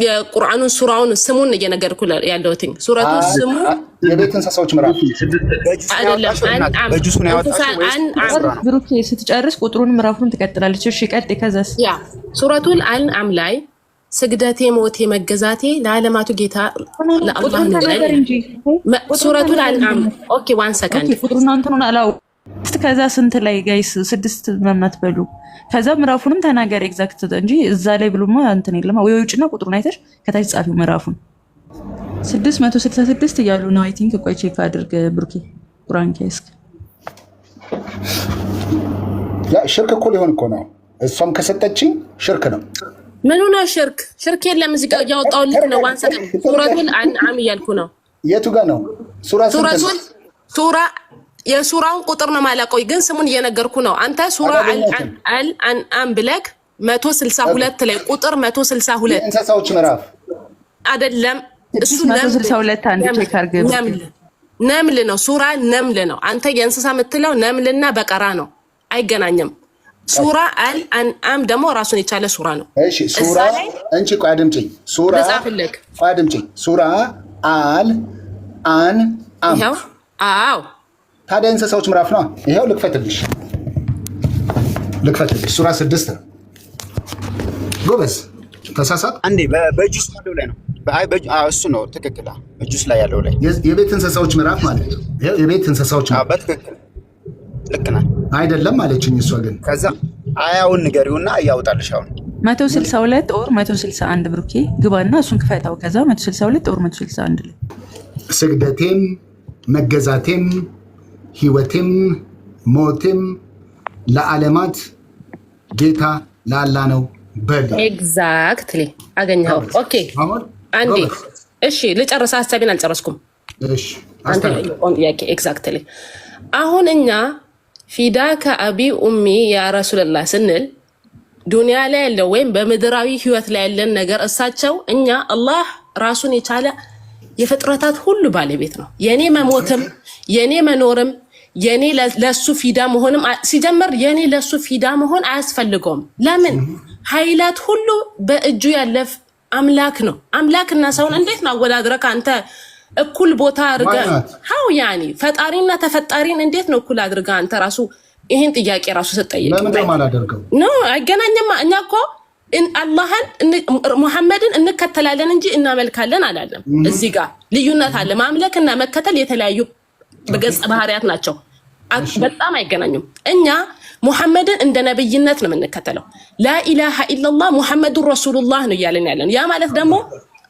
የቁርአኑን ሱራውን ስሙን እየነገርኩ ያለሁት ሱረቱ ስሙ የቤት እንስሳዎች ምዕራፍ አይደለም። አንዓም በጁሱን ያወጣው ብሩክ ስትጨርስ ቁጥሩን ምዕራፉን ትቀጥላለች። እሺ ቀጥ ከዛስ ያ ሱረቱል አንዓም ላይ ስግደቴ ሞቴ መገዛቴ ለዓለማቱ ጌታ ለአላህ ነው። ሱረቱል አንዓም ኦኬ 1 ሰከንድ ቁጥሩን አንተን አላው ከዛ ስንት ላይ ጋይስ 6 መማት በሉ ከዛ ምዕራፉንም ተናገር ኤግዛክት እንጂ እዛ ላይ ብሎማ እንትን የለም ወይ ውጭና ቁጥሩን አይተሽ ከታች ጻፊው ምዕራፉን 666 እያሉ ነው። አይ ቲንክ ቆይ ቼክ አድርግ ብሩኬ ቁርአን ከስክ ያ ሽርክ እኮ ሊሆን እኮ ነው። እሷም ከሰጠችኝ ሽርክ ነው። ምኑ ነው ሽርክ? ሽርክ የለም እዚህ ጋር ያወጣውልክ ነው። ዋን ሰከንድ ሱረቱል አንዓም እያልኩ ነው። የቱ ጋር ነው? ሱራ የሱራውን ቁጥር ነው ማላቆይ ግን ስሙን እየነገርኩ ነው። አንተ ሱራ አንዓም ብለክ 162 ላይ ቁጥር 162 እንስሳዎች ምዕራፍ አይደለም እሱ 162 አንድ ቼክ አድርግ። ነምል ነው ሱራ ነምል ነው። አንተ የእንስሳ የምትለው ነምልና በቀራ ነው፣ አይገናኝም። ሱራ አንዓም ደግሞ ራሱን የቻለ ሱራ ነው። እሺ ሱራ እንቺ ቆይ አድምጪኝ። ሱራ ቆይ አድምጪኝ። ሱራ አንዓም ይሄው አዎ ታዲያ እንስሳዎች ምዕራፍ ነው። ይሄው ልክፈትልሽ ሱራ 6 ነው። ጎበዝ ተሳሳት አንዴ በጁስ ያለው ላይ ነው። አይ እሱ ነው ትክክል። በጁስ ላይ ያለው ላይ የቤት እንስሳዎች ምዕራፍ ማለት ነው። የቤት እንስሳዎች ምዕራፍ በትክክል ልክ ነህ አይደለም አለችኝ እሷ። ግን ከዛ አያውን ንገሪውና ያውጣልሽ። አሁን 162 ኦር 161 ብሩኬ ግባና እሱን ክፈታው። ከዛ 162 ኦር 161 ላይ ስግደቴም መገዛቴም ህይወቴም ሞቴም ለዓለማት ጌታ ለአላህ ነው በል። ኤግዛክትሊ አገኘኸው። ኦኬ አንዴ እሺ ልጨርስ፣ ሀሳቤን አልጨረስኩም። እሺ አንተ ጥያቄ ኤግዛክትሊ አሁን እኛ ፊዳከ አቢ ኡሚ ያ ረሱልላህ ስንል ዱንያ ላይ ያለው ወይም በምድራዊ ህይወት ላይ ያለን ነገር እሳቸው እኛ አላህ ራሱን የቻለ የፍጥረታት ሁሉ ባለቤት ነው። የኔ መሞትም የኔ መኖርም የኔ ለሱ ፊዳ መሆንም ሲጀምር የኔ ለሱ ፊዳ መሆን አያስፈልገውም። ለምን ኃይላት ሁሉ በእጁ ያለፍ አምላክ ነው። አምላክና ሰውን እንዴት ነው አወዳድረህ አንተ እኩል ቦታ አድርገህ ሀው ያኒ ፈጣሪና ተፈጣሪን እንዴት ነው እኩል አድርገህ አንተ ራሱ ይሄን ጥያቄ ራሱ ተጠየቅ። ለምን ማላደርገው ነው አይገናኝም። እኛ እኮ አላህን ሙሐመድን እንከተላለን እንጂ እናመልካለን አላለም። እዚህ ጋር ልዩነት አለ። ማምለክና መከተል የተለያዩ በገጽ ባህሪያት ናቸው። በጣም አይገናኙም። እኛ ሙሐመድን እንደ ነብይነት ነው የምንከተለው። ላኢላሃ ኢላላህ ሙሐመዱን ረሱሉላህ ነው እያለን ያለን። ያ ማለት ደግሞ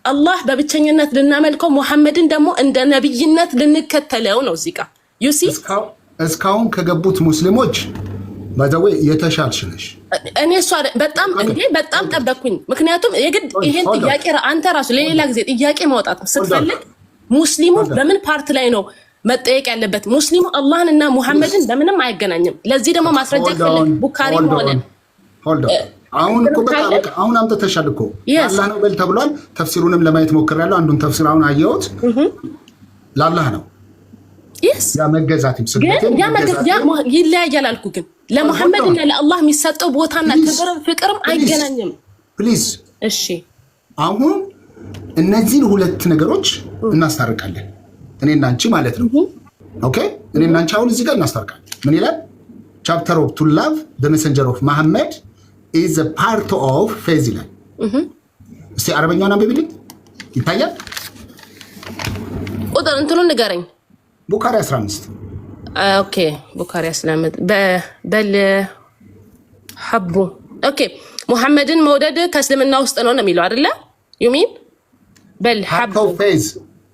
አላህ በብቸኝነት ልናመልከው ሙሐመድን ደግሞ እንደ ነብይነት ልንከተለው ነው። እዚህ ጋር ዩሲ እስካሁን ከገቡት ሙስሊሞች ባዛው የተሻልሽ ነሽ። እኔ እሷ በጣም ጠበቅኩኝ። ምክንያቱም የግድ ይሄን ጥያቄ አንተ ራሱ ለሌላ ጊዜ ጥያቄ ማውጣት ስትፈልግ ሙስሊሙ በምን ፓርት ላይ ነው መጠየቅ ያለበት? ሙስሊሙ አላህን እና ሙሐመድን በምንም አይገናኝም። ለዚህ ደግሞ ማስረጃ ፈልግ። ቡኻሪ ሆነ አሁን እኮ በቃ አሁን አምጥተሻል እኮ አላህ ነው በል ተብሏል። ተፍሲሩንም ለማየት ሞክሬያለሁ። አንዱን ተፍሲር አሁን አየሁት። ለአላህ ነው ያ መገዛትም ስግደትም ይለያያል አልኩ። ግን ለሙሐመድ እና ለአላህ የሚሰጠው ቦታና ክብርም ፍቅርም አይገናኝም። ፕሊዝ እሺ፣ አሁን እነዚህን ሁለት ነገሮች እናስታርቃለን። እኔና አንቺ ማለት ነው። ኦኬ፣ እኔና አንቺ አሁን እዚህ ጋር እናስታርቃለን። ምን ይላል? ቻፕተር ኦፍ ቱ ላቭ ዘ ሜሴንጀር ኦፍ መሐመድ ኢዝ አ ፓርት ኦፍ ፌዝ ይላል። እስቲ አረበኛውን አንብቢልኝ። ይታያል? ቁጥር እንትኑን ንገረኝ። ቡኻሪ 15 ኦኬ፣ ቡኻሪ 15 በል ሐቡ ኦኬ። ሙሐመድን መውደድ ከእስልምና ውስጥ ነው የሚለው አይደለ? ዩሚን በል ሐቡ ፌዝ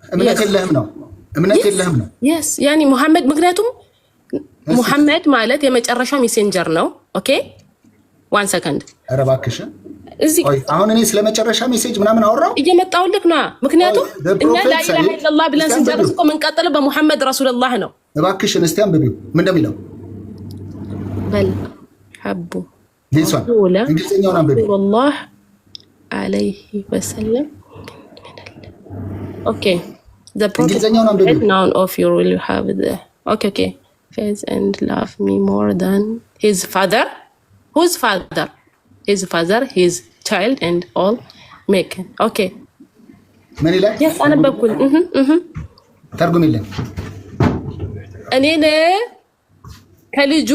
እምነት የለህም ነው። እምነት የለህም ነው። yes ያኒ ሙሐመድ ምክንያቱም ሙሐመድ ማለት የመጨረሻው ሜሴንጀር ነው። ኦኬ 1 ሰከንድ ኧረ እባክሽ እዚህ አሁን እኔ ስለመጨረሻ ሜሴጅ ምናምን አወራው እየመጣሁልክ ነው። ምክንያቱም እኛ ላኢላሃ ኢላላህ ብለን ስንጨርስ እኮ የምንቀጥለው በሙሐመድ ረሱልላህ ነው። እባክሽን እስቲ አንብቢው ምን እንደሚለው በል ሐቡ ዲሷን እንግሊዝኛውን አንብቢው ወላሂ አለይሂ ወሰለም okay the prophet known of you will have the okay faith and love me more than his father. Whose father? His father, his child and all make okay ምን ይላል? yes አነበብኩኝ ተርጉምልኝ። እኔ ከልጁ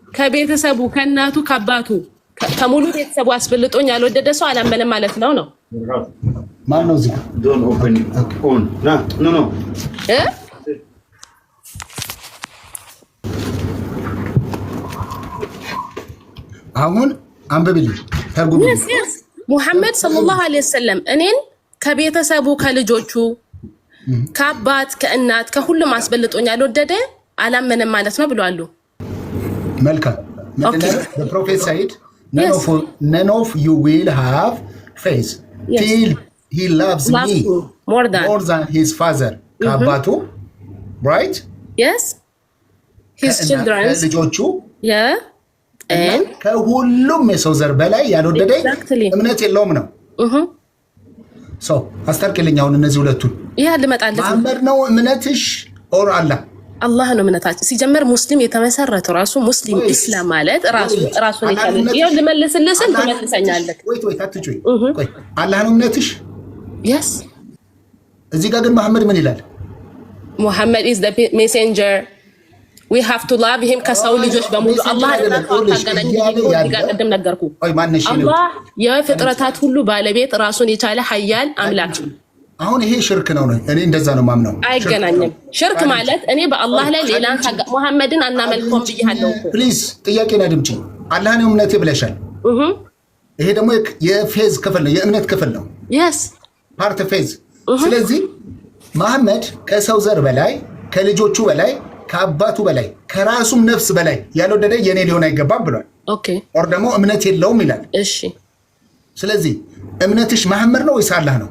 ከቤተሰቡ ከእናቱ ከአባቱ ከሙሉ ቤተሰቡ አስበልጦኝ ያልወደደ ሰው አላመነም ማለት ነው። ማን ነው እዚህ? ዶንት ኦፕን ኦን ኖ አሁን አንብብልኝ ተርጉም። ሙሐመድ ሰለላሁ ዐለይሂ ወሰለም እኔን ከቤተሰቡ ከልጆቹ ከአባት ከእናት ከሁሉም አስበልጦኝ ያልወደደ አላመነም ማለት ነው ብለዋል። መልካም the prophet said none of you will have faith till he loves me more than his father ከአባቱ right yes his children ልጆቹ yeah and ከሁሉም የሰው ዘር በላይ ያልወደደኝ እምነት የለውም ነው ሶ አስተርክልኝ አሁን እነዚህ ሁለቱን ያ ልመጣለት መሐመድ ነው እምነትሽ ኦር አላህ ነው እምነታችን ሲጀመር ሙስሊም የተመሰረተው ራሱ ሙስሊም ኢስላም ማለት ራሱን ይካለ ይሄው ልመልስልህ ትመልሰኛለህ ወይ አትጩይ ቆይ አላህ ነው እምነትሽ yes እዚህ ጋር ግን መሐመድ ምን ይላል Muhammad is the messenger we have to love him ከሰው ልጆች በሙሉ አላህ ታገናኝ ይጋቀደም ነገርኩ አላህ የፍጥረታት ሁሉ ባለቤት ራሱን የቻለ ኃያል አምላክ አሁን ይሄ ሽርክ ነው እኔ እንደዛ ነው ማምነው አይገናኝም ሽርክ ማለት እኔ በአላህ ላይ ሌላን ሙሐመድን አናመልከውም ብያለሁ ፕሊዝ ጥያቄና ድምጪ አላህ ነው እምነቴ ብለሻል ይሄ ደግሞ የፌዝ ክፍል ነው የእምነት ክፍል ነው yes ፓርት ፌዝ ስለዚህ መሐመድ ከሰው ዘር በላይ ከልጆቹ በላይ ከአባቱ በላይ ከራሱም ነፍስ በላይ ያልወደደ የኔ ሊሆን አይገባም ብሏል ኦኬ ኦር ደግሞ እምነት የለውም ይላል እሺ ስለዚህ እምነትሽ መሐመድ ነው ወይስ አላህ ነው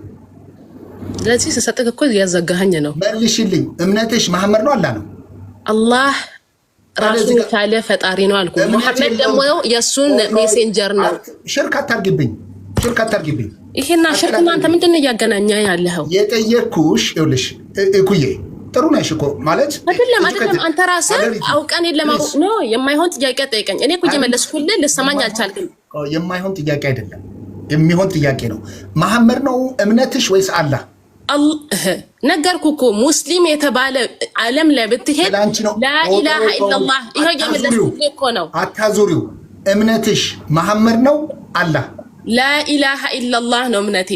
ለዚህ ተሰጠክ እኮ ያዘጋኸኝ ነው መልሽልኝ እምነትሽ መሐመድ ነው አላህ ነው አላህ ራሱን ካለ ፈጣሪ ነው አልኩ መሐመድ ደግሞ የሱን ሜሴንጀር ነው ሽርክ አታርግብኝ ይሄና ሽርክና አንተ ምንድነው ያገናኛ ያለኸው የጠየቅኩሽ ይኸውልሽ እኩዬ ጥሩ ነሽ እኮ ማለት አይደለም አንተ ራስህ አውቀን ለማወቅ ነው የማይሆን ጥያቄ ጠይቀኝ እኔ እኮ እየመለስኩልህ ልሰማኝ አልቻልክም የማይሆን ጥያቄ አይደለም የሚሆን ጥያቄ ነው መሐመድ ነው እምነትሽ ወይስ አላህ ነገርኩ እኮ ሙስሊም የተባለ ዓለም ላይ ብትሄድ ላ ኢላሃ ኢላላህ ይሄ የመለስኩልህ እኮ ነው አታዙሪው እምነትሽ መሐመድ ነው አላህ ላ ኢላሃ ኢላላህ ነው እምነቴ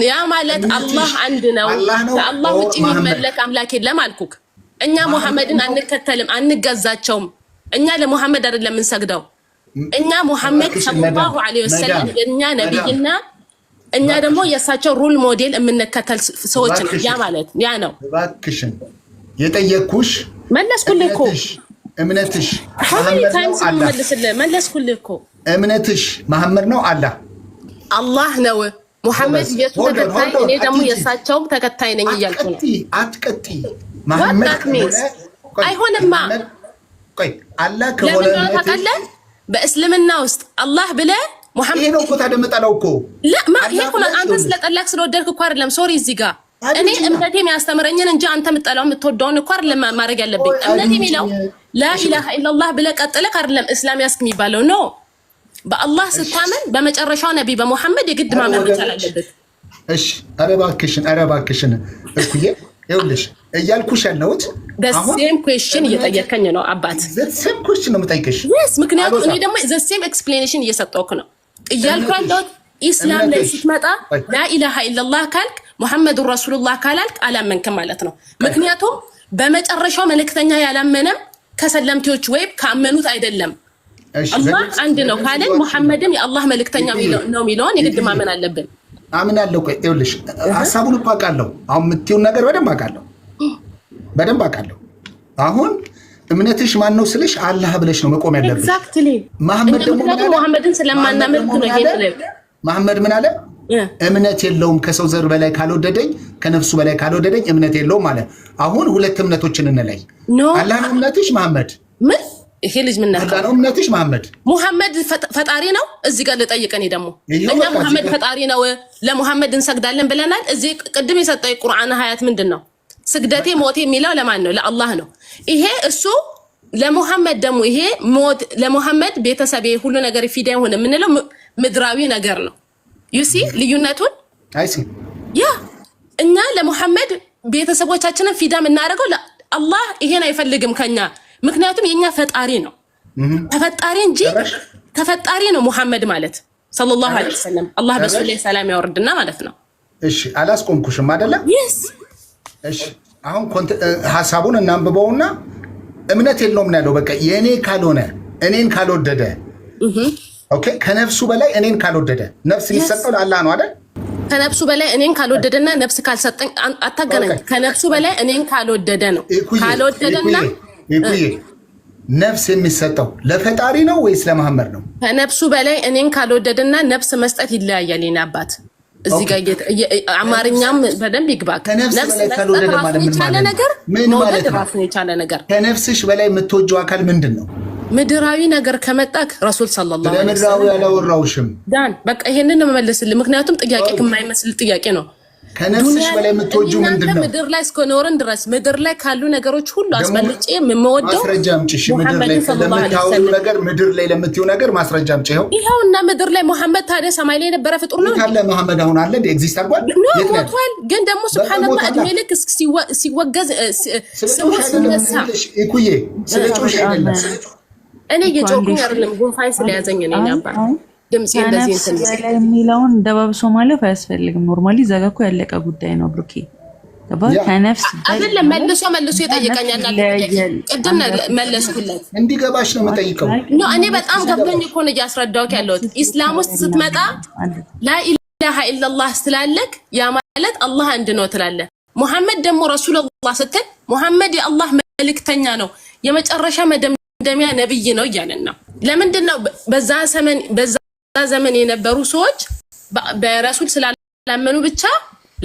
ያ ማለት አላህ አንድ ነው ከአላህ ውጪ የሚመለክ አምላክ የለም አልኩክ እኛ ሙሐመድን አንከተልም አንገዛቸውም እኛ ለሙሐመድ አይደለም እንሰግደው እኛ ሙሐመድ ሰለላሁ ዐለይሂ ወሰለም የኛ ነብይና እኛ ደግሞ የሳቸው ሩል ሞዴል የምንከተል ሰዎች ያ ማለት ያ ነው እባክሽን የጠየቅኩሽ መለስኩልህ እኮ እምነትሽ መለስኩልህ እኮ እምነትሽ መሐመድ ነው አላህ ነው ሙሐመድ የሱ ተከታይ እኔ ደግሞ የሳቸው ተከታይ ነኝ እያልኩ ነው አትቀጢ መሐመድ አይሆንማ ቆይ አላህ ከሆነ ታውቃለህ በእስልምና ውስጥ አላህ ብለህ ሙሐመድ ይሄ ነው እኮ ታደምጣለው እኮ ለማ ይሄ እኮ አንተ ስለጠላክ ስለወደድክ እኮ አይደለም ሶሪ እዚህ ጋር እኔ እምነቴ የሚያስተምረኝን እንጂ አንተ የምትጠላው የምትወደውን እኮ አይደለም ማድረግ ያለብኝ እምነቴ የሚለው ላ ኢላሃ ኢላላህ ብለህ ቀጥለህ አይደለም እስላም ያስክ የሚባለው ነው በአላህ ስታመን በመጨረሻው ነብይ በመሐመድ የግድ ማመን መቻል አለበት እሺ ኧረ እባክሽን እኩዬ ይኸውልሽ እያልኩሽ ያለሁት በሴም ኩዌስችን እየጠየከኝ ነው አባት ዘሴም ኩዌስችን ነው የምጠይቅሽ yes ምክንያቱም እኔ ደግሞ ዘሴም ኤክስፕሌኔሽን እየሰጠሁክ ነው እያልኩ ያለሁት ኢስላም ላይ ስትመጣ ላ ኢላሃ ኢላላህ ካልክ ሙሐመድ ረሱሉላህ ካላልክ አላመንክም ማለት ነው ምክንያቱም በመጨረሻው መልእክተኛ ያላመነም ከሰለምቲዎች ወይ ካመኑት አይደለም አላህ አንድ ነው ካለን ሙሐመድም የአላህ መልእክተኛ ነው የሚለውን የግድ ማመን አለብን አምናለሁ ቆይ ይኸውልሽ ሐሳቡን አውቃለሁ አሁን የምትይውን ነገር በደንብ አውቃለሁ አሁን እምነትሽ ማን ነው ስልሽ አላህ ብለሽ ነው መቆም ያለብሽ ኤግዛክትሊ መሐመድ ደግሞ ሙሐመድን ስለማናመልክ ነው ይሄ መሐመድ ምን አለ እምነት የለውም ከሰው ዘር በላይ ካልወደደኝ ከነፍሱ በላይ ካልወደደኝ እምነት የለውም ማለት አሁን ሁለት እምነቶችን እንለይ አላህ ነው እምነትሽ መሐመድ ምን ይሄ ልጅ ምን ነካ ነው እምነትሽ መሐመድ ፈጣሪ ነው እዚህ ጋር ልጠይቀኝ ደግሞ እኛ መሐመድ ፈጣሪ ነው ለመሐመድ እንሰግዳለን ብለናል እዚህ ቅድም የሰጠው ቁርአን ሀያት ምንድነው ስግደቴ ሞቴ የሚለው ለማን ነው ለአላህ ነው ይሄ እሱ ለመሐመድ ደግሞ ይሄ ሞት ለመሐመድ ቤተሰቤ ሁሉ ነገር ፊዳ ይሆን ምንለው ምድራዊ ነገር ነው ዩ ሲ ልዩነቱን አይ ሲ ያ እኛ ለመሐመድ ቤተሰቦቻችንን ፊዳ የምናደርገው አላህ ይሄን አይፈልግም ከኛ ምክንያቱም የኛ ፈጣሪ ነው ተፈጣሪ እንጂ ተፈጣሪ ነው ሙሐመድ ማለት ሰለላሁ ዐለይሂ ወሰለም አላህ በሱ ላይ ሰላም ያወርድና ማለት ነው። እሺ አላስቆምኩሽም አይደለ? እሺ አሁን ሐሳቡን እናንብበውና እምነት የለውም ነው ያለው። በቃ የኔ ካልሆነ እኔን ካልወደደ ኦኬ፣ ከነፍሱ በላይ እኔን ካልወደደ ነፍስ የሚሰጠው ለአላህ ነው አይደል? ከነፍሱ በላይ እኔን ካልወደደና ነፍስ ካልሰጠኝ አታገናኝ። ከነፍሱ በላይ እኔን ካልወደደ ነው ካልወደደና ነፍስ የሚሰጠው ለፈጣሪ ነው ወይስ ለመሐመድ ነው? ከነፍሱ በላይ እኔን ካልወደደና ነፍስ መስጠት ይለያያል። የኔ አባት እዚህ ጋር አማርኛም በደንብ ይግባክ። ከነፍስ በላይ ካልወደደ ማለት ምን ማለት ነው? ራሱን የቻለ ነገር። ከነፍስሽ በላይ የምትወጂው አካል ምንድን ነው? ምድራዊ ነገር ከመጣክ ረሱል ሰለላሁ ዐለይሂ ወሰለም ለምድራዊ ያላወራውሽም ዳን በቃ ይሄንን መመለስልህ። ምክንያቱም ጥያቄ የማይመስል ጥያቄ ነው። ከነፍስሽ በላይ የምትወጂው ምንድን ነው? ምድር ላይ እስከኖርን ድረስ ምድር ላይ ካሉ ነገሮች ሁሉ አስበልጬ የምወደው ማስረጃ አምጪሽ። ምድር ላይ ለምታወሪው ነገር ምድር ላይ ለምትይው ነገር ማስረጃ አምጪ። ይኸውና ምድር ላይ መሐመድ ታዲያ ሰማይ ላይ የነበረ ፍጡር ነው ካለ መሐመድ አሁን አለ እንደ ኤግዚስት አድርጓል ሞቷል። ግን ደግሞ ሱብሃንአላህ እድሜ ልክ ሲወገዝ ሲነሳ እኩዬ ስለጮሽ አይደለም እኔ የጮኩኝ አይደለም ጉንፋን ስለያዘኝ ነው ያባል ድምጽ እንደዚህ እንትን የሚለውን ደባብሶ ማለፍ አያስፈልግም። ኖርማሊ ዘጋኩ ያለቀ ጉዳይ ነው። ብሩኬ ከነፍስ አይደለም መልሶ የጠየቀኛል ቅድም መለስኩለት እንዲገባሽ ነው የምጠይቀው። እኔ በጣም ገብቶኝ እኮ ነው እያስረዳሁት ያለሁት። ኢስላም ውስጥ ስትመጣ ላኢላሃ ኢላላህ ስላለክ ያ ማለት አላህ አንድ ነው ትላለህ። ሙሐመድ ደግሞ ረሱላህ ስትል ሙሐመድ የአላህ መልእክተኛ ነው የመጨረሻ መደምደሚያ ነብይ ነው እያለን ነው። ለምንድን ነው በዛ ዘመን የነበሩ ሰዎች በረሱል ስላላመኑ ብቻ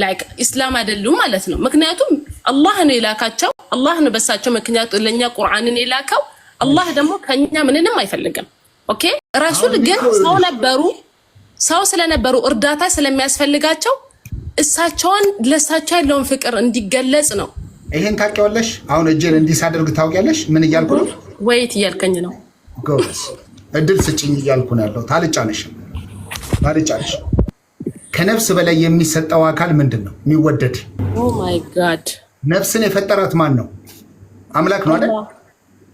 ላይክ ኢስላም አይደሉም ማለት ነው። ምክንያቱም አላህ ነው የላካቸው፣ አላህ ነው በሳቸው ምክንያት ለኛ ቁርአንን የላከው። አላህ ደግሞ ከኛ ምንንም አይፈልግም። ኦኬ ረሱል ግን ሰው ስለነበሩ እርዳታ ስለሚያስፈልጋቸው እሳቸውን ለሳቸው ያለውን ፍቅር እንዲገለጽ ነው። ይሄን ታውቂዋለሽ? አሁን እጄን እንዲሳደርግ ታውቂያለሽ? ምን እያልኩ ነው? ወይት እያልከኝ ነው? ጎበዝ እድል ስጭኝ እያልኩ ነው ያለው። ታልጫነሽ ከነፍስ በላይ የሚሰጠው አካል ምንድን ነው የሚወደድ? ኦ ማይ ጋድ ነፍስን የፈጠራት ማን ነው? አምላክ ነው አይደል?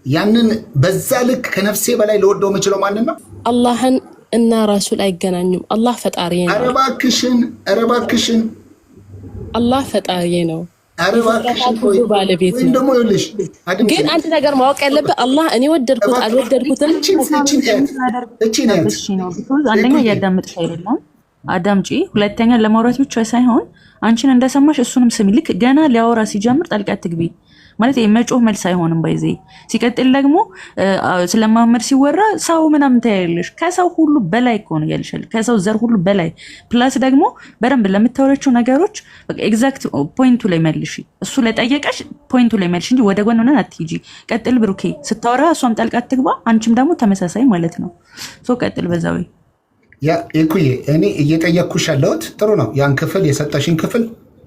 ያንን በዛ ልክ ከነፍሴ በላይ ለወደው የምችለው ማንን ነው? አላህን እና ረሱል አይገናኙም። አላህ ፈጣሪ ነው። ኧረ እባክሽን አላህ ፈጣሪ ነው። ባለቤት ነው። ግን አንድ ነገር ማወቅ ያለብህ አላህ እኔ ወደድኩት አልወደድኩትም አንደኛ እያዳመጥሽ አይደለም፣ አዳምጪ። ሁለተኛ ለማውራት ብቻ ሳይሆን አንቺን እንደሰማሽ እሱንም ስሚ። ልክ ገና ሊያወራ ሲጀምር ጣልቃ ትግቢ ማለት የመጮህ መልስ አይሆንም። ባይዜ ሲቀጥል ደግሞ ስለማመር ሲወራ ሰው ምናምን ታያለሽ። ከሰው ሁሉ በላይ እኮ ነው ያልሻል፣ ከሰው ዘር ሁሉ በላይ ፕላስ ደግሞ በደንብ ለምታወራቸው ነገሮች በቃ ኤግዛክት ፖይንቱ ላይ መልሺ። እሱ ለጠየቀሽ ፖይንቱ ላይ መልሺ እንጂ ወደ ጎን ሆነን አትሂጂ። ቀጥል ብሩኬ፣ ስታወራ እሷም ጣልቃ ትግባ፣ አንቺም ደግሞ ተመሳሳይ ማለት ነው። ሶ ቀጥል በዛው። ያ እኩዬ እኔ እየጠየቅኩሽ ያለሁት ጥሩ ነው። ያን ክፍል የሰጠሽን ክፍል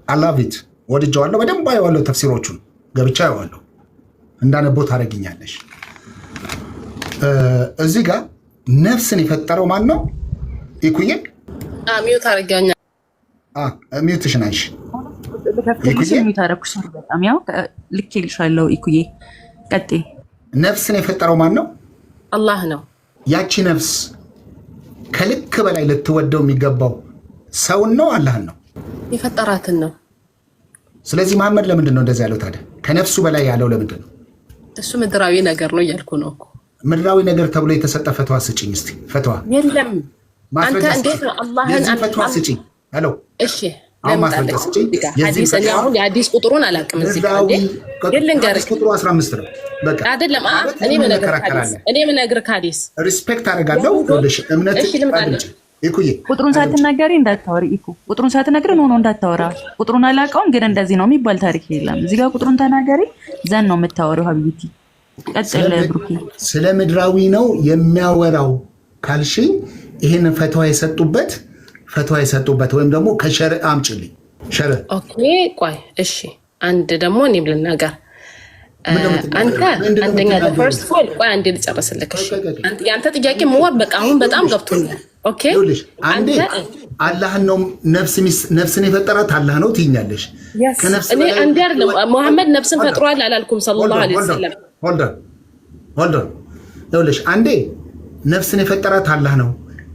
አላቪት ወድጀዋለሁ። በደንብ አየዋለሁ ተፍሲሮቹን ገብቻ ያዋለሁ እንዳነበው ታረግኛለሽ። እዚህ ጋር ነፍስን የፈጠረው ማን ነው? ኢኩዬ ሚዩት አረጋኛ ሚዩትሽን አይሽ ሚዩት አረኩሽ። በጣም ያው ልክ ይልሻለሁ። ኢኩዬ ቀጤ ነፍስን የፈጠረው ማን ነው? አላህ ነው። ያቺ ነፍስ ከልክ በላይ ልትወደው የሚገባው ሰውን ነው አላህን ነው? የፈጠራትን ነው። ስለዚህ መሐመድ ለምንድን ነው እንደዚህ ያለው ታዲያ? ከነፍሱ በላይ ያለው ለምንድን ነው? እሱ ምድራዊ ነገር ነው እያልኩ ነው እኮ። ምድራዊ ነገር ተብሎ የተሰጠ ፈትዋ ስጭኝ እስቲ። ፈትዋ የለም። አንተ እንዴት ነው አላህን ፈትዋ ስጭኝ? ሄሎ እሺ፣ አሁን ማስረጃ ስጭኝ። አሁን የሐዲስ ቁጥሩን አላውቅም። እዚህ ግን ልንገርህ፣ ቁጥሩ 15 ነው። በቃ አይደለም። እኔ ምነግርህ ሐዲስ ሪስፔክት አደርጋለሁ። እምነትሽ አድምጪ ኢኩዬ። ቁጥሩን ሳትናገሪ እንዳታወሪ ኢኩ። ቁጥሩን ሳትነግሪ ነው እንዳታወራ። ቁጥሩን አላውቀውም ግን እንደዚህ ነው የሚባል ታሪክ የለም። እዚህ ጋር ቁጥሩን ተናገሪ ዘን ነው የምታወሪው። ሀቢብቲ ቀጥል ብሩኪ። ስለ ምድራዊ ነው የሚያወራው ካልሽኝ ይሄንን ፈትዋ የሰጡበት ወይም ደግሞ ከሸር አምጪልኝ። ሸር ኦኬ። ቆይ እሺ፣ አንድ ደግሞ እኔም ልናገር። አንተ አንደኛ ፈርስት ፎል ቆይ አንዴ ልጨርስልህ። እሺ፣ ያንተ ጥያቄ መወር በቃ አሁን በጣም ገብቶኛል። ኦኬ፣ አንዴ አላህን ነው ነፍስን የፈጠራት አላህ ነው ትይኛለሽ። ከነፍስ እኔ አንዴ አይደለም መሐመድ ነፍስን ፈጥሯል አላልኩም ሰለላሁ ዐለይሂ ወሰለም። ሆልድ ኦን ይኸውልሽ አንዴ ነፍስን የፈጠራት አላህ ነው።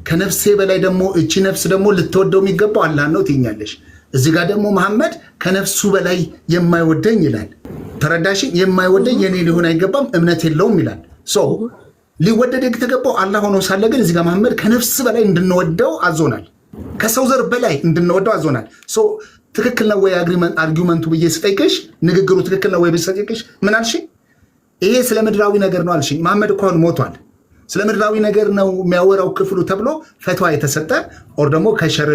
ከነፍሴ በላይ ደግሞ እቺ ነፍስ ደግሞ ልትወደው የሚገባው አላህ ነው ትኛለሽ። እዚህ ጋር ደግሞ መሐመድ ከነፍሱ በላይ የማይወደኝ ይላል። ተረዳሽ? የማይወደኝ የኔ ሊሆን አይገባም እምነት የለውም ይላል። ሊወደድ የተገባው አላህ ሆኖ ሳለ ግን እዚህ ጋር መሐመድ ከነፍስ በላይ እንድንወደው አዞናል። ከሰው ዘር በላይ እንድንወደው አዞናል። ትክክል ነው ወይ አርጊውመንቱ ብዬ ስጠይቅሽ፣ ንግግሩ ትክክል ነው ወይ ብዬ ምን አልሽ? ይሄ ስለ ምድራዊ ነገር ነው አልሽኝ። መሐመድ እኮ አሁን ሞቷል። ስለ ምድራዊ ነገር ነው የሚያወራው ክፍሉ ተብሎ ፈትዋ የተሰጠ ኦር ደግሞ ከሸር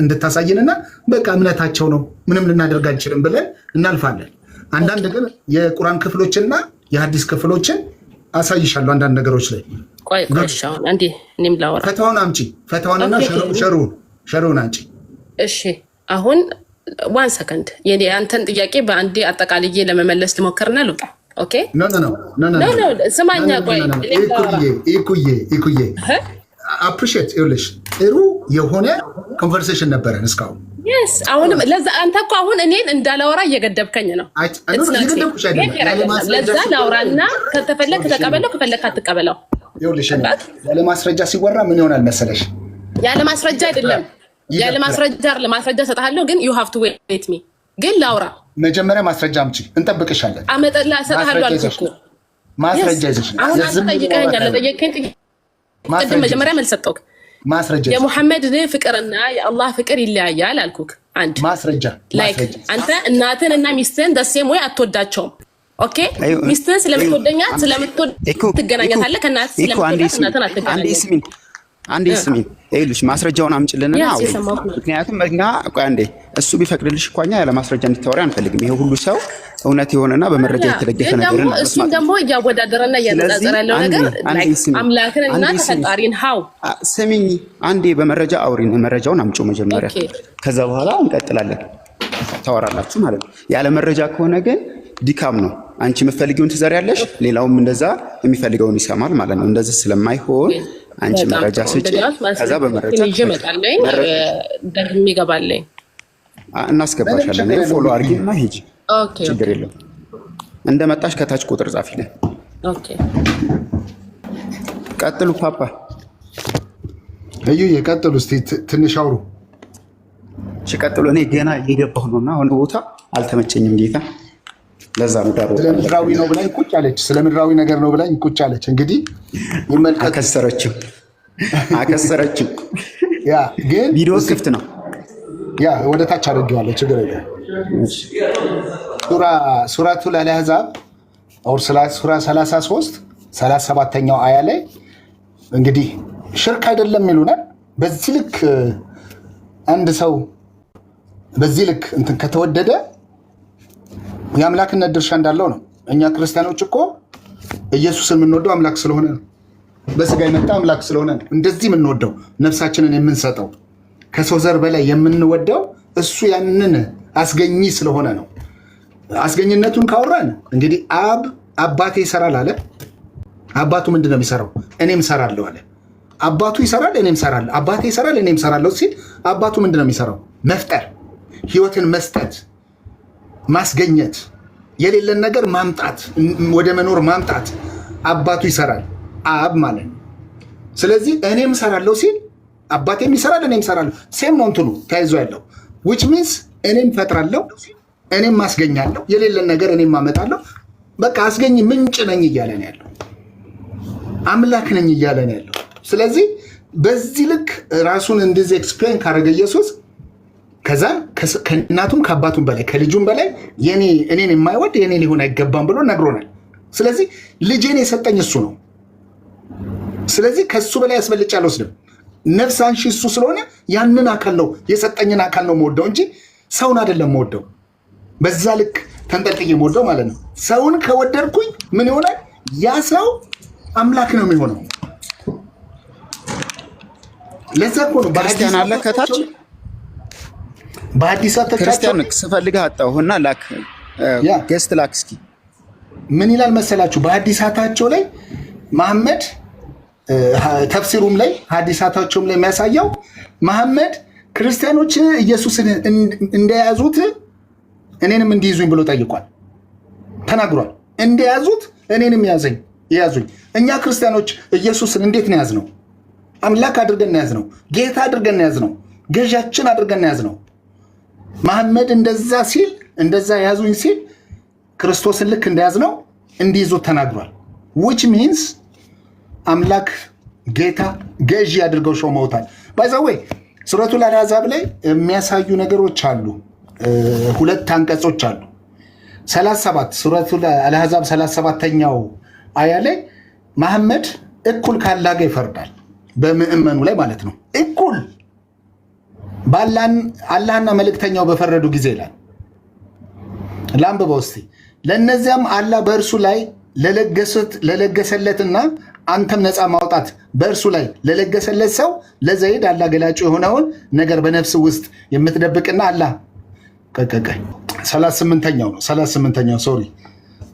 እንድታሳይንና በቃ እምነታቸው ነው ምንም ልናደርግ አንችልም ብለን እናልፋለን። አንዳንድ ግን የቁርአን ክፍሎችና የሐዲስ ክፍሎችን አሳይሻለሁ። አንዳንድ ነገሮች ላይ ቆይ አንዴ እኔም ላወራ። ፈትዋውን አምጪ፣ ፈትዋውንና ሸሩን አንቺ። እሺ አሁን 1 ሰከንድ የኔ አንተን ጥያቄ በአንዴ አጠቃልዬ ለመመለስ ልሞክርና ልውጣ። ኦኬ ኖ ስማኛ፣ ቆይ ኢኩዬ አፕሪሺየት ይኸውልሽ፣ ጥሩ የሆነ ኮንቨርሴሽን ነበረን እስካሁን። yes አሁንም ለዛ አንተ እኮ አሁን እኔን እንዳላወራ እየገደብከኝ ነው። ለዛ ላውራና ከተፈለክ ተቀበለው ከፈለክ አትቀበለው። ይኸውልሽ ያለ ማስረጃ ሲወራ ምን ይሆናል መሰለሽ? ያለ ማስረጃ አይደለም፣ ያለ ማስረጃ ለማስረጃ ሰጣለሁ፣ ግን you have to wait me ግን ላውራ። መጀመሪያ ማስረጃ አምጪ፣ እንጠብቅሻለን። አመጣላ ሰጣለሁ አልኩ። ማስረጃ ይዘሽ አሁን ጠይቀኸኛል፣ ለጠየቀኝ ቅድም መጀመሪያ መልስ ሰጠሁህ። ማስረጃ የሙሐመድ ፍቅርና የአላህ ፍቅር ይለያያል አልኩህ። አንድ ማስረጃ አንተ እናትን እና ሚስትህን ደሴም ወይ አትወዳቸውም። ኦኬ ሚስትህን ስለምትወደኛት ስለምትወድ ትገናኛታለህ፣ ከእናትህ ስለምትወዳት እናትን አትገናኛትም። አንዴ ስሚኝ፣ ይኸውልሽ ማስረጃውን አምጪልንና ምክንያቱም እኛ ቆይ አንዴ እሱ ቢፈቅድልሽ እኮ እኛ ያለ ማስረጃ እንድታወሪ አንፈልግም። ይሄ ሁሉ ሰው እውነት የሆነና በመረጃ የተደገፈ ነገር ነው። እሱም ደግሞ እያወዳደረና እያነጻጸረ ያለው ነገር አምላክን እና ተፈጣሪን ሀው ስሚኝ፣ አንዴ በመረጃ አውሪን፣ መረጃውን አምጪው መጀመሪያ፣ ከዛ በኋላ እንቀጥላለን፣ ታወራላችሁ ማለት ነው። ያለ መረጃ ከሆነ ግን ድካም ነው። አንቺ የምትፈልጊውን ትዘሪያለሽ፣ ሌላውም እንደዛ የሚፈልገውን ይሰማል ማለት ነው። እንደዚህ ስለማይሆን አንቺ መረጃ ስጪ፣ ከዛ በመረጃ ይመጣልኝ ደግሜ ይገባልኝ እናስገባሻለን። ፎሎ አድርጊና ሂጂ፣ ችግር የለውም። እንደመጣሽ ከታች ቁጥር ጻፊልን። ኦኬ ቀጥሉ። ፓፓ እዩ የቀጥሉ። እስቲ ትንሽ አውሩ። እሺ ቀጥሉ። እኔ ገና እየገባሁ ነውና አሁን ቦታ አልተመቸኝም ጌታ፣ ለዛ ነው ዳሩ። ስለ ምድራዊ ነው ብላኝ ቁጭ አለች። ስለ ምድራዊ ነገር ነው ብላኝ ቁጭ አለች። እንግዲህ ይመልከት። አከሰረችም። ያ ግን ቪዲዮ ክፍት ነው። ያ ወደ ታች አድርጌዋለሁ፣ ችግር የለም። ሱረቱል አሕዛብ ሱራ 33 37ኛው አያ ላይ እንግዲህ ሽርክ አይደለም ይሉናል። በዚህ ልክ አንድ ሰው በዚህ ልክ እንትን ከተወደደ የአምላክነት ድርሻ እንዳለው ነው። እኛ ክርስቲያኖች እኮ ኢየሱስን የምንወደው አምላክ ስለሆነ ነው። በስጋ የመጣ አምላክ ስለሆነ ነው እንደዚህ የምንወደው፣ ነፍሳችንን የምንሰጠው፣ ከሰው ዘር በላይ የምንወደው እሱ ያንን አስገኚ ስለሆነ ነው። አስገኝነቱን ካወራን እንግዲህ አባቴ ይሰራል አለ። አባቱ ምንድን ነው የሚሰራው? እኔም እሰራለሁ አለ። አባቱ ይሰራል እኔም እሰራለሁ፣ አባቴ ይሰራል እኔም እሰራለሁ ሲል አባቱ ምንድን ነው የሚሰራው? መፍጠር፣ ህይወትን መስጠት፣ ማስገኘት፣ የሌለን ነገር ማምጣት፣ ወደ መኖር ማምጣት አባቱ ይሰራል፣ አብ ማለት ነው። ስለዚህ እኔም እሰራለሁ ሲል አባቴም ይሰራል እኔም እሰራለሁ። ሴም ነው እንትኑ ተያይዞ ያለው which means እኔም ፈጥራለሁ እኔም ማስገኛለሁ፣ የሌለን ነገር እኔም ማመጣለሁ። በቃ አስገኝ ምንጭ ነኝ እያለ ነው ያለው፣ አምላክ ነኝ እያለ ነው ያለው። ስለዚህ በዚህ ልክ ራሱን እንደዚህ ኤክስፕሌን ካደረገ ኢየሱስ ከዛ ከእናቱም ከአባቱም በላይ ከልጁም በላይ እኔን የማይወድ የኔ ሊሆን አይገባም ብሎ ነግሮናል። ስለዚህ ልጄን የሰጠኝ እሱ ነው። ስለዚህ ከሱ በላይ አስበልጬ አልወስድም። ነፍስ አንሺ እሱ ስለሆነ ያንን አካል ነው የሰጠኝን አካል ነው የምወደው እንጂ ሰውን አይደለም የምወደው። በዛ ልክ ተንጠልጥዬ የምወደው ማለት ነው። ሰውን ከወደድኩኝ ምን ይሆናል? ያ ሰው አምላክ ነው የሚሆነው። ለዛ እኮ ነው ክርስቲያን አለ ከታች በሐዲሳቶቻቸው ክርስቲያን ስፈልግህ አጣሁና ላክ ገስት ላክ። እስኪ ምን ይላል መሰላችሁ? በሐዲሳታቸው ላይ መሐመድ ተፍሲሩም ላይ ሐዲሳታቸውም ላይ የሚያሳየው መሐመድ ክርስቲያኖች ኢየሱስን እንደያዙት እኔንም እንዲይዙኝ ብሎ ጠይቋል፣ ተናግሯል። እንደያዙት እኔንም ያዘኝ ያዙኝ። እኛ ክርስቲያኖች ኢየሱስን እንዴት ነው ያዝነው? አምላክ አድርገን ያዝነው፣ ጌታ አድርገን ያዝነው፣ ገዣችን አድርገን ያዝነው። መሐመድ እንደዛ ሲል እንደዛ ያዙኝ ሲል ክርስቶስን ልክ እንደያዝነው እንዲይዙ ተናግሯል። which means አምላክ ጌታ ገዢ አድርገው ሾመውታል። ባይዛዌ ሱረቱል አልአሕዛብ ላይ የሚያሳዩ ነገሮች አሉ። ሁለት አንቀጾች አሉ። 37 ሱረቱል አልአሕዛብ 37ኛው አያ ላይ መሐመድ እኩል ካላህ ጋር ይፈርዳል፣ በምእመኑ ላይ ማለት ነው። እኩል አላህና መልእክተኛው በፈረዱ ጊዜ ይላል። ላንብበው እስቲ። ለእነዚያም አላህ በእርሱ ላይ ለለገሰለትና አንተም ነፃ ማውጣት በእርሱ ላይ ለለገሰለት ሰው ለዘይድ አላህ ገላጭ የሆነውን ነገር በነፍስ ውስጥ የምትደብቅና አላህ 38ኛው ሶሪ፣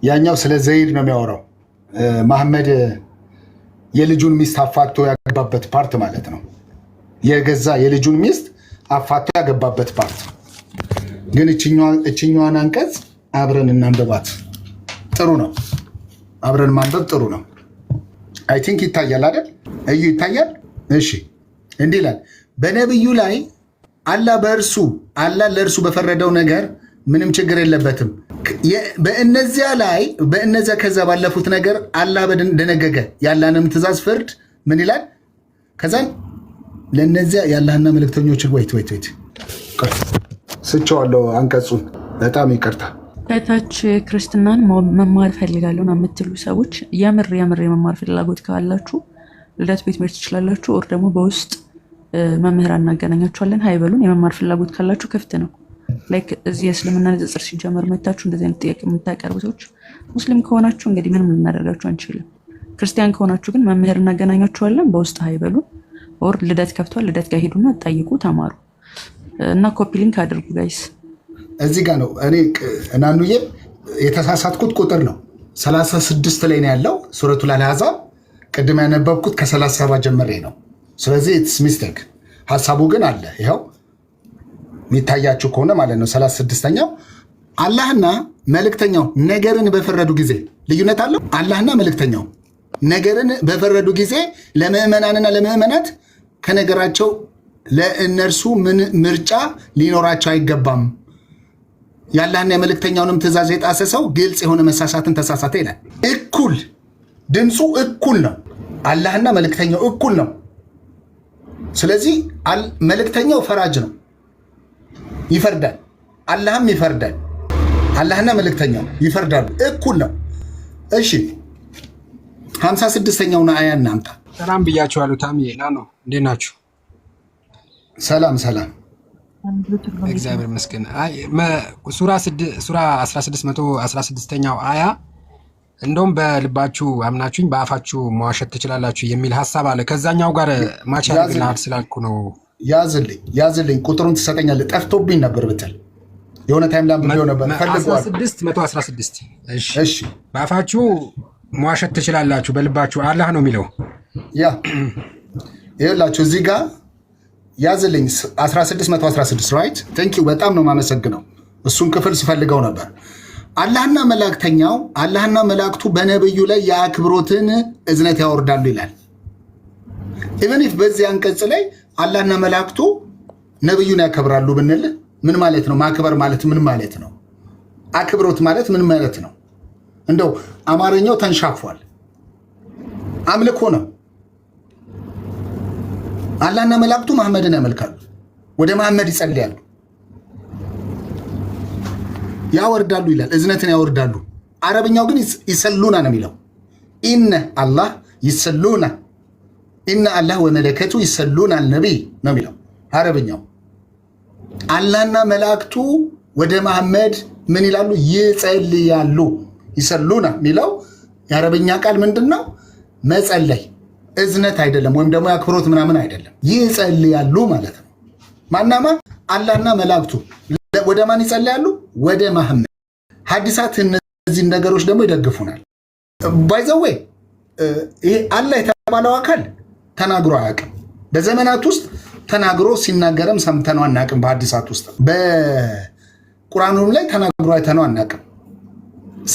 ያኛው ስለ ዘይድ ነው የሚያወራው። መሐመድ የልጁን ሚስት አፋቶ ያገባበት ፓርት ማለት ነው። የገዛ የልጁን ሚስት አፋቶ ያገባበት ፓርት ግን እችኛዋን አንቀጽ አብረን እናንብባት። ጥሩ ነው፣ አብረን ማንበብ ጥሩ ነው። አይ ቲንክ ይታያል አይደል? እዩ ይታያል። እሺ እንዲህ ይላል፣ በነብዩ ላይ አላህ ለእርሱ በፈረደው ነገር ምንም ችግር የለበትም። በእነዚያ ከዛ ባለፉት ነገር አላህ ደነገገ ያላንም ትእዛዝ ፍርድ ምን ይላል? ከዛን ለእነዚያ የአላህና መልእክተኞችን ወይት ስቸዋለሁ አንቀጹን፣ በጣም ይቅርታ። ከታች ክርስትናን መማር ፈልጋለሁ የምትሉ ሰዎች የምር የመማር ፍላጎት ካላችሁ ልደት ቤት መሄድ ትችላላችሁ። ኦር ደግሞ በውስጥ መምህራን እናገናኛችኋለን። ሀይበሉን የመማር ፍላጎት ካላችሁ ክፍት ነው። ላይክ እዚህ የእስልምና ንጽጽር ሲጀመር መታችሁ እንደዚህ አይነት ጥያቄ የምታቀርቡ ሰዎች ሙስሊም ከሆናችሁ እንግዲህ ምንም ልናደርጋችሁ አንችልም። ክርስቲያን ከሆናችሁ ግን መምህር እናገናኛችኋለን። በውስጥ ሀይበሉን ኦር ልደት ከፍቷል፣ ልደት ጋር ሄዱና ጠይቁ፣ ተማሩ እና ኮፒ ሊንክ አድርጉ ጋይስ። እዚህ ጋር ነው እኔ እናኑዬ የተሳሳትኩት ቁጥር ነው 36 ላይ ነው ያለው ሱረቱል አልአሕዛብ። ቅድም ያነበብኩት ከ37 ጀምሬ ነው። ስለዚህ ኢትስ ሚስቴክ። ሀሳቡ ግን አለ፣ ይኸው የሚታያችሁ ከሆነ ማለት ነው። 36ኛው አላህና መልእክተኛው ነገርን በፈረዱ ጊዜ ልዩነት አለው። አላህና መልእክተኛው ነገርን በፈረዱ ጊዜ ለምዕመናንና ለምዕመናት ከነገራቸው ለእነርሱ ምን ምርጫ ሊኖራቸው አይገባም። የአላህና የመልእክተኛውንም ትእዛዝ የጣሰ ሰው ግልጽ የሆነ መሳሳትን ተሳሳተ ይላል። እኩል ድምፁ እኩል ነው። አላህና መልእክተኛው እኩል ነው። ስለዚህ መልእክተኛው ፈራጅ ነው፣ ይፈርዳል። አላህም ይፈርዳል። አላህና መልእክተኛው ይፈርዳሉ፣ እኩል ነው። እሺ 56ኛውን አያ እናምጣ። ሰላም ብያችኋለሁ። ታሚ ነው። እንዴት ናችሁ? ሰላም እግዚአብሔር ይመስገን። ሱራ 1616ኛው አያ እንደውም በልባችሁ አምናችሁኝ በአፋችሁ መዋሸት ትችላላችሁ የሚል ሀሳብ አለ። ከዛኛው ጋር ማቻ ያግላል ስላልኩ ነው። ያዝልኝ ቁጥሩን ትሰጠኛለህ። ጠፍቶብኝ ነበር ብትል የሆነ ታይም ላምብው ነበር። ፈልጓል 16 እሺ በአፋችሁ መዋሸት ትችላላችሁ፣ በልባችሁ አላህ ነው የሚለው። ይኸውላችሁ እዚህ ጋር ያዝልኝ 1616 ራይት። ቴንኪው በጣም ነው የማመሰግነው። እሱን ክፍል ስፈልገው ነበር። አላህና መላእክቱ በነብዩ ላይ የአክብሮትን እዝነት ያወርዳሉ ይላል። ኢቨን ኢፍ በዚህ አንቀጽ ላይ አላህና መላእክቱ ነብዩን ያከብራሉ ብንል ምን ማለት ነው? ማክበር ማለት ምን ማለት ነው? አክብሮት ማለት ምን ማለት ነው? እንደው አማርኛው ተንሻፏል። አምልኮ ነው። አላህና መላእክቱ መሐመድን ያመልካሉ፣ ወደ መሐመድ ይጸልያሉ፣ ያወርዳሉ ይላል። እዝነትን ያወርዳሉ። አረብኛው ግን ይሰሉና ነው የሚለው። ኢነ አላህ ይሰሉና፣ ኢነ አላህ ወመለከቱ ይሰሉና አልነቢይ ነው የሚለው አረብኛው። አላህና መላእክቱ ወደ መሐመድ ምን ይላሉ? ይጸልያሉ። ይሰሉና የሚለው የአረብኛ ቃል ምንድን ነው? መጸለይ፣ እዝነት አይደለም፣ ወይም ደግሞ የአክብሮት ምናምን አይደለም። ይጸልያሉ ማለት ነው። ማናማ አላህና መላእክቱ ወደ ማን ይጸልያሉ? ወደ መሐመድ። ሐዲሳት እነዚህን ነገሮች ደግሞ ይደግፉናል። ባይዘዌ ይሄ አላህ የተባለው አካል ተናግሮ አያውቅም። በዘመናት ውስጥ ተናግሮ ሲናገርም ሰምተነው አናውቅም። በሐዲሳት ውስጥ በቁርአኑም ላይ ተናግሮ አይተነው አናውቅም።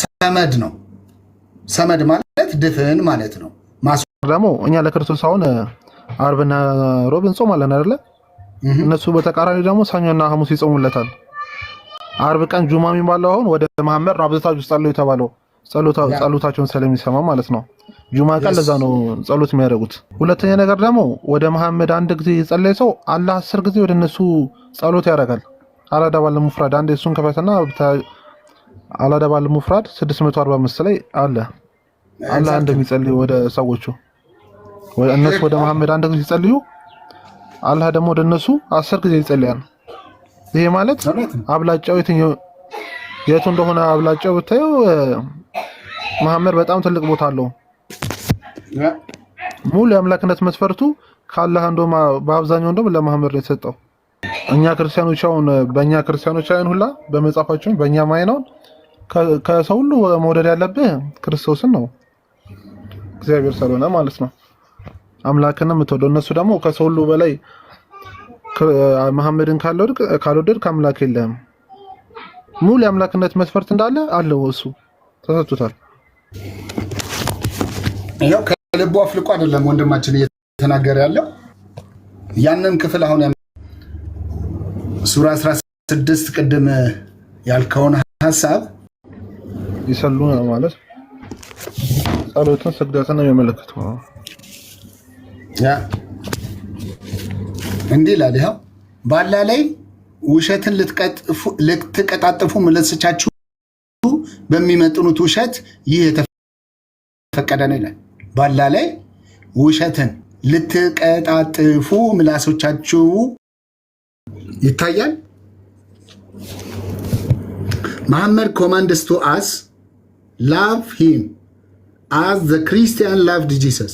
ሰመድ ነው። ሰመድ ማለት ድፍን ማለት ነው። ደግሞ እኛ ለክርስቶስ አሁን አርብና ሮብ እንጾማለን አይደለ? እነሱ በተቃራኒ ደግሞ ሰኞና ሐሙስ ይጾሙለታል። አርብ ቀን ጁማ የሚባለው አሁን ወደ መሐመድ ነው አብዝታችሁ ጸልዩ የተባለው ጸሎታቸውን ስለሚሰማ ማለት ነው። ጁማ ቀን ለዛ ነው ጸሎት የሚያደርጉት። ሁለተኛ ነገር ደግሞ ወደ መሐመድ አንድ ጊዜ የጸለየ ሰው አላህ 10 ጊዜ ወደ እነሱ ጸሎት ያደርጋል። አላዳባል ሙፍራድ አንድ እሱን ከፈተና አላዳባል ሙፍራድ 645 ላይ አለ አላህ እንደሚጸልይ ወደ ሰዎቹ እነሱ ወደ መሐመድ አንድ ጊዜ ይጸልዩ፣ አላህ ደግሞ ወደ እነሱ 10 ጊዜ ይጸልያል። ይሄ ማለት አብላጫው የቱ እንደሆነ አብላጫው ብታዩ መሐመድ በጣም ትልቅ ቦታ አለው። ሙሉ የአምላክነት መስፈርቱ ካላህ እንደውም በአብዛኛው እንደውም ለመሐመድ ነው የተሰጠው። እኛ ክርስቲያኖች አሁን በእኛ ክርስቲያኖች አይን ሁላ በመጻፋችን በእኛ ማይነው ከሰው ሁሉ መውደድ ያለብህ ክርስቶስን ነው፣ እግዚአብሔር ስለሆነ ማለት ነው አምላክንም የምትወደው። እነሱ ደግሞ ከሰው ሁሉ በላይ መሐመድን ካልወደድክ አምላክ የለህም። ሙሉ የአምላክነት መስፈርት እንዳለ አለው እሱ ተሰጥቶታል። ይሄው ከልቡ አፍልቆ አይደለም ወንድማችን እየተናገረ ያለው ያንን ክፍል አሁን ሱራ 16 ቅድም ያልከውን ሐሳብ ይሰሉ ማለት ጸሎትን ስግደትን ነው የሚመለከተው። እንዲህ ይላል። ይኸው ባላ ላይ ውሸትን ልትቀጣጥፉ ምላሶቻችሁ በሚመጥኑት ውሸት ይህ የተፈቀደ ነው ይላል። ባላ ላይ ውሸትን ልትቀጣጥፉ ምላሶቻችሁ ይታያል። Muhammad commands to us love him as the Christian loved Jesus.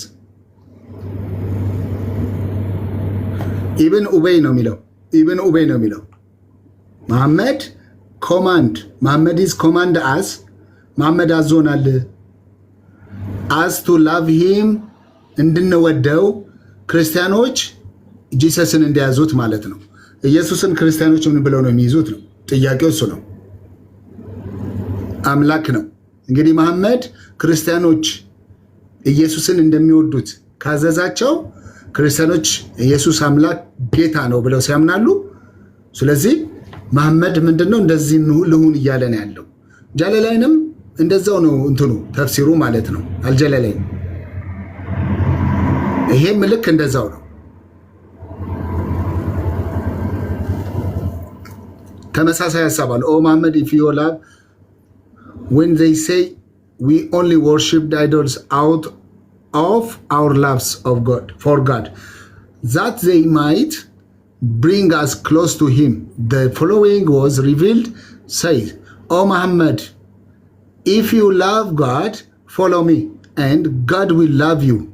ኢብን ኡበይ ነው የሚለው መሐመድ ኢዝ ኮማንድ አስ መሐመድ አዞናል አስ ቱ ላቭ ሂም እንድንወደው ክርስቲያኖች ጂሰስን እንዲያዙት ማለት ነው። ኢየሱስን ክርስቲያኖች ምን ብለው ነው የሚይዙት ነው ጥያቄው እሱ ነው። አምላክ ነው እንግዲህ መሐመድ ክርስቲያኖች ኢየሱስን እንደሚወዱት ካዘዛቸው ክርስቲያኖች ኢየሱስ አምላክ ጌታ ነው ብለው ሲያምናሉ። ስለዚህ መሐመድ ምንድነው እንደዚህ ልሁን እያለ ነው ያለው። ጀለላይንም እንደዛው ነው እንትኑ ተፍሲሩ ማለት ነው። አልጀለላይን ይሄም ልክ እንደዛው ነው። ተመሳሳይ ሐሳብ አለ። ኦ መሐመድ if you love when they say we only worshipped idols out of our loves of God for God that they might bring us close to him. The following was revealed, say, O Muhammad, if you love God, follow me and God will love you,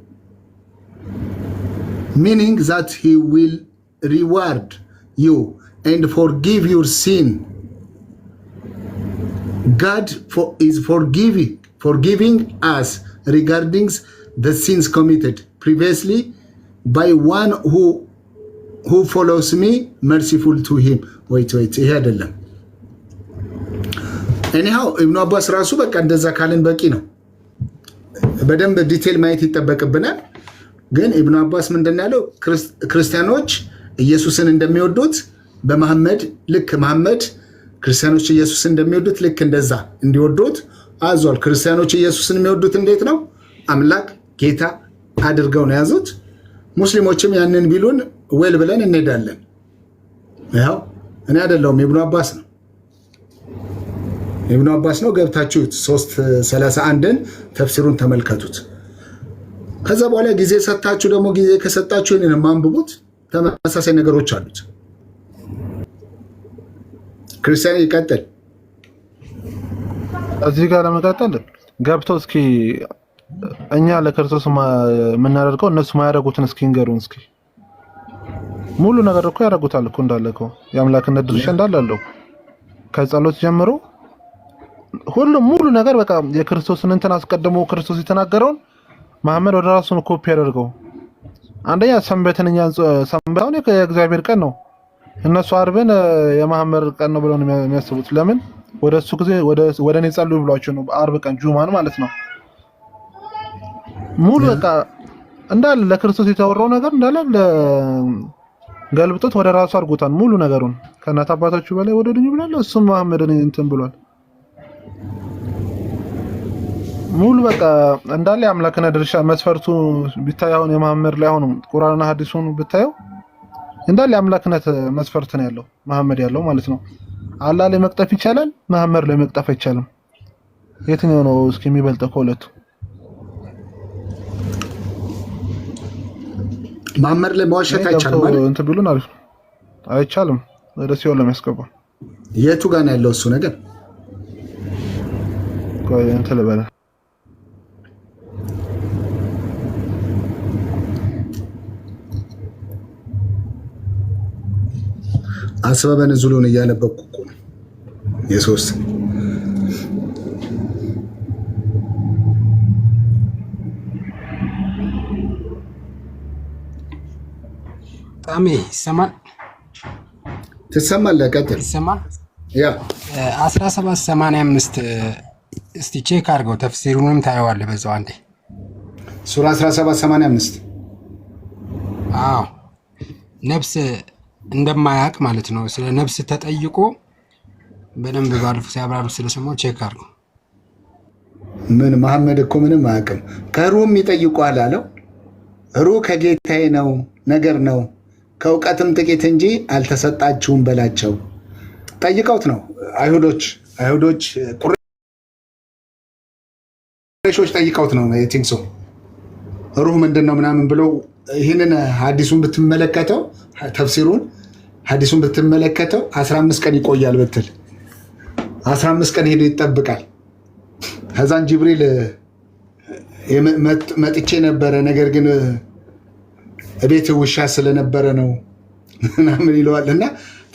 meaning that he will reward you and forgive your sin. God is forgiving us regarding the sins committed previously by one who follows me, merciful to him. Wait, ይሄ አይደለም። anyhow ኢብኑ አባስ ራሱ በቃ እንደዛ ካልን በቂ ነው። በደንብ ዲቴል ማየት ይጠበቅብናል። ግን ኢብኑ አባስ ምንድን ያለው ክርስቲያኖች ኢየሱስን እንደሚወዱት በመሐመድ ልክ መሐመድ ክርስቲያኖች ኢየሱስን እንደሚወዱት ልክ እንደዛ እንዲወዱት አዟል። ክርስቲያኖች ኢየሱስን የሚወዱት እንዴት ነው? አምላክ ጌታ አድርገው ነው ያዙት። ሙስሊሞችም ያንን ቢሉን ወል ብለን እንሄዳለን። ያው እኔ አይደለሁም ኢብኑ አባስ ነው። ኢብኑ አባስ ነው። ገብታችሁት 3:31ን ተፍሲሩን ተመልከቱት። ከዛ በኋላ ጊዜ ሰጣችሁ ደግሞ ጊዜ ከሰጣችሁ እኔን ማንብቡት። ተመሳሳይ ነገሮች አሉት። ክርስቲያን ይቀጥል። እዚህ ጋር ለመቀጠል ገብተው እስኪ እኛ ለክርስቶስ የምናደርገው እነሱ ማያደርጉትን እስኪ ንገሩን። እስኪ ሙሉ ነገር እኮ ያደርጉታል እኮ እንዳለ እኮ የአምላክነት ድርሻ እንዳላለው ከጸሎት ጀምሮ ሁሉም ሙሉ ነገር በቃ የክርስቶስን እንትን አስቀድሞ ክርስቶስ የተናገረውን መሐመድ ወደ ራሱን ኮፒ ያደርገው። አንደኛ ሰንበትን እኛ ሰንበታውን የእግዚአብሔር ቀን ነው፣ እነሱ አርብን የመሐመድ ቀን ነው ብለው ነው የሚያስቡት። ለምን ወደ እሱ ጊዜ ወደ እኔ ጸልዩ ብሏቸው ነው አርብ ቀን ጁማን ማለት ነው። ሙሉ በቃ እንዳለ ለክርስቶስ የተወራው ነገር እንዳለ ገልብጦት ወደ ራሱ አድርጎታል። ሙሉ ነገሩን ከእናት አባታችሁ በላይ ወደ ድኙ ብሏል። እሱም መሐመድን እንትን ብሏል። ሙሉ በቃ እንዳለ አምላክና ድርሻ መስፈርቱ ቢታየው የመሐመድ ላይ ሆኖ ቁርአንና ሐዲሱን ብታየው እንዳለ አምላክነት መስፈርት ነው ያለው መሐመድ ያለው ማለት ነው። አላህ ላይ መቅጠፍ ይቻላል፣ መሐመድ ላይ መቅጠፍ አይቻልም። የትኛው ነው እስኪ የሚበልጠው ከሁለቱ? መሐመድ ላይ መዋሸት አይቻልም ማለት እንትን ብሉን አሪፍ ነው። አይቻልም፣ ወደ ሲኦል ለሚያስገባው። የቱ ጋር ነው ያለው እሱ ነገር? ቆይ እንትን ልበለ አስበበ ንዙሉን እያነበብኩ እኮ ነው የሶስት ጣሜ ይሰማል? ትሰማለህ? ቀጥል። ይሰማል? ያ 1785 እስቲ ቼክ አድርገው ተፍሲሩንም ታየዋለህ በዛው አንዴ። ሱራ 1785 አዎ ነፍስ እንደማያውቅ ማለት ነው። ስለ ነፍስ ተጠይቆ በደንብ ባልፉ ሲያብራሩ ስለሰማው ቼክ አድርገው። ምን መሐመድ እኮ ምንም አያውቅም። ከሩም ይጠይቋል አለው። ሩ ከጌታዬ ነው ነገር ነው ከእውቀትም ጥቂት እንጂ አልተሰጣችሁም በላቸው። ጠይቀውት ነው አይሁዶች ቁረይሾች ጠይቀውት ነው ቲንክ ሶ ሩህ ምንድን ነው ምናምን ብሎ ይህንን ሐዲሱን ብትመለከተው ተፍሲሩን ሐዲሱን ብትመለከተው 15 ቀን ይቆያል ብትል 15 ቀን ሄዶ ይጠብቃል። ከዛን ጅብሪል መጥቼ ነበረ ነገር ግን እቤት ውሻ ስለነበረ ነው ምናምን ይለዋል። እና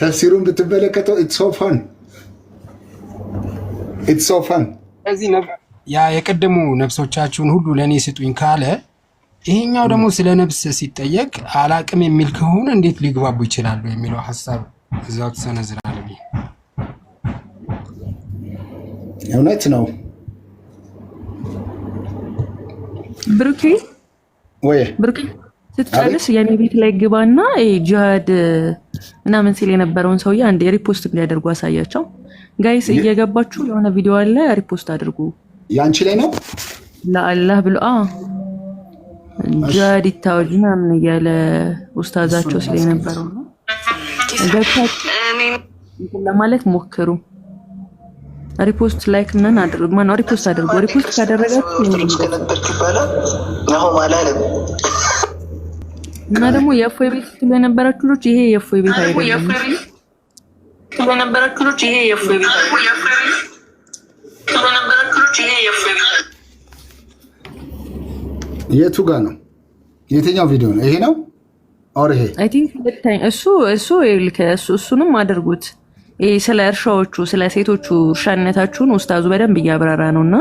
ተፍሲሩን ብትመለከተው ኢትስ ሶ ፋን እዚህ ያ የቀደሙ ነፍሶቻችሁን ሁሉ ለእኔ ስጡኝ ካለ ይሄኛው ደግሞ ስለ ነፍስ ሲጠየቅ አላቅም የሚል ከሆነ እንዴት ሊግባቡ ይችላሉ የሚለው ሐሳብ እዛው ተሰነዝራለሁ። እውነት ነው ብሩኬ ወይ ብሩኬ ስትጨርስ የኔ ቤት ላይ ግባና ጂሃድ ምናምን ሲል የነበረውን ሰውዬ አንዴ ሪፖስት እንዲያደርጉ አሳያቸው። ጋይስ እየገባችሁ የሆነ ቪዲዮ አለ ሪፖስት አድርጉ። ያንቺ ላይ ነው ለአላህ ብሎ ጂሃድ ይታወጅ ምናምን እያለ ኡስታዛቸው ሲል የነበረው ነው። ገብታችሁ ለማለት ሞክሩ። ሪፖስት ላይክ ምን አድርጉ ማን ሪፖስት አድርጉ። ሪፖስት ካደረጋችሁ ከነበርክ ይባላል አሁን አላለም። እና ደግሞ የእፎይ ቤት ትሉ የነበራችሁ ልጆች ይሄ የእፎይ ቤት አይደለም። የነበራችሁ ልጆች ይሄ የእፎይ ቤት አይደለም። የቱ ጋር ነው? የትኛው ቪዲዮ ነው? ይሄ ነው ኦር ይሄ? አይ ቲንክ እሱንም አድርጉት። ስለ እርሻዎቹ ስለ ሴቶቹ እርሻነታችሁን ኡስታዙ በደንብ እያብራራ ነውና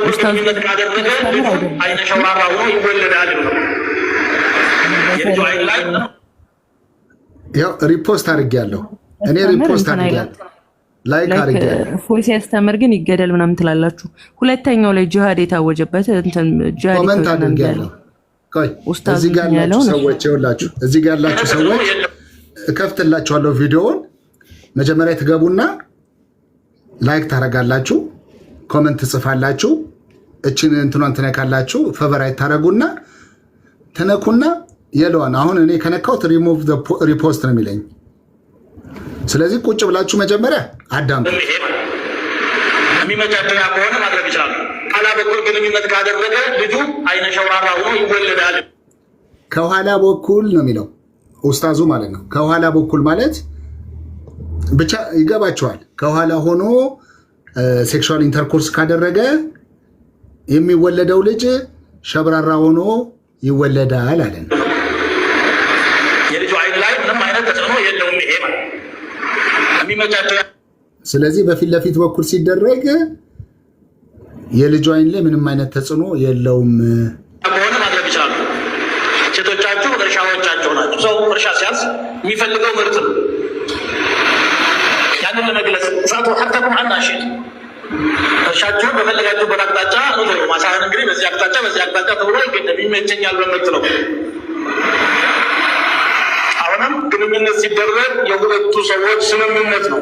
ኡስታዙ ያው ሪፖስት አድርጌያለሁ እኔ ሪፖስት አድርጌያለሁ ላይክ አድርጌያለሁ። ፎይ ሲያስተምር ግን ይገደል ምናምን ትላላችሁ። ሁለተኛው ላይ ጂሃድ የታወጀበት እንትን ጂሃድ ኮሜንት አድርጌያለሁ። ቆይ እዚህ ጋር ያላችሁ ሰዎች ይኸውላችሁ እዚህ ጋር ያላችሁ ሰዎች እከፍትላችኋለሁ ቪዲዮውን መጀመሪያ ትገቡና ላይክ ታረጋላችሁ፣ ኮሜንት ትጽፋላችሁ፣ እቺን እንትኗን ትነካላችሁ፣ ፌቨራይት ታረጉና ተነኩና የለዋን አሁን እኔ ከነካውት ሪሙቭ ዘ ሪፖስት ነው የሚለኝ። ስለዚህ ቁጭ ብላችሁ መጀመሪያ አዳምጡ። የሚመቻደያ ከሆነ ማድረግ ይችላል። ኋላ በኩል ግንኙነት ካደረገ ልጁ አይነ ሸውራራ ሆኖ ይወለዳል። ከኋላ በኩል ነው የሚለው ኡስታዙ ማለት ነው። ከኋላ በኩል ማለት ብቻ ይገባቸዋል። ከኋላ ሆኖ ሴክሹዋል ኢንተርኮርስ ካደረገ የሚወለደው ልጅ ሸብራራ ሆኖ ይወለዳል አለን። የልጁ አይን ላይ ምንም አይነት ተጽዕኖ የለውም። ይሄ ማለት የሚመቻቸው ስለዚህ በፊት ለፊት በኩል ሲደረግ የልጁ አይን ላይ ምንም አይነት ተጽዕኖ የለውም ከሆነ ማድረግ ይችላሉ። ሴቶቻችሁ እርሻዎቻቸው ናቸው። ሰው እርሻ ሲያዝ የሚፈልገው ምርት ነው። ያንን ለመግለጽ እሳቱ ሐተኩም አናሽት እርሻችሁን በፈለጋችሁበት አቅጣጫ ኑሩ። ማሳህን እንግዲህ በዚህ አቅጣጫ ተብሎ አይገደም፣ ይመቸኛል በምትለው። አሁንም ግንኙነት ሲደረግ የሁለቱ ሰዎች ስምምነት ነው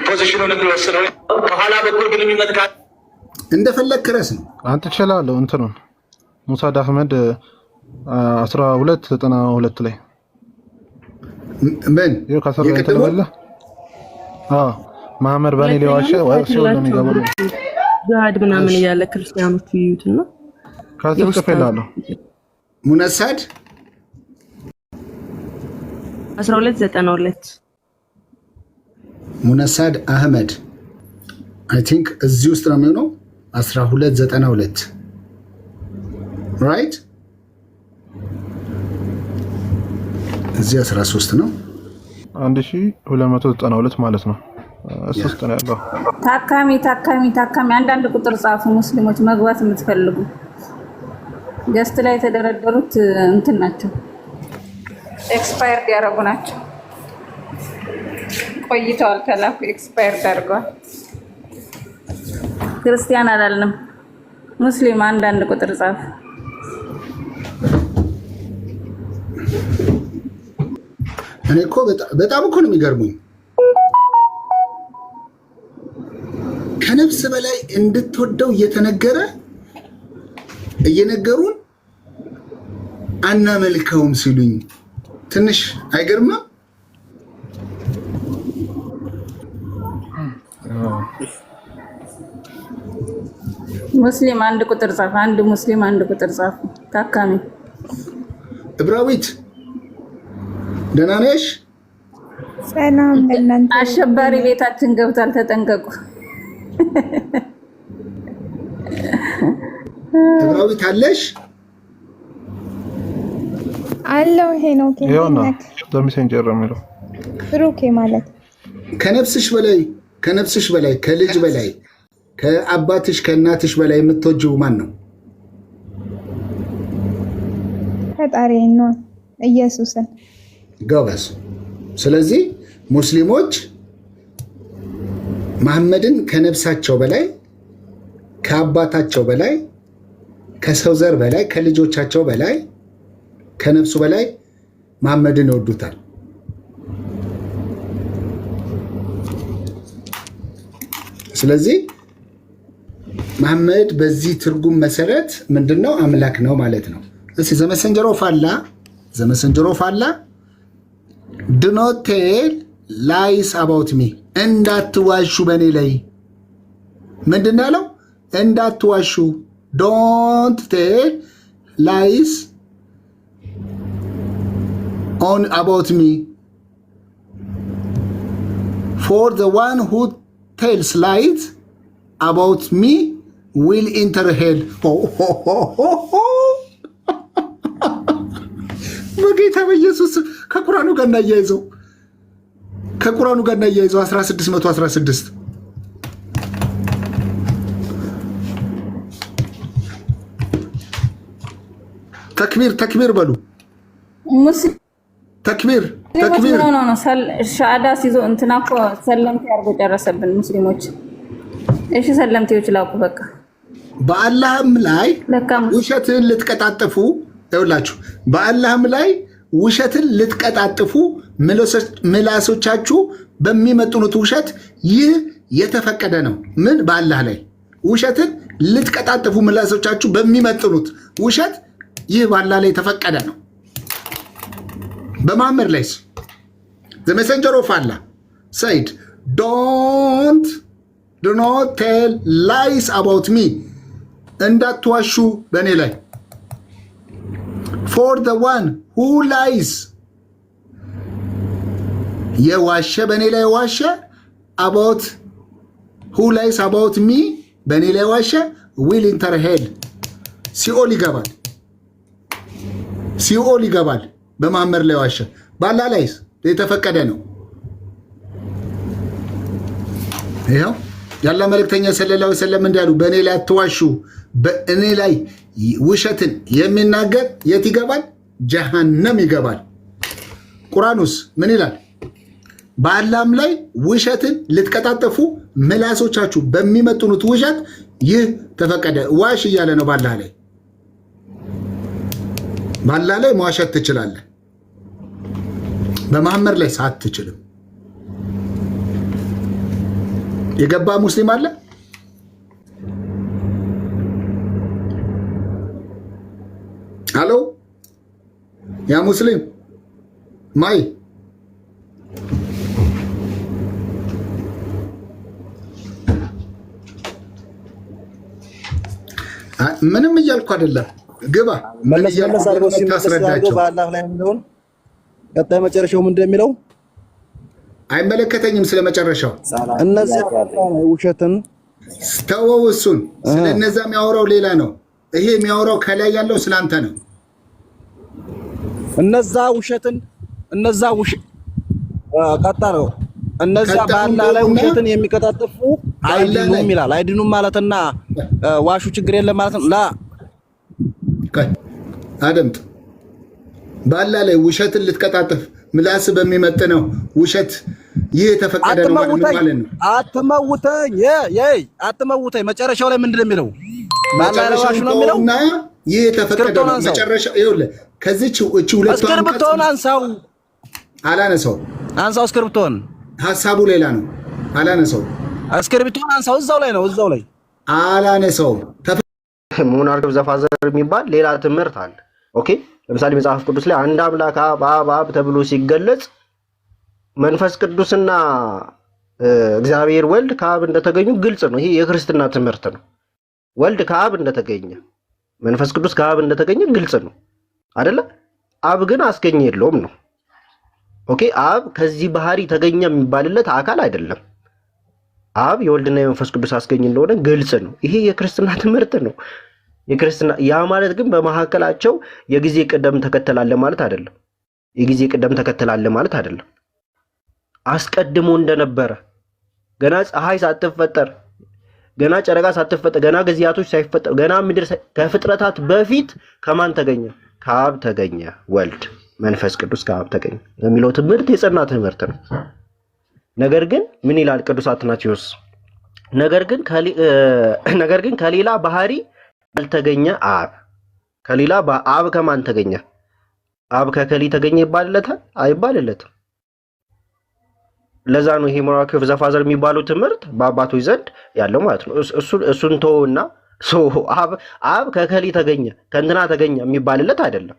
ፖዚሽኑን የሚወስነው። በኋላ በኩል ግንኙነት ካለ እንደፈለግ ክረስ ነው። አንተ ትችላለህ። እንትኑን ሙሳድ አህመድ 1292 ላይ ምን ይኸው ካሰራ እንተለበለ መሐመድ ባኒ ሊዋሸ ወይ ሰው እንደሚገባው ዛድ ምናምን እያለ ክርስቲያኖቹ ይዩትና ካሰው ጽፈላለው ሙነሳድ 1292 ሙነሳድ አህመድ አይ ቲንክ እዚህ ውስጥ ነው የሚሆነው 1292 ራይት እዚህ 13 ነው 1292 ማለት ነው። እሱ ውስጥ ነው ያለው። ታካሚ አንዳንድ ቁጥር ጻፉ። ሙስሊሞች መግባት የምትፈልጉ ገስት ላይ የተደረደሩት እንትን ናቸው፣ ኤክስፓየርድ ያደረጉ ናቸው። ቆይተዋል ከላኩ ኤክስፓየርድ አድርገዋል። ክርስቲያን አላልንም፣ ሙስሊም አንዳንድ ቁጥር ጻፉ። እኔ እኮ በጣም እኮ ነው የሚገርሙኝ። ከነፍስ በላይ እንድትወደው እየነገሩን አናመልከውም ሲሉኝ ትንሽ አይገርምም? ሙስሊም አንድ ቁጥር ጻፍ። አንድ ሙስሊም አንድ ቁጥር ጻፍ። ታካሚ እብራዊት ደህና ነሽ? ሰላም ለእናንተ። አሸባሪ ቤታችን ገብቷል፣ ተጠንቀቁ። እብራዊት አለሽ? አለው። ይሄ ነው ይሄውና በሜሴንጀር የሚለው ብሩኬ ማለት ከነፍስሽ በላይ ከልጅ በላይ ከአባትሽ ከእናትሽ በላይ የምትወጂው ማን ነው? ፈጣሪ ነው፣ ኢየሱስን። ጎበዝ። ስለዚህ ሙስሊሞች መሐመድን ከነፍሳቸው በላይ ከአባታቸው በላይ ከሰው ዘር በላይ ከልጆቻቸው በላይ ከነፍሱ በላይ መሐመድን ይወዱታል። ስለዚህ መሐመድ በዚህ ትርጉም መሰረት ምንድነው? አምላክ ነው ማለት ነው። እስኪ ዘ መሰንጀር ኦፍ አላህ ዱ ኖት ቴል ላይስ አባውት ሚ፣ እንዳትዋሹ በእኔ ላይ። ምንድን ያለው? እንዳትዋሹ። ዶንት ቴል ላይስ ኦን አባውት ሚ ፎር ዘ ዋን ሁ ቴልስ ላይስ አባውት ሚ ዊል ኢንተር ሄል። በጌታ በኢየሱስ ከቁርአኑ ጋር እናያይዘው 1616 ተክቢር በሉ። ተክቢር ነው። ሻዳ ሲዞ እንትና እኮ ሰለምቴ አድርጎ ጨረሰብን ሙስሊሞች። እሺ ሰለምቴዎች ላቁ በቃ። በአላህም ላይ ውሸትን ልትቀጣጥፉ ይኸውላችሁ፣ በአላህም ላይ ውሸትን ልትቀጣጥፉ ምላሶቻችሁ በሚመጥኑት ውሸት ይህ የተፈቀደ ነው። ምን? በአላህ ላይ ውሸትን ልትቀጣጥፉ ምላሶቻችሁ በሚመጥኑት ውሸት ይህ በአላህ ላይ የተፈቀደ ነው። በመሐመድ ላይ the messenger of Allah said do not tell lies about me፣ እንዳትዋሹ በእኔ ላይ for the one who lies፣ የዋሸ በእኔ ላይ ዋሸ about who lies about me፣ በእኔ ላይ ዋሸ will enter hell፣ ሲኦል ይገባል። በመሐመድ ላይ ዋሸ። በአላህ ላይ የተፈቀደ ነው። ይኸው ያለ መልእክተኛ ሰለላሁ ዐለይሂ ወሰለም እንዳሉ በእኔ ላይ አትዋሹ፣ በእኔ ላይ ውሸትን የሚናገር የት ይገባል? ጀሃነም ይገባል። ቁርአኑስ ምን ይላል? በአላህም ላይ ውሸትን ልትቀጣጠፉ ምላሶቻችሁ በሚመጥኑት ውሸት ይህ ተፈቀደ። ዋሽ እያለ ነው። በአላህ ላይ መዋሸት ትችላለህ። በመሐመድ ላይ ሳትችልም የገባ ሙስሊም አለ? አሎ ያ ሙስሊም ማይ ምንም እያልኩ አይደለም። ግባ መለስ አድርገው ሲመለስ በአላህ ላይ እንደሆነ ቀጣይ መጨረሻው ምንድን ነው የሚለው? አይመለከተኝም ስለመጨረሻው። እነዚያ ውሸትን ተወው። እሱን ስለነዛ የሚያወራው ሌላ ነው። ይሄ የሚያወራው ከላይ ያለው ስላንተ ነው። እነዛ ውሸትን ቀጣ ነው። እነዚያ በአላህ ላይ ውሸትን የሚቀጣጥፉ አይድኑም ይላል። አይድኑም ማለትና ዋሹ ችግር የለም ማለት ነው። ላ አደምጥ። በአላህ ላይ ውሸትን ልትቀጣጥፍ ምላስ በሚመጥነው ውሸት ይህ የተፈቀደ ነው ማለት ነው። አትመውተኝ። መጨረሻው ላይ ምንድን ነው የሚለው? በአላህ ላይ ዋሹ ነው የሚለው እና ይህ የተፈቀደ ነው። መጨረሻው ይኸውልህ፣ ከዚህች ሁለቱ እስክርብቶን አንሳው። አላነሳው። አንሳው እስክርብቶን። ሐሳቡ ሌላ ነው። አላነሳው። እስክርብቶን አንሳው። እዛው ላይ ነው። እዛው ላይ አላነሳው። ሞናርክ ዘፋዘር የሚባል ሌላ ትምህርት አለ። ኦኬ፣ ለምሳሌ መጽሐፍ ቅዱስ ላይ አንድ አምላክ አብ ተብሎ ሲገለጽ መንፈስ ቅዱስና እግዚአብሔር ወልድ ከአብ እንደተገኙ ግልጽ ነው። ይሄ የክርስትና ትምህርት ነው። ወልድ ከአብ እንደተገኘ መንፈስ ቅዱስ ከአብ እንደተገኘ ግልጽ ነው አይደለ? አብ ግን አስገኘ የለውም ነው። ኦኬ፣ አብ ከዚህ ባህሪ ተገኘ የሚባልለት አካል አይደለም። አብ የወልድና የመንፈስ ቅዱስ አስገኝ እንደሆነ ግልጽ ነው። ይሄ የክርስትና ትምህርት ነው። የክርስትና ያ ማለት ግን በመካከላቸው የጊዜ ቅደም ተከተል አለ ማለት አይደለም። የጊዜ ቅደም ተከተል አለ ማለት አይደለም። አስቀድሞ እንደነበረ ገና ፀሐይ ሳትፈጠር፣ ገና ጨረቃ ሳትፈጠር፣ ገና ጊዜያቶች ሳይፈጠር፣ ገና ምድር ከፍጥረታት በፊት ከማን ተገኘ? ከአብ ተገኘ። ወልድ መንፈስ ቅዱስ ከአብ ተገኘ የሚለው ትምህርት የጸና ትምህርት ነው። ነገር ግን ምን ይላል ቅዱስ አትናቴዎስ? ነገር ግን ከሌላ ባህሪ ያልተገኘ አብ ከሌላ አብ ከማን ተገኘ? አብ ከከሊ ተገኘ ይባልለታል? አይባልለትም። ለዛ ነው ይሄ ሞናርክ ዘፋዘር የሚባለው ትምህርት በአባቶች ዘንድ ያለው ማለት ነው። እሱን ተውና አብ ከከሊ ተገኘ ከእንትና ተገኘ የሚባልለት አይደለም።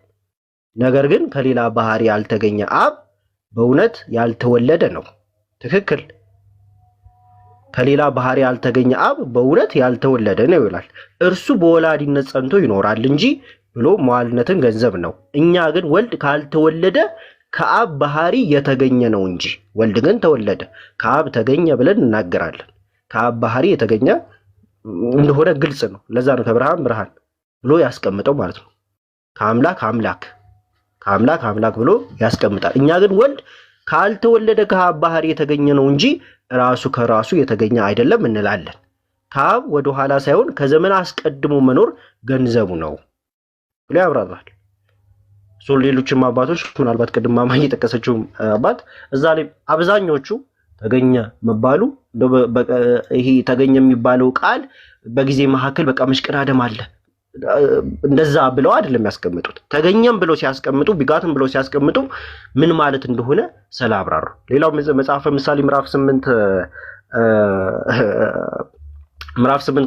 ነገር ግን ከሌላ ባህሪ ያልተገኘ አብ በእውነት ያልተወለደ ነው። ትክክል። ከሌላ ባህሪ ያልተገኘ አብ በእውነት ያልተወለደ ነው ይላል። እርሱ በወላዲነት ጸንቶ ይኖራል እንጂ ብሎ መዋልነትን ገንዘብ ነው። እኛ ግን ወልድ ካልተወለደ ከአብ ባህሪ የተገኘ ነው እንጂ ወልድ ግን ተወለደ ከአብ ተገኘ ብለን እናገራለን። ከአብ ባህሪ የተገኘ እንደሆነ ግልጽ ነው። ለዛ ነው ከብርሃን ብርሃን ብሎ ያስቀምጠው ማለት ነው። ከአምላክ አምላክ ብሎ ያስቀምጣል። እኛ ግን ወልድ ካልተወለደ ከአብ ባህሪ የተገኘ ነው እንጂ ራሱ ከራሱ የተገኘ አይደለም እንላለን። ከአብ ወደ ኋላ ሳይሆን ከዘመን አስቀድሞ መኖር ገንዘቡ ነው ብሎ ያብራራል። ሌሎችም አባቶች ምናልባት ቅድም ማማኝ የጠቀሰችው አባት እዛ ላይ አብዛኞቹ ተገኘ መባሉ ይሄ ተገኘ የሚባለው ቃል በጊዜ መካከል በቃ መሽቀዳደም አለ እንደዛ ብለው አይደለም ያስቀምጡት። ተገኘም ብለው ሲያስቀምጡ ቢጋትም ብለው ሲያስቀምጡ ምን ማለት እንደሆነ ስላብራሩ። ሌላው መጽሐፈ ምሳሌ ምዕራፍ 8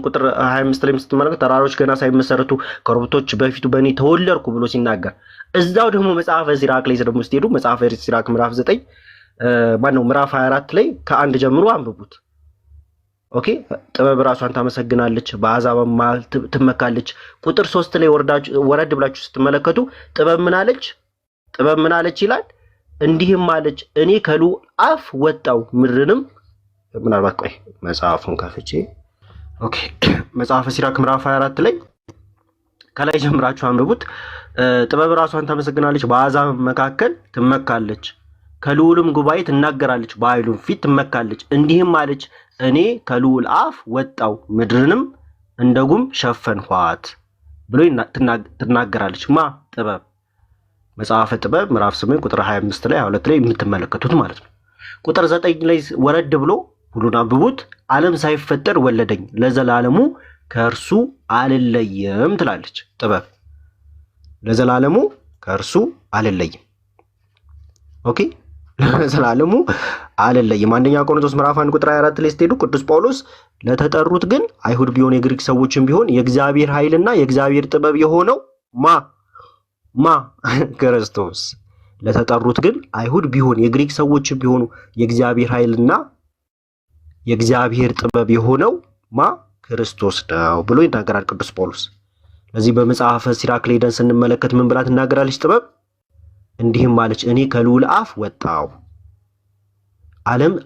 ቁጥር 25 ላይ ስትመለከቱ ተራሮች ገና ሳይመሰረቱ ኮረብቶች በፊቱ በእኔ ተወለድኩ ብሎ ሲናገር፣ እዛው ደግሞ መጽሐፈ ሲራክ ላይ ደግሞ ስትሄዱ መጽሐፈ ሲራክ ምዕራፍ 9 ምዕራፍ 24 ላይ ከአንድ ጀምሮ አንብቡት። ኦኬ፣ ጥበብ ራሷን ታመሰግናለች፣ በአሕዛብ መሃል ትመካለች። ቁጥር 3 ላይ ወረድ ብላችሁ ስትመለከቱ ጥበብ ምን አለች ይላል። እንዲህም አለች፣ እኔ ከልዑል አፍ ወጣው ምድርንም። ምናልባት ቆይ መጽሐፉን ከፍቼ ኦኬ፣ መጽሐፈ ሲራክ ምዕራፍ 24 ላይ ከላይ ጀምራችሁ አንብቡት። ጥበብ ራሷን ታመሰግናለች፣ በአሕዛብ መካከል ትመካለች፣ ከልዑልም ጉባኤ ትናገራለች፣ በኃይሉም ፊት ትመካለች። እንዲህም አለች፣ እኔ ከልዑል አፍ ወጣው ምድርንም እንደ ጉም ሸፈንኋት ብሎ ትናገራለች። ጥበብ መጽሐፈ ጥበብ ምዕራፍ 8 ቁጥር 25 ላይ 22 ላይ የምትመለከቱት ማለት ነው። ቁጥር 9 ላይ ወረድ ብሎ ሁሉን አንብቡት። ዓለም ሳይፈጠር ወለደኝ ለዘላለሙ ከእርሱ አልለይም ትላለች ጥበብ። ለዘላለሙ ከእርሱ አልለይም። ኦኬ ለዘላለሙ አልለይም። አንደኛ ቆሮንቶስ ምዕራፍ 1 ቁጥር 24 ላይ ስትሄዱ ቅዱስ ጳውሎስ ለተጠሩት ግን አይሁድ ቢሆን የግሪክ ሰዎችም ቢሆን የእግዚአብሔር ኃይልና የእግዚአብሔር ጥበብ የሆነው ማ ክርስቶስ። ለተጠሩት ግን አይሁድ ቢሆን የግሪክ ሰዎችም ቢሆኑ የእግዚአብሔር ኃይልና የእግዚአብሔር ጥበብ የሆነው ክርስቶስ ነው ብሎ ይናገራል ቅዱስ ጳውሎስ። ለዚህ በመጽሐፈ ሲራክ ላይ ሄደን ስንመለከት ምን ብላ ትናገራለች ጥበብ? እንዲህም አለች፣ እኔ ከልዑል አፍ ወጣው፣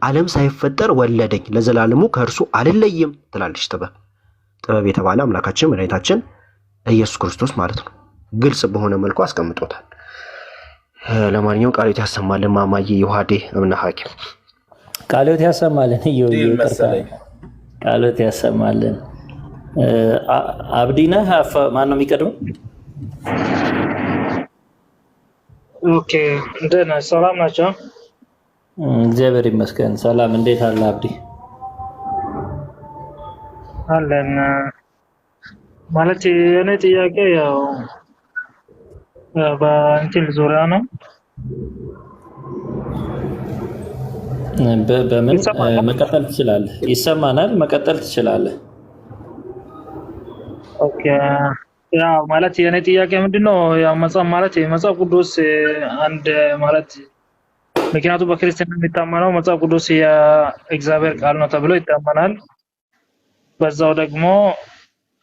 ዓለም ሳይፈጠር ወለደኝ፣ ለዘላለሙ ከእርሱ አልለይም ትላለች ጥበብ። ጥበብ የተባለ አምላካችን መድኃኒታችን ኢየሱስ ክርስቶስ ማለት ነው። ግልጽ በሆነ መልኩ አስቀምጦታል። ለማንኛውም ቃልዮት ያሰማልን። ማማዬ ዮሐዴ እብነ ሐኪም ቃልዮት ያሰማልን። ቃልዮት ያሰማልን። አብዲነህ ማን ነው የሚቀድመው? ኦኬ እንደና ሰላም ናቸው? እግዚአብሔር ይመስገን ሰላም። እንዴት አለ አብዲ? አለን ማለት የኔ ጥያቄ ያው በእንትን ዙሪያ ነው። በምን መቀጠል ትችላለህ? ይሰማናል። መቀጠል ትችላለህ። ኦኬ ያው ማለት የኔ ጥያቄ ምንድነው? ያው መጽሐፍ ማለት የመጽሐፍ ቅዱስ አንድ ማለት ምክንያቱም በክርስትና የሚታመነው መጽሐፍ ቅዱስ የእግዚአብሔር ቃል ነው ተብሎ ይታመናል። በዛው ደግሞ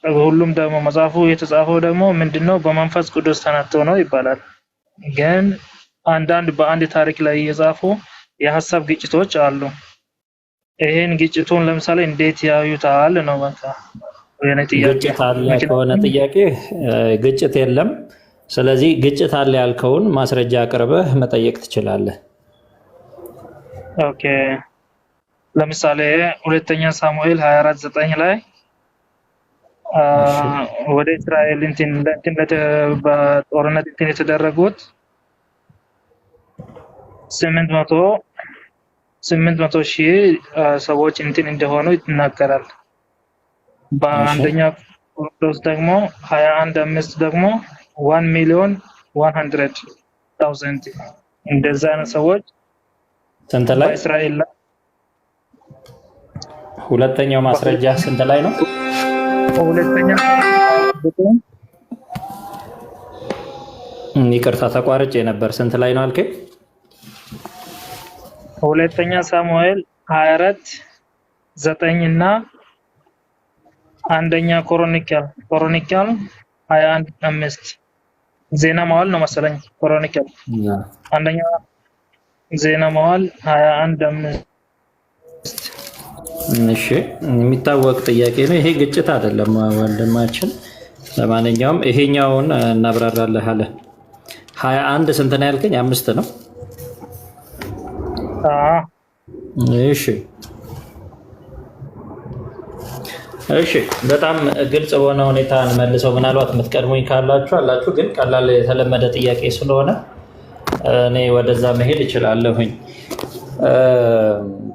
ሁሉም ደግሞ መጽሐፉ የተጻፈው ደግሞ ምንድነው በመንፈስ ቅዱስ ተነትቶ ነው ይባላል። ግን አንዳንድ በአንድ ታሪክ ላይ የጻፉ የሐሳብ ግጭቶች አሉ። ይሄን ግጭቱን ለምሳሌ እንዴት ያዩታል ነው በቃ የኔ ጥያቄ። ግጭት አለ ከሆነ ጥያቄ ግጭት የለም። ስለዚህ ግጭት አለ ያልከውን ማስረጃ አቅርበህ መጠየቅ ትችላለህ። ኦኬ ለምሳሌ ሁለተኛ ሳሙኤል 24:9 ላይ ወደ እስራኤል እንትን በጦርነት እንትን የተደረጉት 800 ሺህ ሰዎች እንትን እንደሆኑ ይናገራል። በአንደኛ ቆሮንቶስ ደግሞ 21:5 ደግሞ 1,100,000 እንደዛ አይነት ሰዎች ስንት ላይ በእስራኤል ላይ ሁለተኛው ማስረጃ ስንት ላይ ነው? ሁለተኛ ይቅርታ ተቋርጬ ነበር። ስንት ላይ ነው አልከኝ? ሁለተኛ ሳሙኤል 24:9 እና አንደኛ ኮሮኒካል 21:5 ዜና መዋዕል ነው መሰለኝ። ኮሮኒካል አንደኛ ዜና መዋዕል 21:5 እሺ የሚታወቅ ጥያቄ ነው። ይሄ ግጭት አይደለም ወንድማችን። ለማንኛውም ይሄኛውን እናብራራለሃለን። 21 ስንት ነው ያልከኝ? 5 ነው። እሺ በጣም ግልጽ በሆነ ሁኔታ እንመልሰው። ምናልባት የምትቀድሙኝ ካላችሁ አላችሁ፣ ግን ቀላል የተለመደ ጥያቄ ስለሆነ እኔ ወደዛ መሄድ እችላለሁኝ።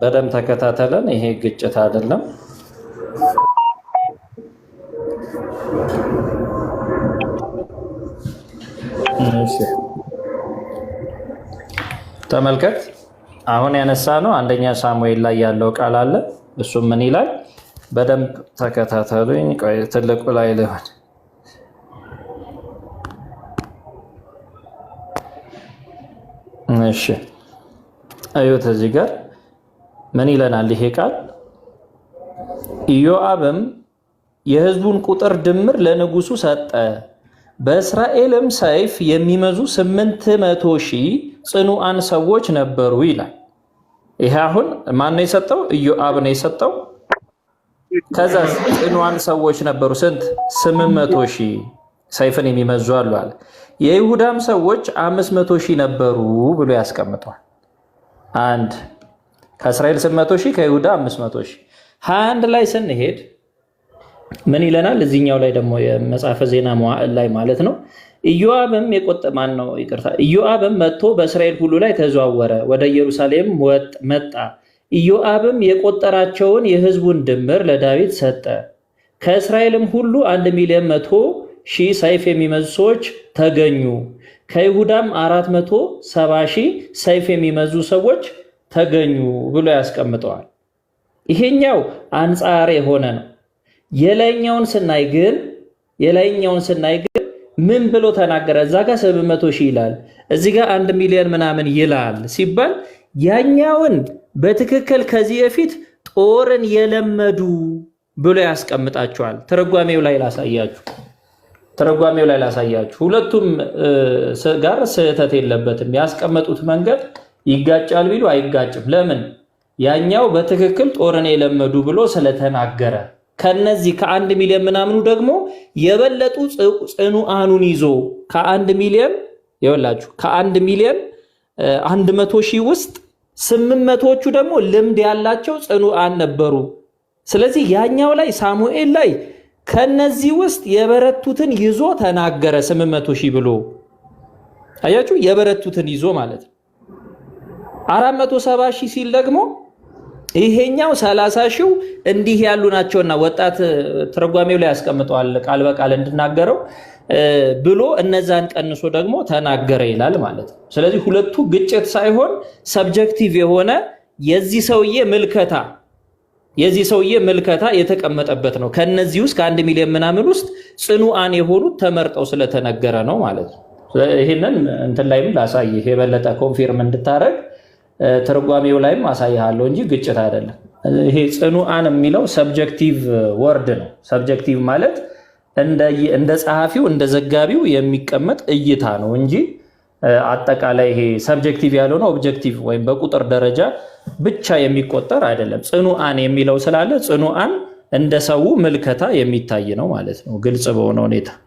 በደንብ ተከታተለን። ይሄ ግጭት አይደለም። ተመልከት። አሁን ያነሳ ነው አንደኛ ሳሙኤል ላይ ያለው ቃል አለ። እሱም ምን ይላል? በደንብ ተከታተሉኝ። ቆይ ትልቁ ላይ ልሆን። እሺ አዩት። እዚህ ጋር ምን ይለናል ይሄ ቃል? ኢዮአብም የሕዝቡን ቁጥር ድምር ለንጉሱ ሰጠ፣ በእስራኤልም ሰይፍ የሚመዙ 800,000 ጽኑዓን ሰዎች ነበሩ ይላል። ይሄ አሁን ማን ነው የሰጠው? ኢዮአብ ነው የሰጠው። ከዛ ጽኑዓን ሰዎች ነበሩ ስንት? 800,000 ሰይፍን የሚመዙ አሉ አለ። የይሁዳም ሰዎች 500,000 ነበሩ ብሎ ያስቀምጠዋል። አንድ ከእስራኤል 800,000 ከይሁዳ 500,000። 21 ላይ ስንሄድ ምን ይለናል? እዚህኛው ላይ ደግሞ የመጽሐፈ ዜና መዋዕል ላይ ማለት ነው። ኢዮአብም ኢዮአብም መጥቶ በእስራኤል ሁሉ ላይ ተዘዋወረ፣ ወደ ኢየሩሳሌም መጣ። ኢዮአብም የቆጠራቸውን የሕዝቡን ድምር ለዳዊት ሰጠ። ከእስራኤልም ሁሉ 1,100,000 ሰይፍ የሚመዙ ሰዎች ተገኙ። ከይሁዳም 470,000 ሰይፍ የሚመዙ ሰዎች ተገኙ ብሎ ያስቀምጠዋል። ይሄኛው አንጻር የሆነ ነው። የላይኛውን ስናይ ግን ምን ብሎ ተናገረ? እዛ ጋር 700,000 ይላል፣ እዚህ ጋር 1 ሚሊዮን ምናምን ይላል ሲባል ያኛውን በትክክል ከዚህ በፊት ጦርን የለመዱ ብሎ ያስቀምጣቸዋል። ትርጓሜው ላይ ላሳያችሁ። ሁለቱም ጋር ስህተት የለበትም። ያስቀመጡት መንገድ ይጋጫል ቢሉ አይጋጭም። ለምን? ያኛው በትክክል ጦርን የለመዱ ብሎ ስለተናገረ ከነዚህ ከ1 ሚሊዮን ምናምኑ ደግሞ የበለጡ ጽኑዓኑን ይዞ ከ1 ሚሊዮን 100,000 ውስጥ 800ዎቹ ደግሞ ልምድ ያላቸው ጽኑዓን ነበሩ። ስለዚህ ያኛው ላይ ሳሙኤል ላይ ከነዚህ ውስጥ የበረቱትን ይዞ ተናገረ 800,000 ብሎ አያችሁ፣ የበረቱትን ይዞ ማለት ነው። 470,000 ሲል ደግሞ ይሄኛው 30,000 እንዲህ ያሉ ናቸውና ወጣት ትርጓሜው ላይ ያስቀምጠዋል ቃል በቃል እንድናገረው ብሎ እነዛን ቀንሶ ደግሞ ተናገረ ይላል ማለት ነው። ስለዚህ ሁለቱ ግጭት ሳይሆን ሰብጀክቲቭ የሆነ የዚህ ሰውዬ ምልከታ የተቀመጠበት ነው። ከነዚህ ውስጥ ከ1 ሚሊዮን ምናምን ውስጥ ጽኑዓን የሆኑት ተመርጠው ስለተነገረ ነው ማለት ነው። ይሄንን እንትን ላይም ላሳይህ የበለጠ ኮንፊርም እንድታረግ ትርጓሜው ላይም አሳይሃለሁ እንጂ ግጭት አይደለም። ይሄ ጽኑዓን የሚለው ሰብጀክቲቭ ወርድ ነው። ሰብጀክቲቭ ማለት እንደ ጸሐፊው እንደ ዘጋቢው የሚቀመጥ እይታ ነው እንጂ አጠቃላይ ይሄ ሰብጀክቲቭ ያልሆነ ኦብጀክቲቭ ወይም በቁጥር ደረጃ ብቻ የሚቆጠር አይደለም። ጽኑዓን የሚለው ስላለ ጽኑዓን እንደ ሰው ምልከታ የሚታይ ነው ማለት ነው፣ ግልጽ በሆነ ሁኔታ